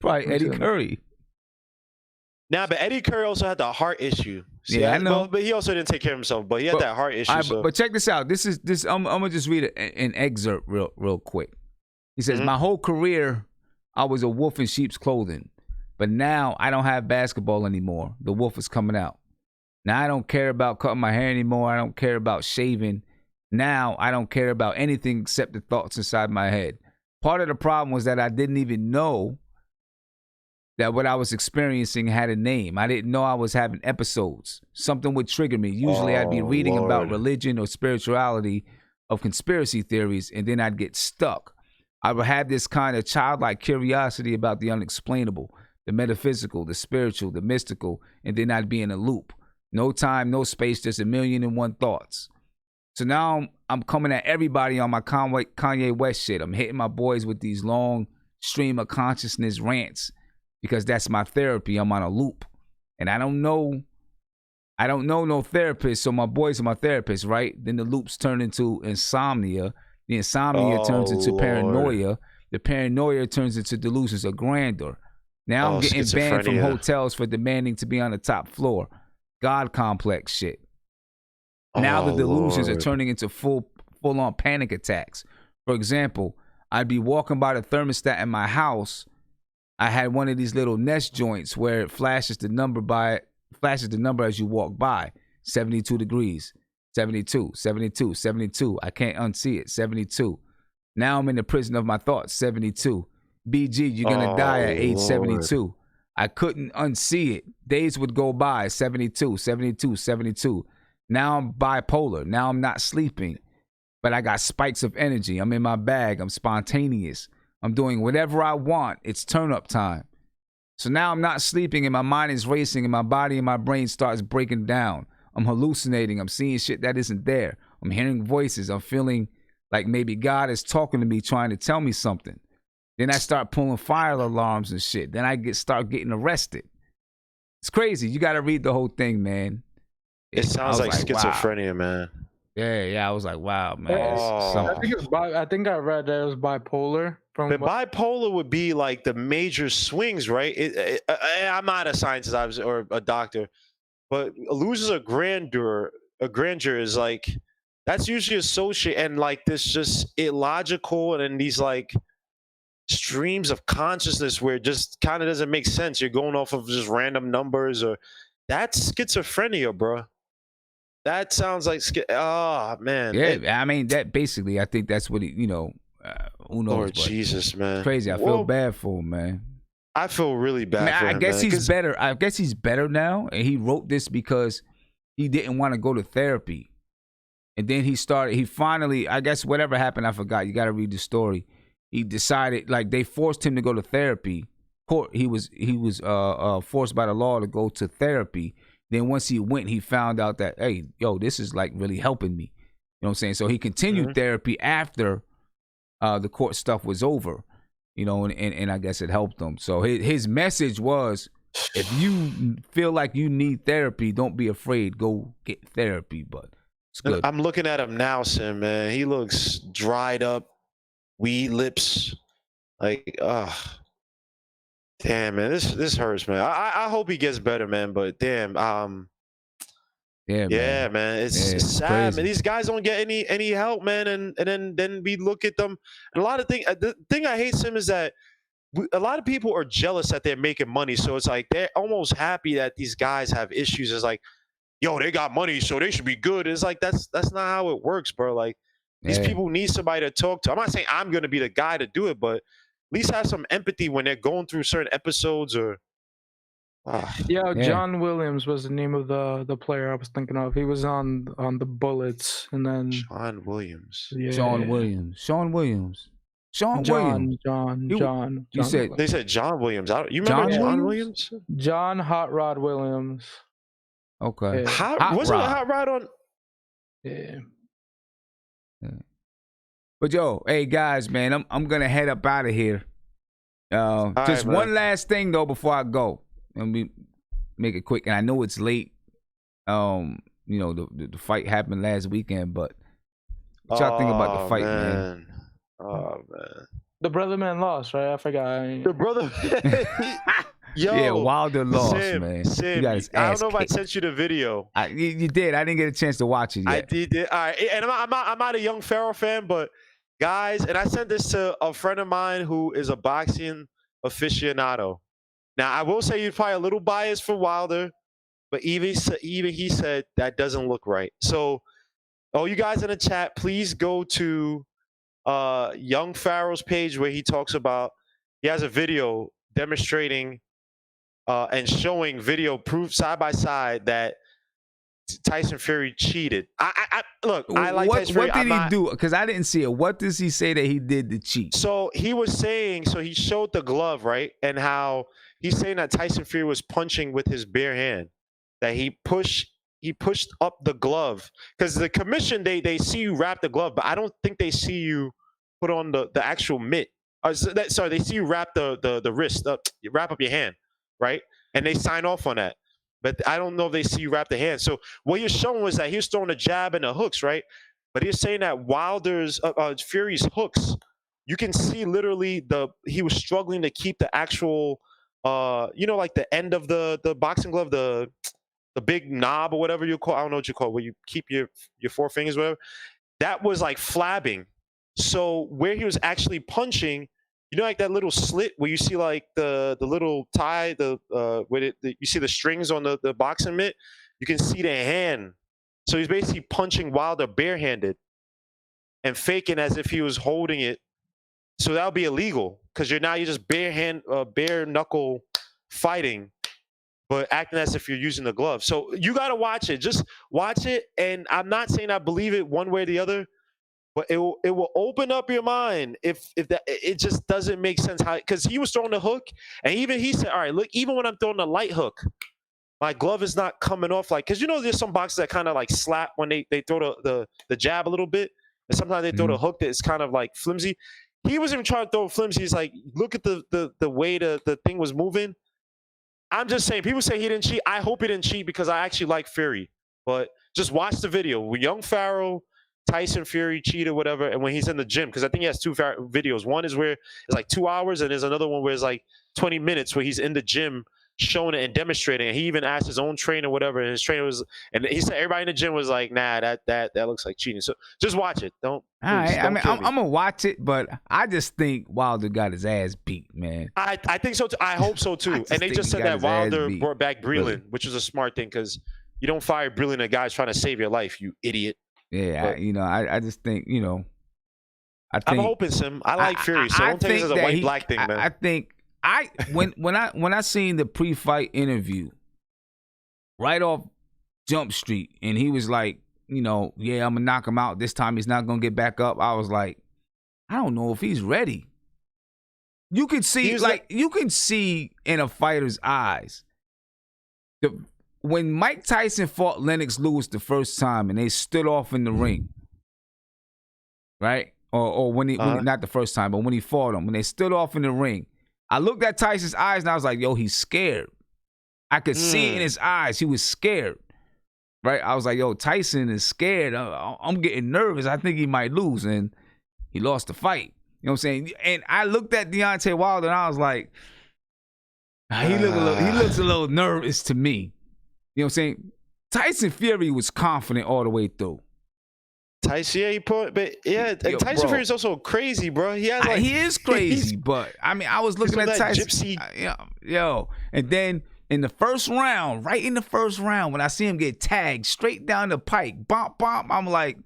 Probably Eddie Curry. Nah, but Eddie Curry also had the heart issue. See, I know. But he also didn't take care of himself. But he had that heart issue. But check this out. I'm gonna just read an excerpt real quick. He says, "My whole career, I was a wolf in sheep's clothing, but now I don't have basketball anymore. The wolf is coming out. Now I don't care about cutting my hair anymore. I don't care about shaving. Now I don't care about anything except the thoughts inside my head. Part of the problem was that I didn't even know that what I was experiencing had a name. I didn't know I was having episodes. Something would trigger me. Usually I'd be reading about religion or spirituality of conspiracy theories, and then I'd get stuck. I would have this kind of childlike curiosity about the unexplainable, the metaphysical, the spiritual, the mystical, and then I'd be in a loop. No time, no space, just 1,000,001 thoughts. So now I'm coming at everybody on my Kanye West shit. I'm hitting my boys with these long stream of consciousness rants, because that's my therapy. I'm on a loop. And I don't know no therapist, so my boys are my therapists, right? Then the loops turn into insomnia. The insomnia turns into paranoia. The paranoia turns into delusions of grandeur. Now I'm getting banned from schizophrenia. hotels for demanding to be on the top floor. God complex shit. Now the delusions are Lord. turning into full-on panic attacks. For example, I'd be walking by the thermostat in my house. I had one of these little Nest joints where it flashes the number as you walk by. 72 degrees, 72, 72, 72. I can't unsee it. 72. Now I'm in the prison of my thoughts. 72. BG, you're gonna die at age 72. I couldn't unsee it. Days would go by. 72, 72, 72. Now I'm bipolar. Now I'm not sleeping, but I got spikes of energy. I'm in my bag. I'm spontaneous. I'm doing whatever I want. It's turn up time. So now I'm not sleeping and my mind is racing and my body and my brain starts breaking down. I'm hallucinating. I'm seeing shit that isn't there. I'm hearing voices. I'm feeling like maybe God is talking to me, trying to tell me something. Then I start pulling fire alarms and shit. Then I start getting arrested. It's crazy. You got to read the whole thing, man. It sounds like schizophrenia, wow. man. Yeah. I was like, wow, man. I think I read that it was bipolar. But bipolar would be like the major swings, right? I'm not a scientist or a doctor, but loses a grandeur is like, that's usually associated, and like this just illogical, and then these like streams of consciousness where it just kind of doesn't make sense. You're going off of just random numbers, or that's schizophrenia, bro. That sounds like man. Yeah, I mean that basically. I think that's what who knows? Lord Jesus, man, crazy. I feel bad for him, man. I feel really bad for him. I guess he's better. I guess he's better now, and he wrote this because he didn't want to go to therapy, and then he finally. I guess whatever happened, I forgot. You got to read the story. He decided, like, they forced him to go to therapy. He was forced by the law to go to therapy. Then once he went, he found out that, hey, yo, this is like really helping me. You know what I'm saying? So he continued therapy after the court stuff was over. You know, and I guess it helped him. So his message was, if you feel like you need therapy, don't be afraid. Go get therapy. But it's good. I'm looking at him now, Sim, man. He looks dried up. Weed lips, like, damn, man, this hurts, man. I hope he gets better, man. But damn, yeah, man, it's sad, man. These guys don't get any help, man. And then we look at them. And a lot of things. The thing I hate, Sim, is that a lot of people are jealous that they're making money. So it's like they're almost happy that these guys have issues. It's like, yo, they got money, so they should be good. It's like that's not how it works, bro. Like. These people need somebody to talk to. I'm not saying I'm going to be the guy to do it, but at least have some empathy when they're going through certain episodes or. John Williams was the name of the player I was thinking of. He was on the Bullets, and then John Williams. Yeah. Sean Williams. You said they said John Williams. You remember John Williams? John Hot Rod Williams. Okay. Wasn't it Hot Rod on? Yeah. But yo, hey guys, man, I'm gonna head up out of here. Just one last thing though before I go. Let me make it quick. And I know it's late. You know, the fight happened last weekend, but what y'all think about the fight, man? Oh man. The brother man lost, right? I forgot. The brother. Yo, yeah, Wilder lost, man. Sam, I don't know if I sent you the video. You did. I didn't get a chance to watch it yet. I did. All right, and I'm not a Young Pharaoh fan, but guys, and I sent this to a friend of mine who is a boxing aficionado. Now, I will say you're probably a little biased for Wilder, but even he said that doesn't look right. So, all you guys in the chat, please go to Young Pharaoh's page where he talks about. He has a video demonstrating. And showing video proof side by side that Tyson Fury cheated. I look. I like Tyson Fury. What did he do? Because I didn't see it. What does he say that he did to cheat? So he was saying. So he showed the glove, right, and how he's saying that Tyson Fury was punching with his bare hand. That he pushed up the glove because the commission they see you wrap the glove, but I don't think they see you put on the actual mitt. Sorry, they see you wrap the wrist up. You wrap up your hand. Right? And they sign off on that. But I don't know if they see you wrap the hand. So what you're showing was that he was throwing a jab and the hooks, right? But he's saying that Wilder's, Fury's hooks, you can see literally he was struggling to keep the actual like the end of the boxing glove, the big knob or whatever you call. I don't know what you call it, where you keep your four fingers, whatever. That was like flabbing. So where he was actually punching, like that little slit where you see like the little tie, you see the strings on the boxing mitt, you can see the hand. So he's basically punching Wilder barehanded and faking as if he was holding it. So that would be illegal because you're just bare knuckle fighting, but acting as if you're using the glove. So you got to watch it. Just watch it. And I'm not saying I believe it one way or the other, but it will open up your mind if that it just doesn't make sense how, because he was throwing the hook and even he said, all right, look, even when I'm throwing the light hook, my glove is not coming off, like, because there's some boxers that kind of like slap when they throw the jab a little bit, and sometimes they throw the hook that's kind of like flimsy. He wasn't even trying to throw flimsy. He's like, look at the way the thing was moving. I'm just saying, people say he didn't cheat. I hope he didn't cheat because I actually like Fury. But just watch the video with Young Farrell, Tyson Fury cheated, whatever, and when he's in the gym, because I think he has two videos. One is where it's like 2 hours, and there's another one where it's like 20 minutes where he's in the gym showing it and demonstrating. And he even asked his own trainer, whatever, and his trainer was, and he said everybody in the gym was like, nah, that looks like cheating. So just watch it. Don't. All right. I mean, I'm gonna watch it, but I just think Wilder got his ass beat, man. I think so too. I hope so too. And they just said that Wilder brought back Breland, which is a smart thing because you don't fire Breland, a guy's trying to save your life, you idiot. Yeah, but, I just think, I'm hoping, Sim. I like Fury, so don't take this as a white black thing, man. I think when I seen the pre-fight interview right off Jump Street, and he was like, yeah, I'm gonna knock him out this time. He's not gonna get back up. I was like, I don't know if he's ready. You can see, you can see in a fighter's eyes. When Mike Tyson fought Lennox Lewis the first time and they stood off in the ring, right? Or when he not the first time, but when he fought him, when they stood off in the ring, I looked at Tyson's eyes and I was like, yo, he's scared. I could see it in his eyes. He was scared, right? I was like, yo, Tyson is scared. I'm getting nervous. I think he might lose. And he lost the fight. You know what I'm saying? And I looked at Deontay Wilder and I was like, he looks a little nervous to me. You know what I'm saying? Tyson Fury was confident all the way through. Tyson, Tyson Fury is also crazy, bro. He is crazy, but I mean, I was looking at Tyson. Gypsy. And then in the first round, right in the first round, when I see him get tagged straight down the pike, bump, I'm like,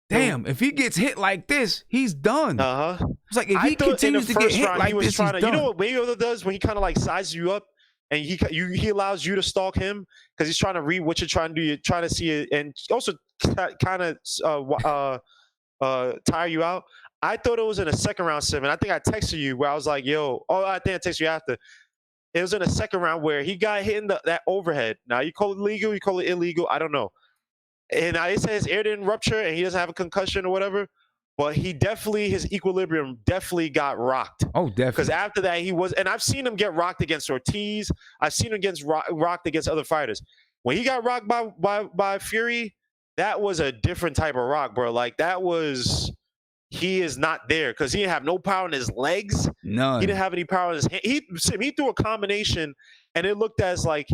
damn, if he gets hit like this, he's done. It's like if he continues to get hit like this, he's done. You know what Mayweather does when he kind of like sizes you up? And he allows you to stalk him because he's trying to read what you're trying to do. You're trying to see it, and also kind of tire you out. I thought it was in a second round, Sim, and I think I texted you where I was like, "Yo," I think I texted you after. It was in a second round where he got hit in that overhead. Now you call it legal, you call it illegal, I don't know. And it says air didn't rupture, and he doesn't have a concussion or whatever. But his equilibrium definitely got rocked. Oh, definitely. Because after that, and I've seen him get rocked against Ortiz. I've seen him get rocked against other fighters. When he got rocked by Fury, that was a different type of rock, bro. Like he is not there because he didn't have no power in his legs. None. He didn't have any power in his hand. He threw a combination, and it looked as like,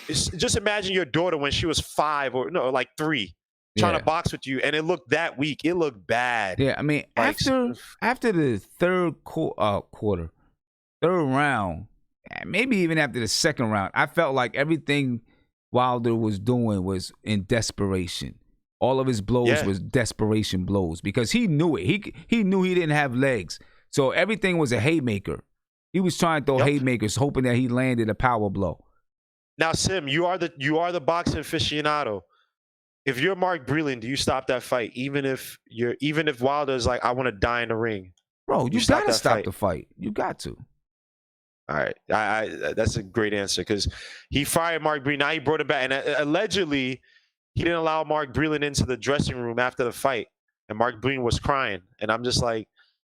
just imagine your daughter when she was 5 or 3. Trying to box with you, and it looked that weak. It looked bad. Yeah, I mean, after the third round, maybe even after the second round, I felt like everything Wilder was doing was in desperation. All of his blows was desperation blows because he knew it. He knew he didn't have legs, so everything was a haymaker. He was trying to throw haymakers, hoping that he landed a power blow. Now, Sim, you are the boxing aficionado. If you're Mark Breland, do you stop that fight? Even if Wilder's like, I want to die in the ring, bro, you gotta stop the fight. You got to. All right, that's a great answer because he fired Mark Breland. Now he brought him back, and allegedly he didn't allow Mark Breland into the dressing room after the fight, and Mark Breland was crying. And I'm just like,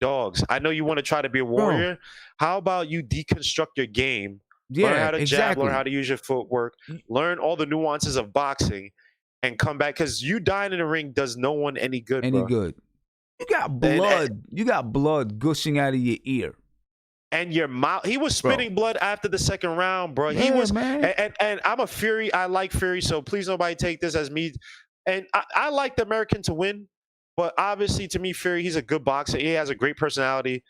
dogs, I know you want to try to be a warrior. Bro. How about you deconstruct your game? Learn how to jab, learn how to use your footwork, learn all the nuances of boxing. And come back because you dying in the ring does no one any good. Good. You got blood. You got blood gushing out of your ear. and your mouth. He was spitting blood after the second round, bro. He Yeah, was, man. and I'm a Fury. I like Fury, so please nobody take this as me. And I like the American to win, but obviously to me, Fury, he's a good boxer. He has a great personality.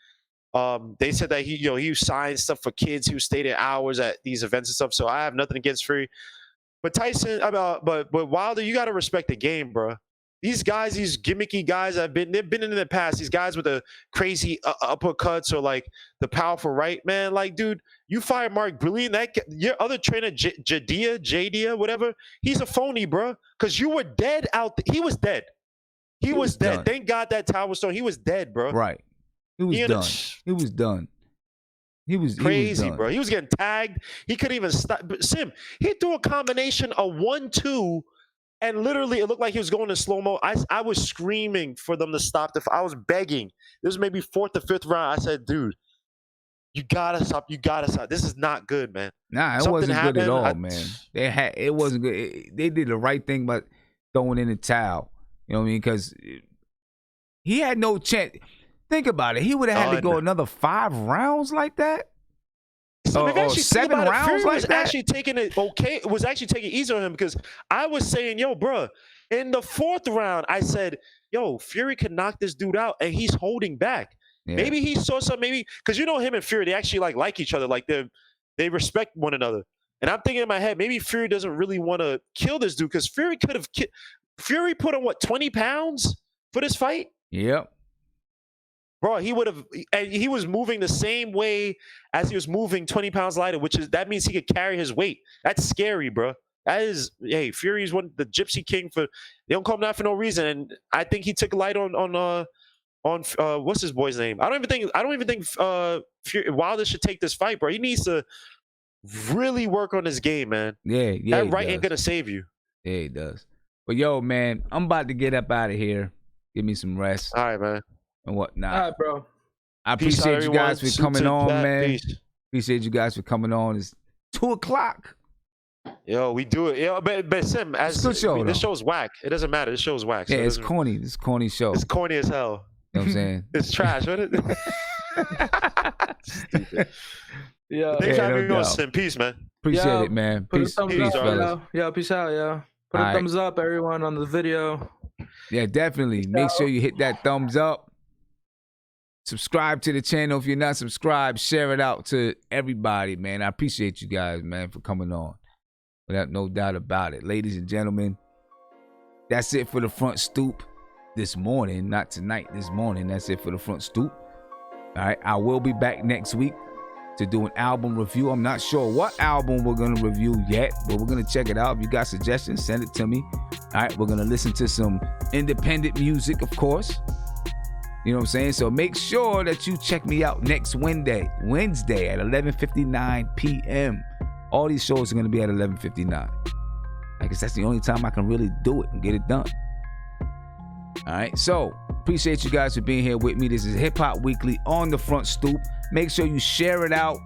They said that he signed stuff for kids who stayed at hours at these events and stuff. So I have nothing against Fury. But Tyson, but Wilder, you got to respect the game, bro. These guys, these gimmicky guys, they've been in the past. These guys with the crazy uppercuts or like the powerful right, man. Like, dude, you fired Mark Brilliant. Your other trainer, Jadia, whatever. He's a phony, bro. Because you were dead out. He was dead. He was dead. Done. Thank God that towel was thrown. He was dead, bro. Right. He was done. He was done. He was crazy, done. bro. He was getting tagged. He couldn't even stop. But Sim, he threw a combination of 1-2, and literally it looked like he was going in slow-mo. I was screaming for them to stop. I was begging. This was maybe 4th or 5th round. I said, dude, you gotta stop. You gotta stop. This is not good, man. Nah, it wasn't good at all, man. It wasn't good. They did the right thing by throwing in the towel. You know what I mean? Because he had no chance. Think about it. He would have had to go another 5 rounds like that. So or 7 rounds Fury like was that. actually taking it okay. Was actually taking it easy on him because I was saying, yo, bro, in the 4th round, I said, yo, Fury can knock this dude out, and he's holding back. Yeah. Maybe he saw something. Maybe because him and Fury, they actually like each other. Like they respect one another. And I'm thinking in my head, maybe Fury doesn't really want to kill this dude because Fury could have. Fury put on 20 pounds for this fight. Yep. Bro, he would have, and he was moving the same way as he was moving 20 pounds lighter, that means he could carry his weight. That's scary, bro. That is, hey, Fury is the Gypsy King they don't call him that for no reason. And I think he took light on what's his boy's name? I don't even think Wilder should take this fight, bro. He needs to really work on his game, man. Yeah. That right ain't gonna save you. Yeah, he does. But yo, man, I'm about to get up out of here. Give me some rest. All right, man. And whatnot. All right, bro. I appreciate you guys for coming on, man. Peace. Appreciate you guys for coming on. It's 2:00. Yo, we do it. Yo, but Sim, this show's whack. It doesn't matter. This show's whack. Yeah, it's corny. It's a corny show. It's corny as hell. You know what I'm saying? It's trash. What Stupid. Yeah. Thanks for having me on, Sim. Peace, man. Appreciate it, man. Peace, fellas. Yeah, peace out, yeah. Put a thumbs up, everyone, on the video. Yeah, definitely. Make sure you hit that thumbs up. Subscribe to the channel if you're not subscribed. Share it out to everybody, man. I appreciate you guys, man, for coming on. Without no doubt about it. Ladies and gentlemen, that's it for the front stoop this morning. Not tonight, this morning. That's it for the front stoop. All right, I will be back next week to do an album review. I'm not sure what album we're going to review yet, but we're going to check it out. If you got suggestions, send it to me. All right, we're going to listen to some independent music, of course. You know what I'm saying? So make sure that you check me out next Wednesday at 11:59 p.m. All these shows are going to be at 11:59. I guess that's the only time I can really do it and get it done. All right, so appreciate you guys for being here with me. This is Hip Hop Weekly on the front stoop. Make sure you share it out.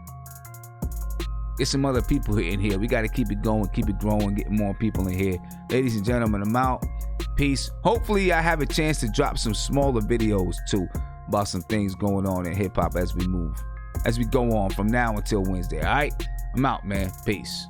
Get some other people in here. We got to keep it going, keep it growing, get more people in here. Ladies and gentlemen, I'm out. Peace. Hopefully I have a chance to drop some smaller videos too about some things going on in hip hop as we go on from now until Wednesday. All right, I'm out, man. Peace.